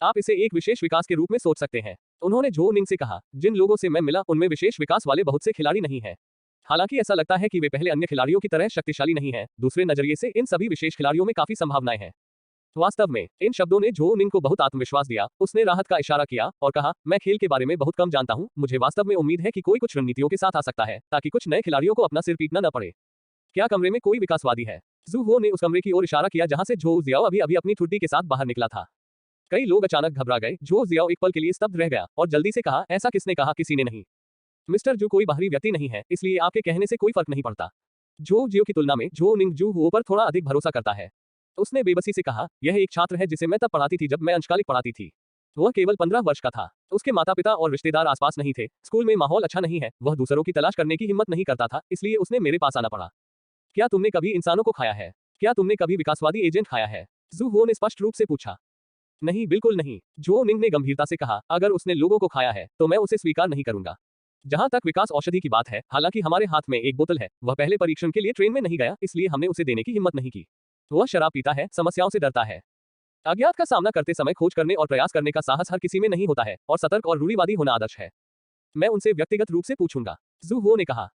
Speaker 1: आप इसे एक विशेष विकास के रूप में सोच सकते हैं। उन्होंने झो निंग से कहा, जिन लोगों से मैं मिला उनमें विशेष विकास वाले बहुत से खिलाड़ी नहीं हैं। हालांकि ऐसा लगता है कि वे पहले अन्य खिलाड़ियों की तरह शक्तिशाली नहीं हैं। दूसरे नजरिए से इन सभी विशेष खिलाड़ियों में काफी संभावनाएं हैं। वास्तव में इन शब्दों ने झो निंग को बहुत आत्मविश्वास दिया। उसने राहत का इशारा किया और कहा, मैं खेल के बारे में बहुत कम जानता हूं। मुझे वास्तव में उम्मीद है कि कोई कुछ रणनीतियों के साथ आ सकता है, ताकि कुछ नए खिलाड़ियों को अपना सिर पीटना न पड़े। क्या कमरे में कोई विकासवादी है? जू हुओ ने उस कमरे की ओर इशारा किया जहां से झो जियाओ अभी अभी अपनी ठुड्डी के साथ बाहर निकला था। कई लोग अचानक घबरा गए। झो जियाओ एक पल के लिए स्तब्ध रह गया और जल्दी से कहा, ऐसा किसने कहा? किसी ने नहीं। मिस्टर जू कोई बाहरी व्यक्ति नहीं है, इसलिए आपके कहने से कोई फर्क नहीं पड़ता। झो जियो की तुलना में झो निंग जू हुओ पर थोड़ा अधिक भरोसा करता है। उसने बेबसी से कहा, यह एक छात्र है जिसे मैं तब पढ़ाती थी जब मैं अंशकालिक पढ़ाती थी। वह केवल 15 वर्ष का था। उसके माता पिता और रिश्तेदार आसपास नहीं थे। स्कूल में माहौल अच्छा नहीं है। वह दूसरों की तलाश करने की हिम्मत नहीं करता था, इसलिए उसने मेरे पास आना पड़ा। क्या तुमने कभी इंसानों को खाया है? क्या तुमने कभी विकासवादी एजेंट खाया है? जू हुओ ने स्पष्ट रूप से पूछा। नहीं, बिल्कुल नहीं, झो निंग ने गंभीरता से कहा। अगर उसने लोगों को खाया है, तो मैं उसे स्वीकार नहीं करूंगा। जहां तक विकास औषधि की बात है, हालांकि हमारे हाथ में एक बोतल है। वह पहले परीक्षण के लिए ट्रेन में नहीं गया, इसलिए हमने उसे देने की हिम्मत नहीं की। वह शराब पीता है, समस्याओं से डरता है। अज्ञात का सामना करते समय खोज करने और प्रयास करने का साहस हर किसी में नहीं होता है, और सतर्क और रूढ़िवादी होना आदर्श है। मैं उनसे व्यक्तिगत रूप से पूछूंगा, जू हुओ ने कहा।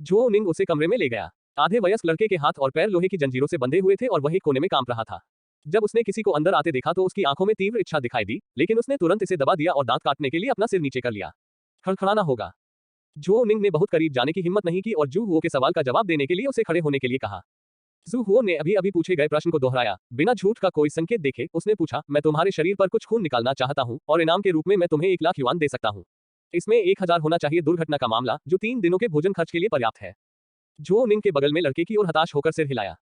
Speaker 1: झो निंग उसे कमरे में ले गया। आधे वयस्क लड़के के हाथ और पैर लोहे की जंजीरों से बंधे हुए थे और वह एक कोने में कांप रहा था। जब उसने किसी को अंदर आते देखा तो उसकी आंखों में तीव्र इच्छा दिखाई दी, लेकिन उसने तुरंत इसे दबा दिया और दांत काटने के लिए अपना सिर नीचे कर लिया। खड़खड़ाना होगा। झो निंग ने बहुत करीब जाने की हिम्मत नहीं की और जू हुओ के सवाल का जवाब देने के लिए उसे खड़े होने के लिए कहा। जू हुओ ने अभी अभी पूछे गए प्रश्न को दोहराया। बिना झूठ का कोई संकेत देखे उसने पूछा, मैं तुम्हारे शरीर पर कुछ खून निकालना चाहता हूं और इनाम के रूप में मैं तुम्हें 1 लाख युआन दे सकता हूं। इसमें 1000 होना चाहिए दुर्घटना का मामला, जो 3 दिनों के भोजन खर्च के लिए पर्याप्त है। झो निंग के बगल में लड़के की ओर हताश होकर सिर हिलाया।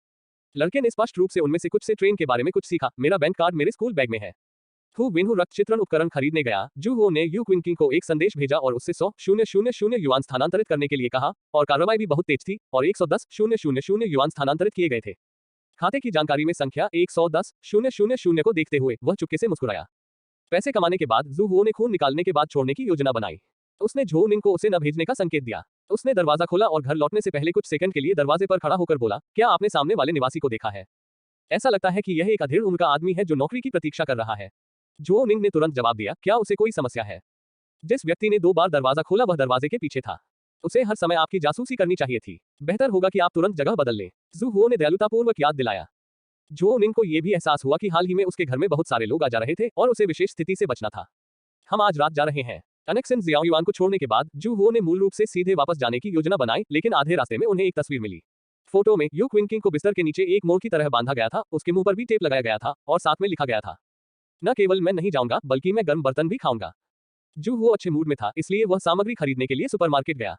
Speaker 1: लड़के ने स्पष्ट रूप से उनमें से कुछ से ट्रेन के बारे में कुछ सीखा। मेरा बैंक कार्ड मेरे स्कूल बैग में है। हु विनहु रक्त चित्रण उपकरण खरीदने गया। जू हुओ ने यू क्विंकिंग को एक संदेश भेजा और उससे 100,000 युआन स्थानांतरित करने के लिए कहा, और कार्रवाई भी बहुत तेज थी और 110,000 युआन स्थानांतरित किए गए थे। खाते की जानकारी में संख्या 110,000 को देखते हुए वह चुपके से मुस्कुराया। पैसे कमाने के बाद जू हुओ ने खून निकालने के बाद छोड़ने की योजना बनाई। उसने झो निंग को उसे न भेजने का संकेत दिया। उसने दरवाजा खोला और घर लौटने से पहले कुछ सेकंड के लिए दरवाजे पर खड़ा होकर बोला, क्या आपने सामने वाले निवासी को देखा है? ऐसा लगता है कि यह एक अधेड़ उम्र का आदमी है जो नौकरी की प्रतीक्षा कर रहा है। झो निंग ने तुरंत जवाब दिया, क्या उसे कोई समस्या है? जिस व्यक्ति ने 2 बार दरवाजा खोला वह दरवाजे के पीछे था। उसे हर समय आपकी जासूसी करनी चाहिए थी। बेहतर होगा कि आप तुरंत जगह बदल लें। जू हुओ ने दयालुतापूर्वक याद दिलाया। जो निंग को यह भी एहसास हुआ कि हाल ही में उसके घर में बहुत सारे लोग आ जा रहे थे और उसे विशेष स्थिति से बचना था। हम आज रात जा रहे हैं। अनेक्सन जियाओ युआन को छोड़ने के बाद जू हुओ ने मूल रूप से सीधे वापस जाने की योजना बनाई, लेकिन आधे रास्ते में उन्हें एक तस्वीर मिली। फोटो में यू क्विंकिंग को बिस्तर के नीचे एक मोर की तरह बांधा गया था, उसके मुंह पर भी टेप लगाया गया था और साथ में लिखा गया था, न केवल मैं नहीं जाऊंगा बल्कि मैं गर्म बर्तन भी खाऊंगा। जू हुओ अच्छे मूड में था, इसलिए वह सामग्री खरीदने के लिए सुपरमार्केट गया।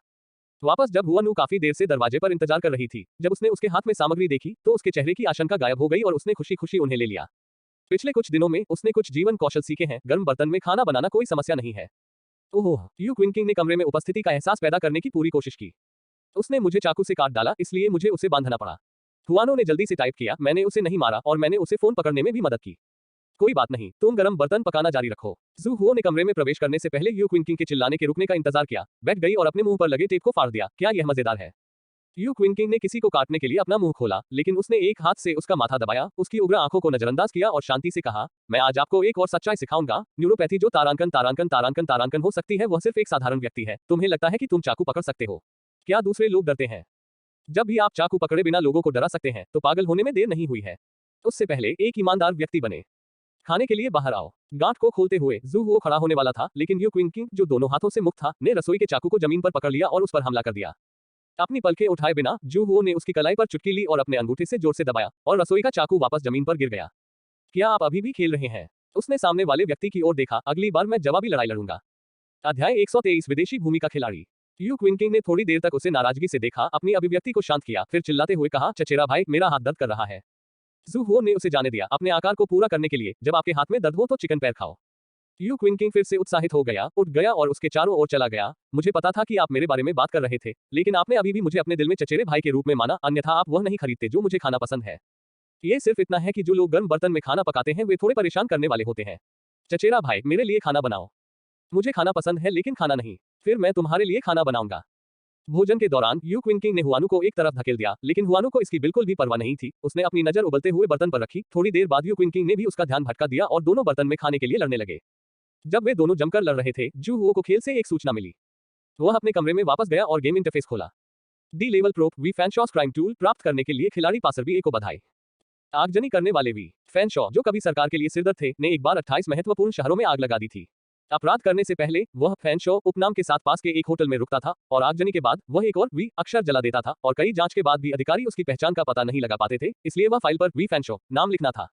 Speaker 1: वापस जब हुआ नू काफी देर से दरवाजे पर इंतजार कर रही थी। जब उसने उसके हाथ में सामग्री देखी तो उसके चेहरे की आशंका गायब हो गई और उसने खुशी खुशी उन्हें ले लिया। पिछले कुछ दिनों में उसने कुछ जीवन कौशल सीखे हैं, गर्म बर्तन में खाना बनाना कोई समस्या नहीं है। ओह, यू क्विंकिंग ने कमरे में उपस्थिति का एहसास पैदा करने की पूरी कोशिश की। उसने मुझे चाकू से काट डाला, इसलिए मुझे उसे बांधना पड़ा। हुआनो ने जल्दी से टाइप किया, मैंने उसे नहीं मारा और मैंने उसे फोन पकड़ने में भी मदद की। कोई बात नहीं, तुम गर्म बर्तन पकाना जारी रखो। जू हुओ ने कमरे में प्रवेश करने से पहले यू क्विंकिंग के चिल्लाने के रुकने का इंतजार किया, बैठ गई और अपने मुंह पर लगे टेप को फाड़ दिया। क्या यह मजेदार है? यू क्विंकिंग ने किसी को काटने के लिए अपना मुंह खोला, लेकिन उसने एक हाथ से उसका माथा दबाया, उसकी उग्र आंखों को नजरअंदाज किया और शांति से कहा, मैं आज आपको एक और सच्चाई सिखाऊंगा। न्यूरोपैथी जो तारांकन हो सकती है, वह सिर्फ एक साधारण व्यक्ति है। तुम्हें लगता है कि तुम चाकू पकड़ सकते हो? क्या दूसरे लोग डरते हैं? जब भी आप चाकू पकड़े बिना लोगों को डरा सकते हैं, तो पागल होने में देर नहीं हुई है। उससे पहले एक ईमानदार व्यक्ति बने। खाने के लिए बाहर आओ। गांठ को खोलते हुए जू हुओ खड़ा होने वाला था, लेकिन यू क्विंकिंग, जो दोनों हाथों से मुक्त था, ने रसोई के चाकू को जमीन पर पकड़ लिया और उस पर हमला कर दिया। अपनी पलकें उठाए बिना जू हुओ ने उसकी कलाई पर चुटकी ली और अपने अंगूठे से जोर से दबाया और रसोई का चाकू वापस जमीन पर गिर गया। क्या आप अभी भी खेल रहे हैं? उसने सामने वाले व्यक्ति की ओर देखा, अगली बार मैं जवाबी लड़ाई लड़ूंगा। अध्याय 123 विदेशी भूमि का खिलाड़ी। यू क्विंकिंग ने थोड़ी देर तक उसे नाराजगी से देखा, अपनी अभिव्यक्ति को शांत किया, फिर चिल्लाते हुए कहा, चचेरा भाई, मेरा हाथ दर्द कर रहा है। जू हुओ ने उसे जाने दिया, अपने आकार को पूरा करने के लिए। जब आपके हाथ में दर्द हो तो चिकन पैर खाओ। यू क्विंकिंग फिर से उत्साहित हो गया, उठ गया और उसके चारों ओर चला गया। मुझे पता था कि आप मेरे बारे में बात कर रहे थे, लेकिन आपने अभी भी मुझे अपने दिल में चचेरे भाई के रूप में माना, अन्यथा आप वह नहीं खरीदते जो मुझे खाना पसंद है। ये सिर्फ इतना है कि जो लोग गर्म बर्तन में खाना पकाते हैं वे थोड़े परेशान करने वाले होते हैं। चचेरा भाई, मेरे लिए खाना बनाओ। मुझे खाना पसंद है लेकिन खाना नहीं। फिर मैं तुम्हारे लिए खाना बनाऊंगा। भोजन के दौरान यू क्विंकिंग ने हुआनु को एक तरफ धकेल दिया, लेकिन हुआनु को इसकी बिल्कुल भी परवाह नहीं थी। उसने अपनी नजर उबलते हुए बर्तन पर रखी। थोड़ी देर बाद यू क्विंकिंग ने भी उसका ध्यान भटका दिया और दोनों बर्तन में खाने के लिए लड़ने लगे। जब वे दोनों जमकर लड़ रहे थे, जू हुओ को खेल से एक सूचना मिली। वह अपने कमरे में वापस गया और गेम इंटरफेस खोला। D level pro V Fanshaw crime tool प्राप्त करने के लिए खिलाड़ी पासर वी को बधाई। आगजनी करने वाले वी फैनशॉ, जो कभी सरकार के लिए सिरदर्द थे, ने एक बार 28 महत्वपूर्ण शहरों में आग लगा दी थी। अपराध करने से पहले वह फैनशॉ उपनाम के साथ पास के एक होटल में रुकता था और आगजनी के बाद वह एक और वी अक्षर जला देता था और कई जांच के बाद भी अधिकारी उसकी पहचान का पता नहीं लगा पाते थे, इसलिए वह फाइल पर वी फैनशॉ नाम लिखना था।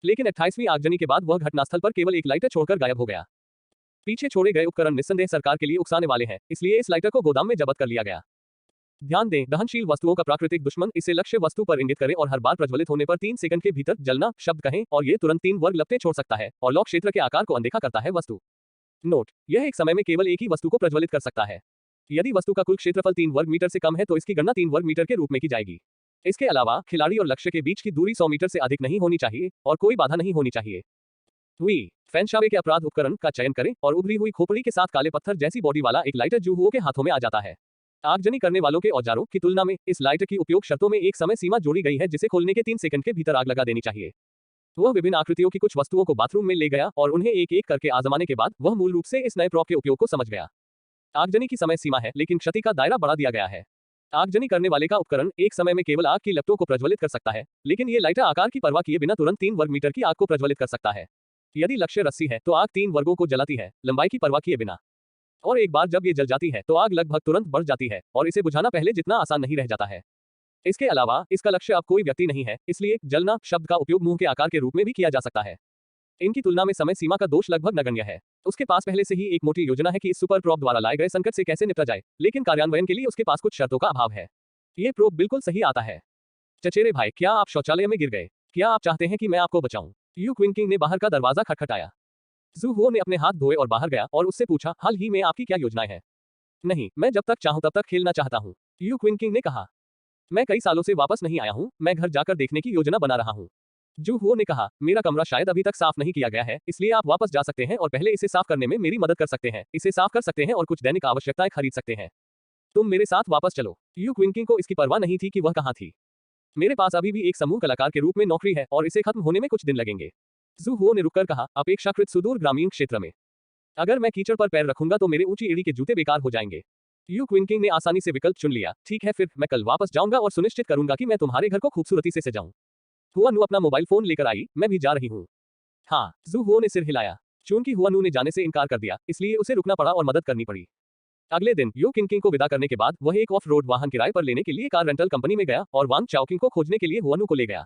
Speaker 1: लेकिन 28वीं आगजनी के बाद वह घटनास्थल पर केवल एक लाइटर छोड़कर गायब हो गया। पीछे छोड़े गए उपकरण निस्संदेह सरकार के लिए उकसाने वाले हैं, इसलिए इस लाइटर को गोदाम में जब्त कर लिया गया। ध्यान दें, दहनशील वस्तुओं का प्राकृतिक दुश्मन इसे लक्ष्य वस्तु पर इंगित करे और हर बार प्रज्वलित होने पर 3 सेकंड के भीतर जलना शब्द कहें और ये तुरंत 3 वर्ग लपटें छोड़ सकता है और लॉक क्षेत्र के आकार को अनदेखा करता है। वस्तु नोट, यह एक समय में केवल एक ही वस्तु को प्रज्वलित कर सकता है। यदि वस्तु का कुल क्षेत्रफल 3 वर्ग मीटर से कम है तो इसकी गणना 3 वर्ग मीटर के रूप में की जाएगी। इसके अलावा खिलाड़ी और लक्ष्य के बीच की दूरी 100 मीटर से अधिक नहीं होनी चाहिए और कोई बाधा नहीं होनी चाहिए। वी फैनशावे के अपराध उपकरण का चयन करें और उभरी हुई खोपड़ी के साथ काले पत्थर जैसी बॉडी वाला एक लाइटर जू हुओ के हाथों में आ जाता है। आगजनी करने वालों के औजारों की तुलना में इस लाइटर की उपयोग शर्तों में एक समय सीमा जोड़ी गई है, जिसे खोलने के 3 सेकंड के भीतर आग लगा देनी चाहिए। वह विभिन्न आकृतियों की कुछ वस्तुओं को बाथरूम में ले गया और उन्हें एक एक करके आजमाने के बाद वह मूल रूप से इस नए प्रॉप के उपयोग को समझ गया। आगजनी की समय सीमा है, लेकिन क्षति का दायरा बढ़ा दिया गया है। आगजनी करने वाले का उपकरण एक समय में केवल आग की लपटों को प्रज्वलित कर सकता है, लेकिन ये लाइटर आकार की परवाह किए बिना तुरंत 3 वर्ग मीटर की आग को प्रज्वलित कर सकता है। यदि लक्ष्य रस्सी है तो आग 3 वर्गों को जलाती है, लंबाई की परवाह किए बिना। और एक बार जब ये जल जाती है तो आग लगभग तुरंत बढ़ जाती है और इसे बुझाना पहले जितना आसान नहीं रह जाता है। इसके अलावा इसका लक्ष्य अब कोई व्यक्ति नहीं है, इसलिए जलना शब्द का उपयोग मुंह के आकार के रूप में भी किया जा सकता है। इनकी तुलना में समय सीमा का दोष लगभग नगण्य है। उसके पास पहले से ही एक मोटी योजना है कि इस सुपर प्रोप द्वारा लाए गए संकट से कैसे निपटा जाए, लेकिन कार्यान्वयन के लिए उसके पास कुछ शर्तों का अभाव है। ये प्रोप बिल्कुल सही आता है। चचेरे भाई, क्या आप शौचालय में गिर गए? क्या आप चाहते हैं कि मैं आपको बचाऊं? यू क्विंकिंग ने बाहर का दरवाजा खटखटाया। जू हुओ ने अपने हाथ धोए और बाहर गया और उससे पूछा, हाल ही में आपकी क्या योजनाएं हैं? नहीं, मैं जब तक चाहूं तब तक खेलना चाहता हूं, यू क्विंकिंग ने कहा। मैं कई सालों से वापस नहीं आया हूं, मैं घर जाकर देखने की योजना बना रहा हूं। जू हुओ ने कहा, मेरा कमरा शायद अभी तक साफ नहीं किया गया है, इसलिए आप वापस जा सकते हैं और पहले इसे साफ करने में मेरी मदद कर सकते हैं। इसे साफ कर सकते हैं और कुछ दैनिक आवश्यकताएं खरीद सकते हैं। तुम मेरे साथ वापस चलो। यू क्विंकिंग को इसकी परवाह नहीं थी कि वह कहां थी। मेरे पास अभी भी एक समूह कलाकार के रूप में नौकरी है और इसे खत्म होने में कुछ दिन लगेंगे। जू हुओ ने रुककर कहा, अपेक्षाकृत सुदूर ग्रामीण क्षेत्र में। अगर मैं कीचड़ पर पैर रखूंगा तो मेरे ऊंची एड़ी के जूते बेकार हो जाएंगे। यू क्विंकिंग ने आसानी से विकल्प चुन लिया। ठीक है, फिर मैं कल वापस जाऊंगा और सुनिश्चित करूंगा कि मैं तुम्हारे घर को खूबसूरती से सजाऊं। हुआनू अपना मोबाइल फोन लेकर आई। मैं भी जा रही हूँ। हाँ, जू हुओ ने सिर हिलाया। चूंकि हुआनू ने जाने से इनकार कर दिया, इसलिए उसे रुकना पड़ा और मदद करनी पड़ी। अगले दिन यू किंकिंग को विदा करने के बाद वह एक ऑफ रोड वाहन किराए पर लेने के लिए कार रेंटल कंपनी में गया और वांग चाओकिंग को खोजने के लिए हुआनू को ले गया।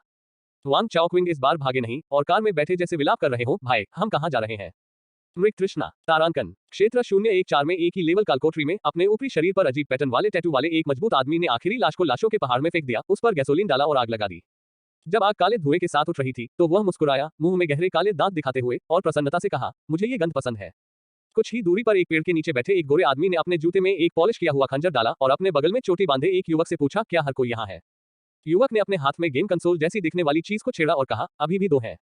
Speaker 1: वांग चाओक्विंग इस बार भागे नहीं और कार में बैठे जैसे विलाप कर रहे हो, भाई हम कहाँ जा रहे हैं। मृग तृष्णा तारांकन क्षेत्र 014 में एक ही लेवल कालकोठरी में अपने ऊपरी शरीर पर अजीब पैटर्न वाले टैटू वाले एक मजबूत आदमी ने आखिरी लाश को लाशों के पहाड़ में फेंक दिया, उस पर गैसोलीन डाला और आग लगा दी। जब आग काले धुएं के साथ उठ रही थी तो वह मुस्कुराया, मुंह में गहरे काले दांत दिखाते हुए, और प्रसन्नता से कहा, मुझे ये गंध पसंद है। कुछ ही दूरी पर एक पेड़ के नीचे बैठे एक गोरे आदमी ने अपने जूते में एक पॉलिश किया हुआ खंजर डाला और अपने बगल में चोटी बांधे एक युवक से पूछा, क्या हर कोई यहाँ है। युवक ने अपने हाथ में गेम कंसोल जैसी दिखने वाली चीज को छेड़ा और कहा, अभी भी दो हैं।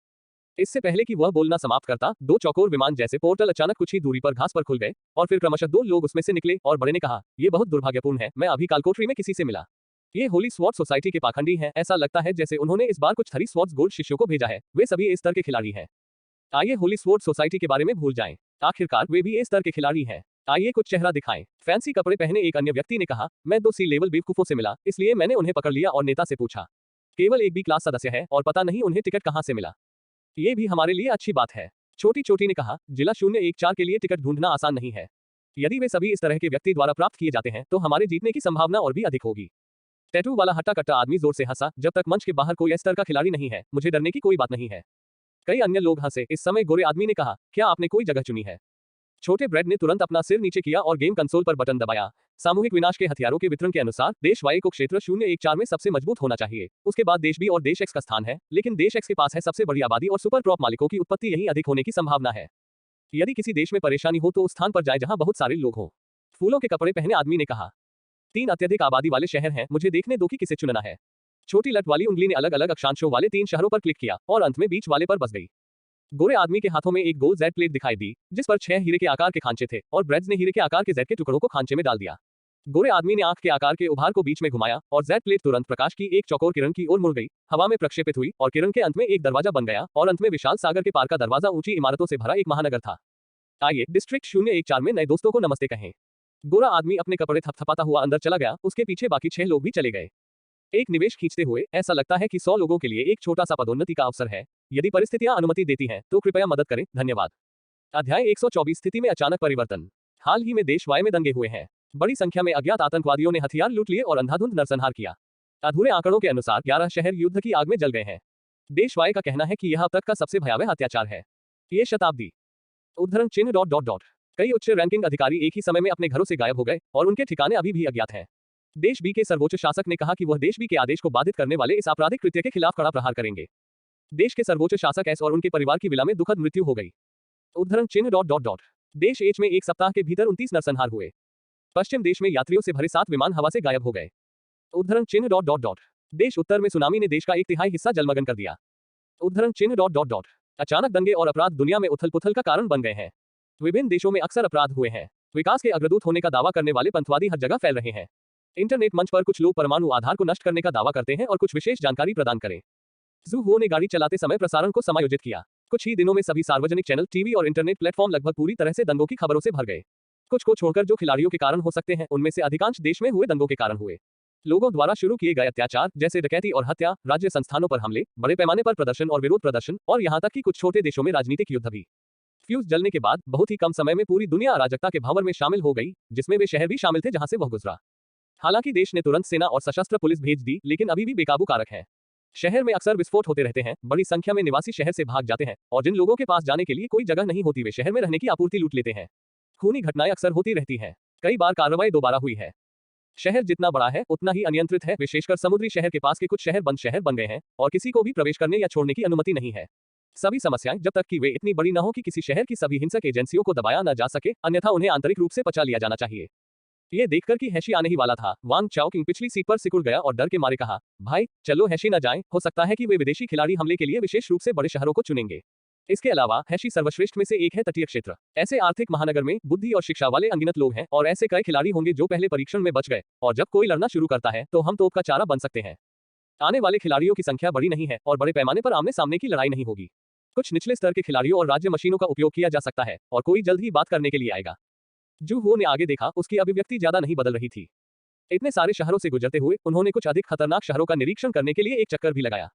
Speaker 1: इससे पहले कि वह बोलना समाप्त करता, दो चौकोर विमान जैसे पोर्टल अचानक कुछ ही दूरी पर घास पर खुल गए और फिर क्रमशः दो लोग उसमें से निकले और बड़े ने कहा, यह बहुत दुर्भाग्यपूर्ण है, मैं अभी कालकोठरी में किसी से मिला। ये होली स्वॉर्ड सोसाइटी के पाखंडी हैं, ऐसा लगता है जैसे उन्होंने इस बार कुछ थरी स्वॉर्ड्स गोल्ड शिष्यों को भेजा है, वे सभी इस स्तर के खिलाड़ी हैं। आइए होली स्वॉर्ड सोसाइटी के बारे में भूल जाएं, आखिरकार वे भी इस स्तर के खिलाड़ी हैं। आइए कुछ चेहरा दिखाएं। फैंसी कपड़े पहने एक अन्य व्यक्ति ने कहा, मैं दो सी लेवल बेवकूफों से मिला, इसलिए मैंने उन्हें पकड़ लिया और नेता से पूछा। केवल एक बी क्लास सदस्य है और पता नहीं उन्हें टिकट कहां से मिला। ये भी हमारे लिए अच्छी बात है। छोटी चोटी ने कहा, जिला 014 के लिए टिकट ढूंढना आसान नहीं है। यदि वे सभी इस तरह के व्यक्ति द्वारा प्राप्त किए जाते हैं तो हमारे जीतने की संभावना और भी अधिक होगी। टैटू वाला हट्टा कट्टा आदमी जोर से हंसा, जब तक मंच के बाहर कोई इस तरह का खिलाड़ी नहीं है, मुझे डरने की कोई बात नहीं है। कई अन्य लोग हंसे। इस समय गोरे आदमी ने कहा, क्या आपने कोई जगह चुनी है। छोटे ब्रेड ने तुरंत अपना सिर नीचे किया और गेम कंसोल पर बटन दबाया। सामूहिक विनाश के हथियारों के वितरण के अनुसार देश वाई को क्षेत्र 014 में सबसे मजबूत होना चाहिए, उसके बाद देश बी और देश एक्स का स्थान है, लेकिन देश एक्स के पास है सबसे बड़ी आबादी और सुपर क्रॉप मालिकों की उत्पत्ति यही अधिक होने की संभावना है। यदि किसी देश में परेशानी हो तो उस स्थान पर जाए जहां बहुत सारे लोग हों। फूलों के कपड़े पहने आदमी ने कहा, 3 अत्यधिक आबादी वाले शहर हैं, मुझे देखने दो कि किसे चुनना है। छोटी लट वाली उंगली ने अलग अलग अक्षांशों वाले 3 शहरों पर क्लिक किया और अंत में बीच वाले पर बस गई। गोरे आदमी के हाथों में एक गोल जेड प्लेट दिखाई दी जिस पर 6 हीरे के आकार के खांचे थे और ब्रेड्स ने हीरे के आकार के जेड के टुकड़ों को खांचे में डाल दिया। गोरे आदमी ने आंख के आकार के उभार को बीच में घुमाया और जेड प्लेट तुरंत प्रकाश की एक चौकोर किरण की ओर मुड़ गई, हवा में प्रक्षेपित हुई और किरण के अंत में एक दरवाजा बन गया और अंत में विशाल सागर के पार का दरवाजा ऊंची इमारतों से भरा एक महानगर था। आइए डिस्ट्रिक्ट 014 में नए दोस्तों को नमस्ते कहें। गोरा आदमी अपने कपड़े थपथपाता हुआ अंदर चला गया, उसके पीछे बाकी 6 लोग भी चले गए। एक निवेश खींचते हुए, ऐसा लगता है कि 100 लोगों के लिए एक छोटा सा पदोन्नति का अवसर है। यदि परिस्थितियां अनुमति देती हैं तो कृपया मदद करें, धन्यवाद। अध्याय 124 स्थिति में अचानक परिवर्तन। हाल ही में देश वाई में दंगे हुए हैं। बड़ी संख्या में अज्ञात आतंकवादियों ने हथियार लूट लिए और अंधाधुंध नरसंहार किया। अधूरे आंकड़ों के अनुसार 11 शहर युद्ध की आग में जल गए हैं। देश वाई का कहना है कि यह अब तक का सबसे भयावह अत्याचार है। ये शताब्दी उद्धरण चिन्ह ... कई उच्च रैंकिंग अधिकारी एक ही समय में अपने घरों से गायब हो गए और उनके ठिकाने अभी भी अज्ञात हैं। देश बी के सर्वोच्च शासक ने कहा कि वह देश बी के आदेश को बाधित करने वाले इस आपराधिक कृत्य के खिलाफ कड़ा प्रहार करेंगे। देश के सर्वोच्च शासक एस और उनके परिवार की विला में दुखद मृत्यु हो गई। उद्धरण चिन्ह ... देश एच में एक सप्ताह के भीतर 29 नरसंहार हुए। पश्चिम देश में यात्रियों से भरे 7 विमान हवा से गायब हो गए। उद्धरण चिन्ह ... देश उत्तर में सुनामी ने देश का 1/3 हिस्सा जलमग्न कर दिया। उद्धरण चिन्ह ... अचानक दंगे और अपराध दुनिया में उथल पुथल का कारण बन गए हैं। विभिन्न देशों में अक्सर अपराध हुए हैं। विकास के अग्रदूत होने का दावा करने वाले पंथवादी हर जगह फैल रहे हैं। इंटरनेट मंच पर कुछ लोग परमाणु आधार को नष्ट करने का दावा करते हैं और कुछ विशेष जानकारी प्रदान करें। जू हुओ ने गाड़ी चलाते समय प्रसारण को समायोजित किया। कुछ ही दिनों में सभी सार्वजनिक चैनल, टीवी और इंटरनेट प्लेटफॉर्म लगभग पूरी तरह से दंगों की खबरों से भर गए। कुछ को छोड़कर जो खिलाड़ियों के कारण हो सकते हैं, उनमें से अधिकांश देश में हुए दंगों के कारण हुए। लोगों द्वारा शुरू किए गए अत्याचार जैसे डकैती और हत्या, राज्य संस्थानों पर हमले, बड़े पैमाने पर प्रदर्शन और विरोध प्रदर्शन, और यहाँ तक कि कुछ छोटे देशों में राजनीतिक युद्ध भी। फ्यूज जलने के बाद बहुत ही कम समय में पूरी दुनिया अराजकता के भंवर में शामिल हो गई, जिसमें वे शहर भी शामिल थे जहां से वह गुजरा। हालांकि देश ने तुरंत सेना और सशस्त्र पुलिस भेज दी, लेकिन अभी भी बेकाबू कारक है। शहर में अक्सर विस्फोट होते रहते हैं, बड़ी संख्या में निवासी शहर से भाग जाते हैं और जिन लोगों के पास जाने के लिए कोई जगह नहीं होती वे शहर में रहने की आपूर्ति लूट लेते हैं। खूनी घटनाएं अक्सर होती रहती हैं। कई बार कार्रवाई दोबारा हुई है। शहर जितना बड़ा है उतना ही अनियंत्रित है, विशेषकर समुद्री शहर के पास के कुछ शहर बन गए हैं और किसी को भी प्रवेश करने या छोड़ने की अनुमति नहीं है। सभी समस्याएं, जब तक कि वे इतनी बड़ी न हो कि किसी शहर की सभी हिंसक एजेंसियों को दबाया न जा सके, अन्यथा उन्हें आंतरिक रूप से पचा लिया जाना चाहिए। ये देखकर कि हैशी आने ही वाला था, वांग चाओकिंग पिछली सीट पर सिकुड़ गया और डर के मारे कहा, भाई चलो हैशी न जाएं, हो सकता है कि वे विदेशी खिलाड़ी हमले के लिए विशेष रूप से बड़े शहरों को चुनेंगे। इसके अलावा हैशी सर्वश्रेष्ठ में से एक है तटीय क्षेत्र। ऐसे आर्थिक महानगर में बुद्धि और शिक्षा वाले अनगिनत लोग हैं और ऐसे कई खिलाड़ी होंगे जो पहले परीक्षण में बच गए, और जब कोई लड़ना शुरू करता है तो हम तोप का चारा बन सकते हैं। आने वाले खिलाड़ियों की संख्या बड़ी नहीं है और बड़े पैमाने पर आमने सामने की लड़ाई नहीं होगी। कुछ निचले स्तर के खिलाड़ियों और राज्य मशीनों का उपयोग किया जा सकता है और कोई जल्द ही बात करने के लिए आएगा। जू हुओ ने आगे देखा, उसकी अभिव्यक्ति ज्यादा नहीं बदल रही थी। इतने सारे शहरों से गुजरते हुए उन्होंने कुछ अधिक खतरनाक शहरों का निरीक्षण करने के लिए एक चक्कर भी लगाया।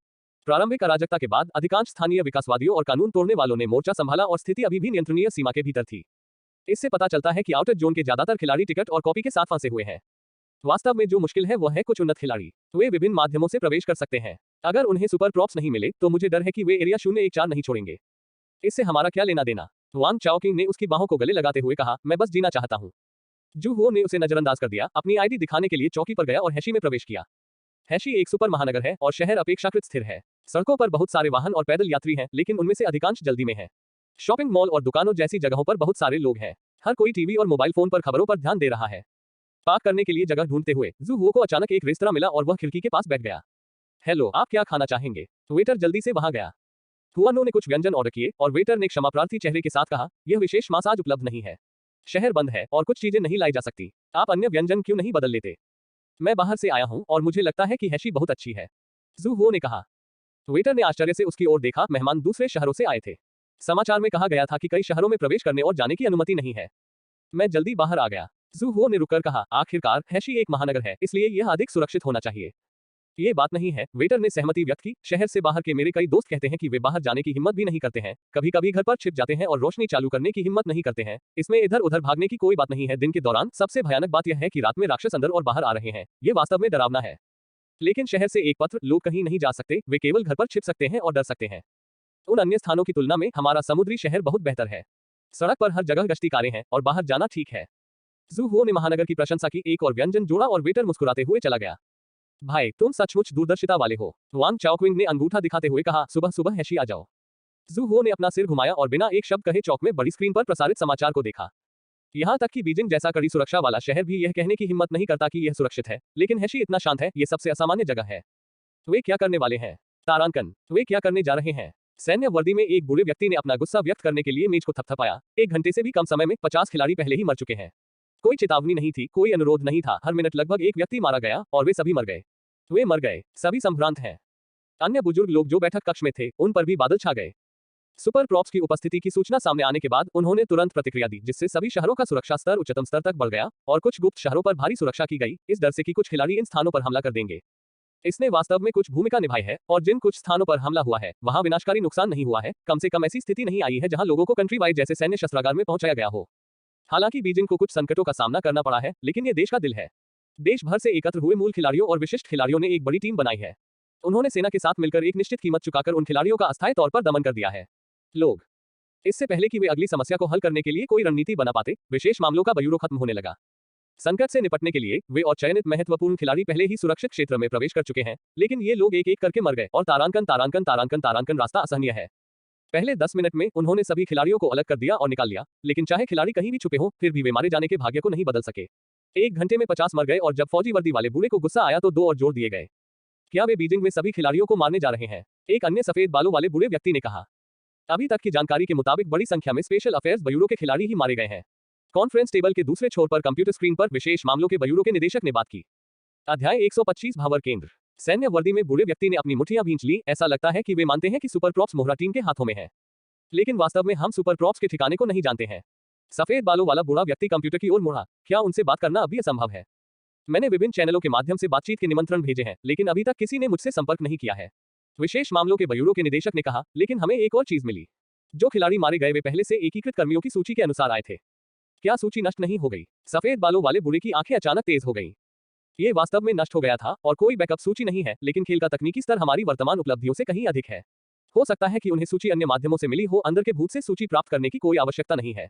Speaker 1: प्रारंभिक अराजकता के बाद अधिकांश स्थानीय विकासवादियों और कानून तोड़ने वालों ने मोर्चा संभाला और स्थिति अभी भी नियंत्रणीय सीमा के भीतर थी। इससे पता चलता है कि आउटर जोन के ज्यादातर खिलाड़ी टिकट और कॉपी के साथ फंसे हुए हैं। वास्तव में जो मुश्किल है वह है कुछ उन्नत खिलाड़ी। वे विभिन्न माध्यमों से प्रवेश कर सकते हैं। अगर उन्हें सुपर प्रॉप्स नहीं मिले तो मुझे डर है कि वे एरिया 014 नहीं छोड़ेंगे। इससे हमारा क्या लेना देना? वांग चाओकिंग ने उसकी बाहों को गले लगाते हुए कहा, मैं बस जीना चाहता हूँ। जू हुओ ने उसे नजरअंदाज कर दिया, अपनी आईडी दिखाने के लिए चौकी पर गया और हैशी में प्रवेश किया। हैशी एक सुपर महानगर है और शहर अपेक्षाकृत स्थिर है। सड़कों पर बहुत सारे वाहन और पैदल यात्री हैं, लेकिन उनमें से अधिकांश जल्दी में हैं। शॉपिंग मॉल और दुकानों जैसी जगहों पर बहुत सारे लोग हैं। हर कोई टीवी और मोबाइल फोन पर खबरों पर ध्यान दे रहा है। पार्क करने के लिए जगह ढूंढते हुए जू हुओ को अचानक एक रेस्तरां मिला और वह खिड़की के पास बैठ गया। हेलो, आप क्या खाना चाहेंगे? वेटर जल्दी से वहां गया। हुआनो ने कुछ व्यंजन ऑर्डर किए और वेटर ने क्षमाप्रार्थी चेहरे के साथ कहा, यह विशेष मांस आज उपलब्ध नहीं है। शहर बंद है और कुछ चीजें नहीं लाई जा सकती। आप अन्य व्यंजन क्यों नहीं बदल लेते? मैं बाहर से आया हूं और मुझे लगता है कि हैशी बहुत अच्छी है, जू हुओ ने कहा। वेटर ने आश्चर्य से उसकी ओर देखा। मेहमान दूसरे शहरों से आए थे। समाचार में कहा गया था कि कई शहरों में प्रवेश करने और जाने की अनुमति नहीं है। मैं जल्दी बाहर आ गया, जू हुओ ने रुककर कहा। आखिरकार हैशी एक महानगर है, इसलिए यह अधिक सुरक्षित होना चाहिए। ये बात नहीं है, वेटर ने सहमति व्यक्त की। शहर से बाहर के मेरे कई दोस्त कहते हैं कि वे बाहर जाने की हिम्मत भी नहीं करते हैं। कभी कभी घर पर छिप जाते हैं और रोशनी चालू करने की हिम्मत नहीं करते हैं। इसमें इधर उधर भागने की कोई बात नहीं है। दिन के दौरान सबसे भयानक बात यह है कि रात में राक्षस अंदर और बाहर आ रहे हैं। ये वास्तव में डरावना है। लेकिन शहर से एक पत्र, लोग कहीं नहीं जा सकते, वे केवल घर पर छिप सकते हैं और डर सकते हैं। उन अन्य स्थानों की तुलना में हमारा समुद्री शहर बहुत बेहतर है। सड़क पर हर जगह गश्ती कारें हैं और बाहर जाना ठीक है। जू हुओ ने महानगर की प्रशंसा की, एक और व्यंजन जोड़ा और वेटर मुस्कुराते हुए चला गया। भाई, तुम सचमुच दूरदर्शिता वाले हो, वांग चाओक्विंग ने अंगूठा दिखाते हुए कहा। सुबह सुबह हैशी आ जाओ। जू हुओ ने अपना सिर घुमाया और बिना एक शब्द कहे चौक में बड़ी स्क्रीन पर प्रसारित समाचार को देखा। यहाँ तक कि बीजिंग जैसा कड़ी सुरक्षा वाला शहर भी यह कहने की हिम्मत नहीं करता कि यह सुरक्षित है, लेकिन हैशी इतना शांत है, यह सबसे असामान्य जगह है। वे क्या करने वाले हैं? तारांकन, वे क्या करने जा रहे हैं? सैन्य वर्दी में एक बूढ़े व्यक्ति ने अपना गुस्सा व्यक्त करने के लिए मेज को थपथपाया। 1 घंटे से भी कम समय में 50 खिलाड़ी पहले ही मर चुके हैं। कोई चेतावनी नहीं थी, कोई अनुरोध नहीं था। हर मिनट लगभग एक व्यक्ति मारा गया और वे सभी मर गए। वे मर गए, सभी संभ्रांत हैं। अन्य बुजुर्ग लोग जो बैठक कक्ष में थे, उन पर भी बादल छा गए। सुपर प्रॉप्स की उपस्थिति की सूचना सामने आने के बाद उन्होंने तुरंत प्रतिक्रिया दी, जिससे सभी शहरों का सुरक्षा स्तर उच्चतम स्तर तक बढ़ गया और कुछ गुप्त शहरों पर भारी सुरक्षा की गई, इस डर से कि कुछ खिलाड़ी इन स्थानों पर हमला कर देंगे। इसने वास्तव में कुछ भूमिका निभाई है और जिन कुछ स्थानों पर हमला हुआ है, वहां विनाशकारी नुकसान नहीं हुआ है। कम से कम ऐसी स्थिति नहीं आई है जहां लोगों को कंट्री वाइड जैसे सैन्य शस्त्रागार में पहुंचाया गया हो। हालांकि बीजिंग को कुछ संकटों का सामना करना पड़ा है, लेकिन ये देश का दिल है। देश भर से एकत्र हुए मूल खिलाड़ियों और विशिष्ट खिलाड़ियों ने एक बड़ी टीम बनाई है। उन्होंने सेना के साथ मिलकर एक निश्चित कीमत चुकाकर उन खिलाड़ियों का अस्थायी तौर पर दमन कर दिया है। लोग, इससे पहले कि वे अगली समस्या को हल करने के लिए कोई रणनीति बना पाते, विशेष मामलों का ब्यूरो खत्म होने लगा। संकट से निपटने के लिए वे और चयनित महत्वपूर्ण खिलाड़ी पहले ही सुरक्षित क्षेत्र में प्रवेश कर चुके हैं, लेकिन ये लोग एक एक करके मर गए और तारांकन रास्ता असहनीय है। पहले 10 मिनट में उन्होंने सभी खिलाड़ियों को अलग कर दिया और निकाल लिया, लेकिन चाहे खिलाड़ी कहीं भी छुपे हों, फिर भी वे मारे जाने के भाग्य को नहीं बदल सके। 1 घंटे में 50 मर गए और जब फौजी वर्दी वाले बूढ़े को गुस्सा आया तो 2 और जोड़ दिए गए। क्या वे बीजिंग में सभी खिलाड़ियों को मारने जा रहे हैं? एक अन्य सफेद बालों वाले बूढ़े व्यक्ति ने कहा। अभी तक की जानकारी के मुताबिक बड़ी संख्या में स्पेशल अफेयर्स ब्यूरो के खिलाड़ी ही मारे गए हैं। कॉन्फ्रेंस टेबल के दूसरे छोर पर कंप्यूटर स्क्रीन पर विशेष मामलों के ब्यूरो के निदेशक ने बात की। अध्याय 125 भावर केंद्र। सैन्य वर्दी में बूढ़े व्यक्ति ने अपनी मुठ्ठियां भींच ली। ऐसा लगता है कि वे मानते हैं कि सुपर प्रॉप्स मोहरा टीम के हाथों में है, लेकिन वास्तव में हम सुपर प्रॉप्स के ठिकाने को नहीं जानते हैं। सफेद बालों वाला बूढ़ा व्यक्ति कंप्यूटर की ओर मुड़ा। क्या उनसे बात करना अभी असंभव है? मैंने विभिन्न चैनलों के माध्यम से बातचीत के निमंत्रण भेजे हैं, लेकिन अभी तक किसी ने मुझसे संपर्क नहीं किया है, विशेष मामलों के ब्यूरो के निदेशक ने कहा। लेकिन हमें एक और चीज मिली। जो खिलाड़ी मारे गए वे पहले से एकीकृत कर्मियों की सूची के अनुसार आए थे। क्या सूची नष्ट नहीं हो गई? सफेद बालों वाले बूढ़े की आंखें अचानक तेज हो गईं। ये वास्तव में नष्ट हो गया था और कोई बैकअप सूची नहीं है, लेकिन खेल का तकनीकी स्तर हमारी वर्तमान उपलब्धियों से कहीं अधिक है। हो सकता है कि उन्हें सूची अन्य माध्यमों से मिली हो। अंदर के भूत से सूची प्राप्त करने की कोई आवश्यकता नहीं है।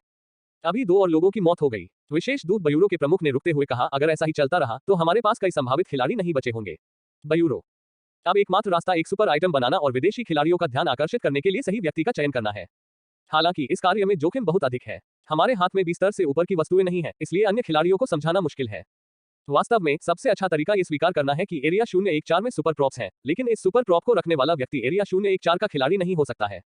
Speaker 1: अभी 2 और लोगों की मौत हो गई, विशेष दूत ब्यूरो के प्रमुख ने रुकते हुए कहा। अगर ऐसा ही चलता रहा तो हमारे पास कई संभावित खिलाड़ी नहीं बचे होंगे। ब्यूरो, अब एकमात्र रास्ता एक सुपर आइटम बनाना और विदेशी खिलाड़ियों का ध्यान आकर्षित करने के लिए सही व्यक्ति का चयन करना है। हालांकि इस कार्य में जोखिम बहुत अधिक है। हमारे हाथ में 20 स्तर से ऊपर की वस्तुएं नहीं है, इसलिए अन्य खिलाड़ियों को समझाना मुश्किल है। वास्तव में सबसे अच्छा तरीका ये स्वीकार करना है कि एरिया 014 में सुपर प्रॉप्स हैं, लेकिन इस सुपर प्रॉप को रखने वाला व्यक्ति एरिया 014 का खिलाड़ी नहीं हो सकता है।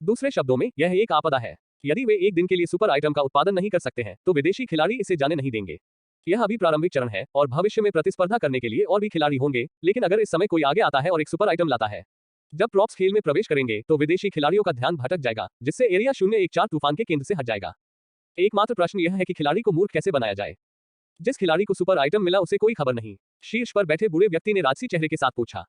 Speaker 1: दूसरे शब्दों में, यह एक आपदा है। यदि वे एक दिन के लिए सुपर आइटम का उत्पादन नहीं कर सकते हैं, तो विदेशी खिलाड़ी इसे जाने नहीं देंगे। यह अभी प्रारंभिक चरण है और भविष्य में प्रतिस्पर्धा करने के लिए और भी खिलाड़ी होंगे, लेकिन अगर इस समय कोई आगे आता है और एक सुपर आइटम लाता है, जब प्रॉप्स खेल में प्रवेश करेंगे तो विदेशी खिलाड़ियों का ध्यान भटक जाएगा, जिससे एरिया 014 तूफान के केंद्र से हट जाएगा। एकमात्र प्रश्न यह है कि खिलाड़ी को मूर्ख कैसे बनाया जाए। जिस खिलाड़ी को सुपर आइटम मिला उसे कोई खबर नहीं, शीर्ष पर बैठे बूढ़े व्यक्ति ने राजसी चेहरे के साथ पूछा।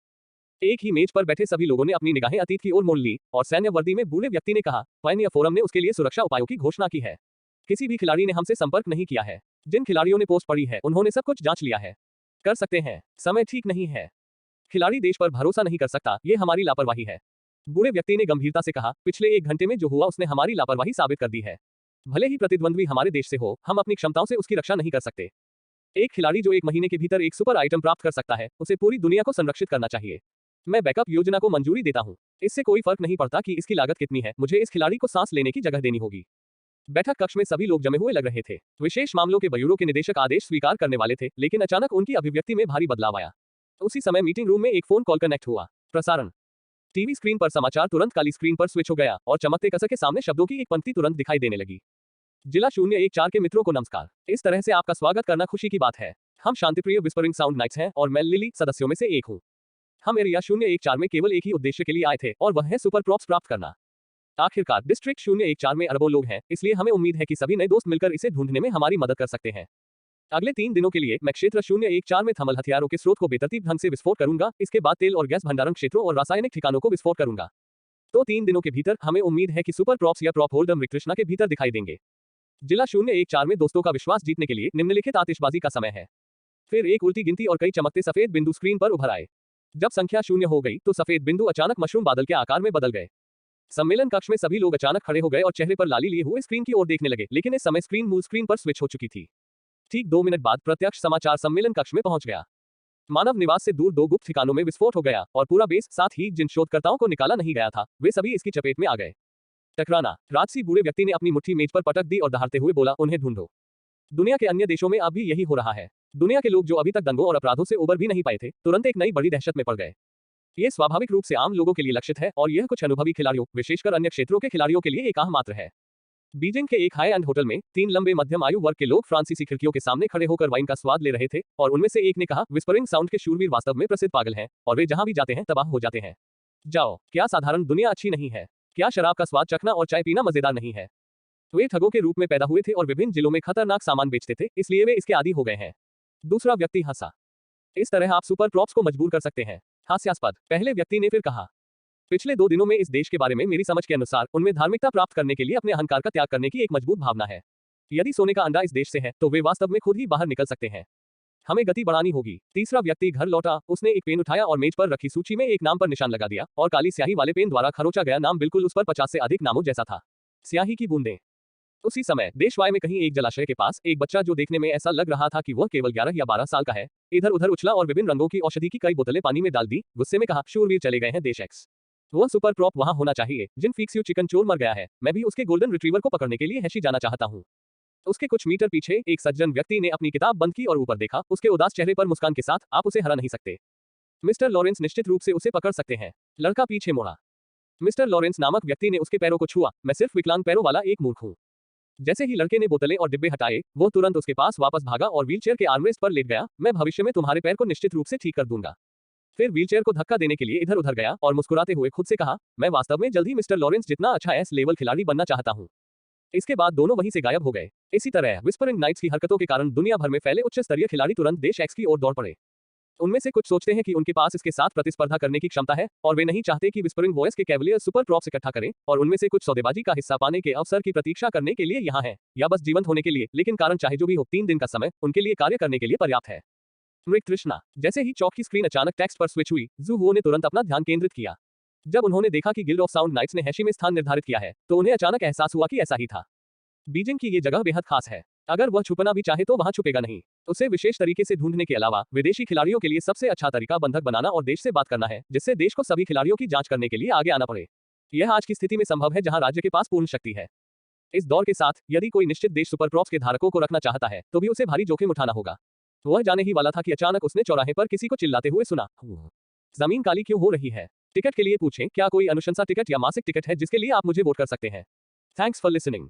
Speaker 1: एक ही मेज पर बैठे सभी लोगों ने अपनी निगाहें अतीत की ओर मोड़ ली और सैन्य वर्दी में बूढ़े व्यक्ति ने कहा, पायनियर फोरम ने उसके लिए सुरक्षा उपायों की घोषणा की है। किसी भी खिलाड़ी ने हमसे संपर्क नहीं किया है। जिन खिलाड़ियों ने पोस्ट पढ़ी है उन्होंने सब कुछ जांच लिया है। कर सकते हैं, समय ठीक नहीं है। खिलाड़ी देश पर भरोसा नहीं कर सकता, ये हमारी लापरवाही है। बूढ़े व्यक्ति ने गंभीरता से कहा, पिछले 1 घंटे में जो हुआ उसने हमारी लापरवाही साबित कर दी है। भले ही प्रतिद्वंद्वी हमारे देश से हो, हम अपनी क्षमताओं से उसकी रक्षा नहीं कर सकते। एक खिलाड़ी जो 1 महीने के भीतर एक सुपर आइटम प्राप्त कर सकता है, उसे पूरी दुनिया को संरक्षित करना चाहिए। मैं बैकअप योजना को मंजूरी देता हूं। इससे कोई फर्क नहीं पड़ता कि इसकी लागत कितनी है, मुझे इस खिलाड़ी को सांस लेने की जगह देनी होगी। बैठक कक्ष में सभी लोग जमे हुए लग रहे थे। विशेष मामलों के ब्यूरो के निदेशक आदेश स्वीकार करने वाले थे, लेकिन अचानक उनकी अभिव्यक्ति में भारी बदलाव आया। उसी समय मीटिंग रूम में एक फोन कॉल कनेक्ट हुआ। प्रसारण। टीवी स्क्रीन पर समाचार तुरंत काली स्क्रीन पर स्विच हो गया और चमकते कसर के सामने शब्दों की एक पंक्ति तुरंत दिखाई देने लगी। जिला 014 के मित्रों को नमस्कार। इस तरह से आपका स्वागत करना खुशी की बात है। हम शांतिप्रिय विस्परिंग साउंड नाइट्स हैं और मैं लिली सदस्यों में से एक हूं। हम एरिया 014 में केवल एक ही उद्देश्य के लिए आए थे और वह है सुपर प्रॉप्स प्राप्त करना। आखिरकार डिस्ट्रिक्ट 014 में अरबों लोग हैं, इसलिए हमें उम्मीद है कि सभी नए दोस्त मिलकर इसे ढूंढने में हमारी मदद कर सकते हैं। अगले 3 दिनों के लिए मैं क्षेत्र 014 में थर्मल हथियारों के स्रोत को बेतरतीब ढंग से विस्फोट करूंगा। इसके बाद तेल और गैस भंडारण क्षेत्रों और रासायनिक ठिकानों को विस्फोट करूंगा। तो 3 दिनों के भीतर हमें उम्मीद है कि सुपर प्रॉप्स या प्रॉप होल्डर मृगतृष्णा के भीतर दिखाई देंगे। जिला 014 में दोस्तों का विश्वास जीतने के लिए निम्नलिखित आतिशबाजी का समय है। फिर एक उल्टी गिनती और कई चमकते सफेद बिंदु स्क्रीन पर उभर आए। जब संख्या 0 हो गई तो सफेद बिंदु अचानक मशरूम बादल के आकार में बदल गए। सम्मेलन कक्ष में सभी लोग अचानक खड़े हो गए और चेहरे पर लाली लिए हुए स्क्रीन की ओर देखने लगे, लेकिन इस समय स्क्रीन मूल स्क्रीन पर स्विच हो चुकी थी। ठीक 2 मिनट बाद प्रत्यक्ष समाचार सम्मेलन कक्ष में पहुंच गया। मानव निवास से दूर 2 गुप्त ठिकानों में विस्फोट हो गया और पूरा बेस, साथ ही जिन शोधकर्ताओं को निकाला नहीं गया था वे सभी इसकी चपेट में आ गए। टकराना। राजसी बूढ़े व्यक्ति ने अपनी मुट्ठी मेज पर पटक दी और दहाड़ते हुए बोला, उन्हें ढूंढो। दुनिया के अन्य देशों में अब भी यही हो रहा है। दुनिया के लोग जो अभी तक दंगों और अपराधों से उबर भी नहीं पाए थे, तुरंत एक नई बड़ी दहशत में पड़ गए। ये स्वाभाविक रूप से आम लोगों के लिए लक्षित है और यह कुछ अनुभवी खिलाड़ियों, विशेषकर अन्य क्षेत्रों के खिलाड़ियों के लिए एक आह मात्र है। बीजिंग के एक हाई एंड होटल में 3 लंबे मध्यम आयु वर्ग के लोग फ्रांसीसी खिड़कियों के सामने खड़े होकर वाइन का स्वाद ले रहे थे और उनमें से एक ने कहा, विस्परिंग साउंड के शूरवीर वास्तव में प्रसिद्ध पागल हैं और वे जहां भी जाते हैं तबाह हो जाते हैं। जाओ, क्या साधारण दुनिया अच्छी नहीं है? क्या शराब का स्वाद चखना और चाय पीना मजेदार नहीं है? वे ठगों के रूप में पैदा हुए थे और विभिन्न जिलों में खतरनाक सामान बेचते थे, इसलिए वे इसके आदी हो गए हैं। दूसरा व्यक्ति हंसा। इस तरह आप सुपर प्रॉप्स को मजबूर कर सकते हैं। हास्यास्पद। पहले व्यक्ति ने फिर कहा, पिछले 2 दिनों में इस देश के बारे में मेरी समझ के अनुसार उनमें धार्मिकता प्राप्त करने के लिए अपने अहंकार का त्याग करने की एक मजबूत भावना है। यदि सोने का अंडा इस देश से है तो वे वास्तव में खुद ही बाहर निकल सकते हैं। हमें गति बढ़ानी होगी। तीसरा व्यक्ति घर लौटा, उसने एक पेन उठाया और मेज पर रखी सूची में एक नाम पर निशान लगा दिया और काली स्याही वाले पेन द्वारा खरोचा गया नाम बिल्कुल उस पर 50 से अधिक नामों जैसा था। स्याही की बूंदें। उसी समय देशवाय में कहीं एक जलाशय के पास एक बच्चा, जो देखने में ऐसा लग रहा था कि वह केवल 11 या 12 साल का है, इधर उधर उछला और विभिन्न रंगों की औषधि की कई बोतलें पानी में डाल दी। गुस्से में कहा, शूरवीर चले गए हैं देश एक्स। वह सुपर प्रॉप वहां होना चाहिए। जिन फिक्स यू चिकन चोर मर गया है, मैं भी उसके गोल्डन रिट्रीवर को पकड़ने के लिए हैशी जाना चाहता हूं। उसके कुछ मीटर पीछे एक सज्जन व्यक्ति ने अपनी किताब बंद की और ऊपर देखा। उसके उदास चेहरे पर मुस्कान के साथ, आप उसे हरा नहीं सकते। मिस्टर लॉरेंस निश्चित रूप से उसे पकड़ सकते हैं। लड़का पीछे मुड़ा। मिस्टर लॉरेंस नामक व्यक्ति ने उसके पैरों को छुआ। मैं सिर्फ विकलांग पैरों वाला एक मूर्ख हूं। जैसे ही लड़के ने बोतलें और डिब्बे हटाए, वो तुरंत उसके पास वापस भागा और व्हीलचेयर के आर्मरेस्ट पर लेट गया। मैं भविष्य में तुम्हारे पैर को निश्चित रूप से ठीक कर दूंगा। फिर व्हीलचेयर को धक्का देने के लिए इधर उधर गया और मुस्कुराते हुए खुद से कहा, मैं वास्तव में जल्द ही मिस्टर लॉरेंस जितना अच्छा एस लेवल खिलाड़ी बनना चाहता हूं। इसके बाद दोनों वहीं से गायब हो गए। इसी तरह विस्परिंग नाइट्स की हरकतों के कारण दुनिया भर में फैले उच्च स्तरीय खिलाड़ी तुरंत देश एक्स की ओर दौड़ पड़े। उनमें से कुछ सोचते हैं कि उनके पास इसके साथ प्रतिस्पर्धा करने की क्षमता है और वे नहीं चाहते कि विस्परिंग वॉयस के कैवलियर सुपर प्रॉप्स इकट्ठा करें, और उनमें से कुछ सौदेबाजी का हिस्सा पाने के अवसर की प्रतीक्षा करने के लिए यहाँ हैं, या बस जीवंत होने के लिए। लेकिन कारण चाहे जो भी हो, 3 दिन का समय उनके लिए कार्य करने के लिए पर्याप्त है। मृगतृष्णा। जैसे ही चौक की स्क्रीन अचानक टेक्स्ट पर स्विच हुई, जू हुओ ने तुरंत अपना ध्यान केंद्रित किया। जब उन्होंने देखा कि गिल्ड ऑफ साउंड नाइट्स ने हैशी में स्थान निर्धारित किया है, तो उन्हें अचानक एहसास हुआ कि ऐसा ही था। बीजिंग की ये जगह बेहद खास है। अगर वह छुपना भी चाहे तो वहां छुपेगा नहीं। उसे विशेष तरीके से ढूंढने के अलावा विदेशी खिलाड़ियों के लिए सबसे अच्छा तरीका बंधक बनाना और देश से बात करना है, जिससे देश को सभी खिलाड़ियों की जांच करने के लिए आगे आना पड़े। यह आज की स्थिति में संभव है जहां राज्य के पास पूर्ण शक्ति है। इस दौर के साथ यदि कोई निश्चित देश सुपर प्रॉप्स के धारकों को रखना चाहता है तो भी उसे भारी जोखिम उठाना होगा। वह जाने ही वाला था कि अचानक उसने चौराहे पर किसी को चिल्लाते हुए सुना, जमीन काली क्यों हो रही है? टिकट के लिए पूछें, क्या कोई अनुशंसा टिकट या मासिक टिकट है जिसके लिए आप मुझे वोट कर सकते हैं? Thanks for listening.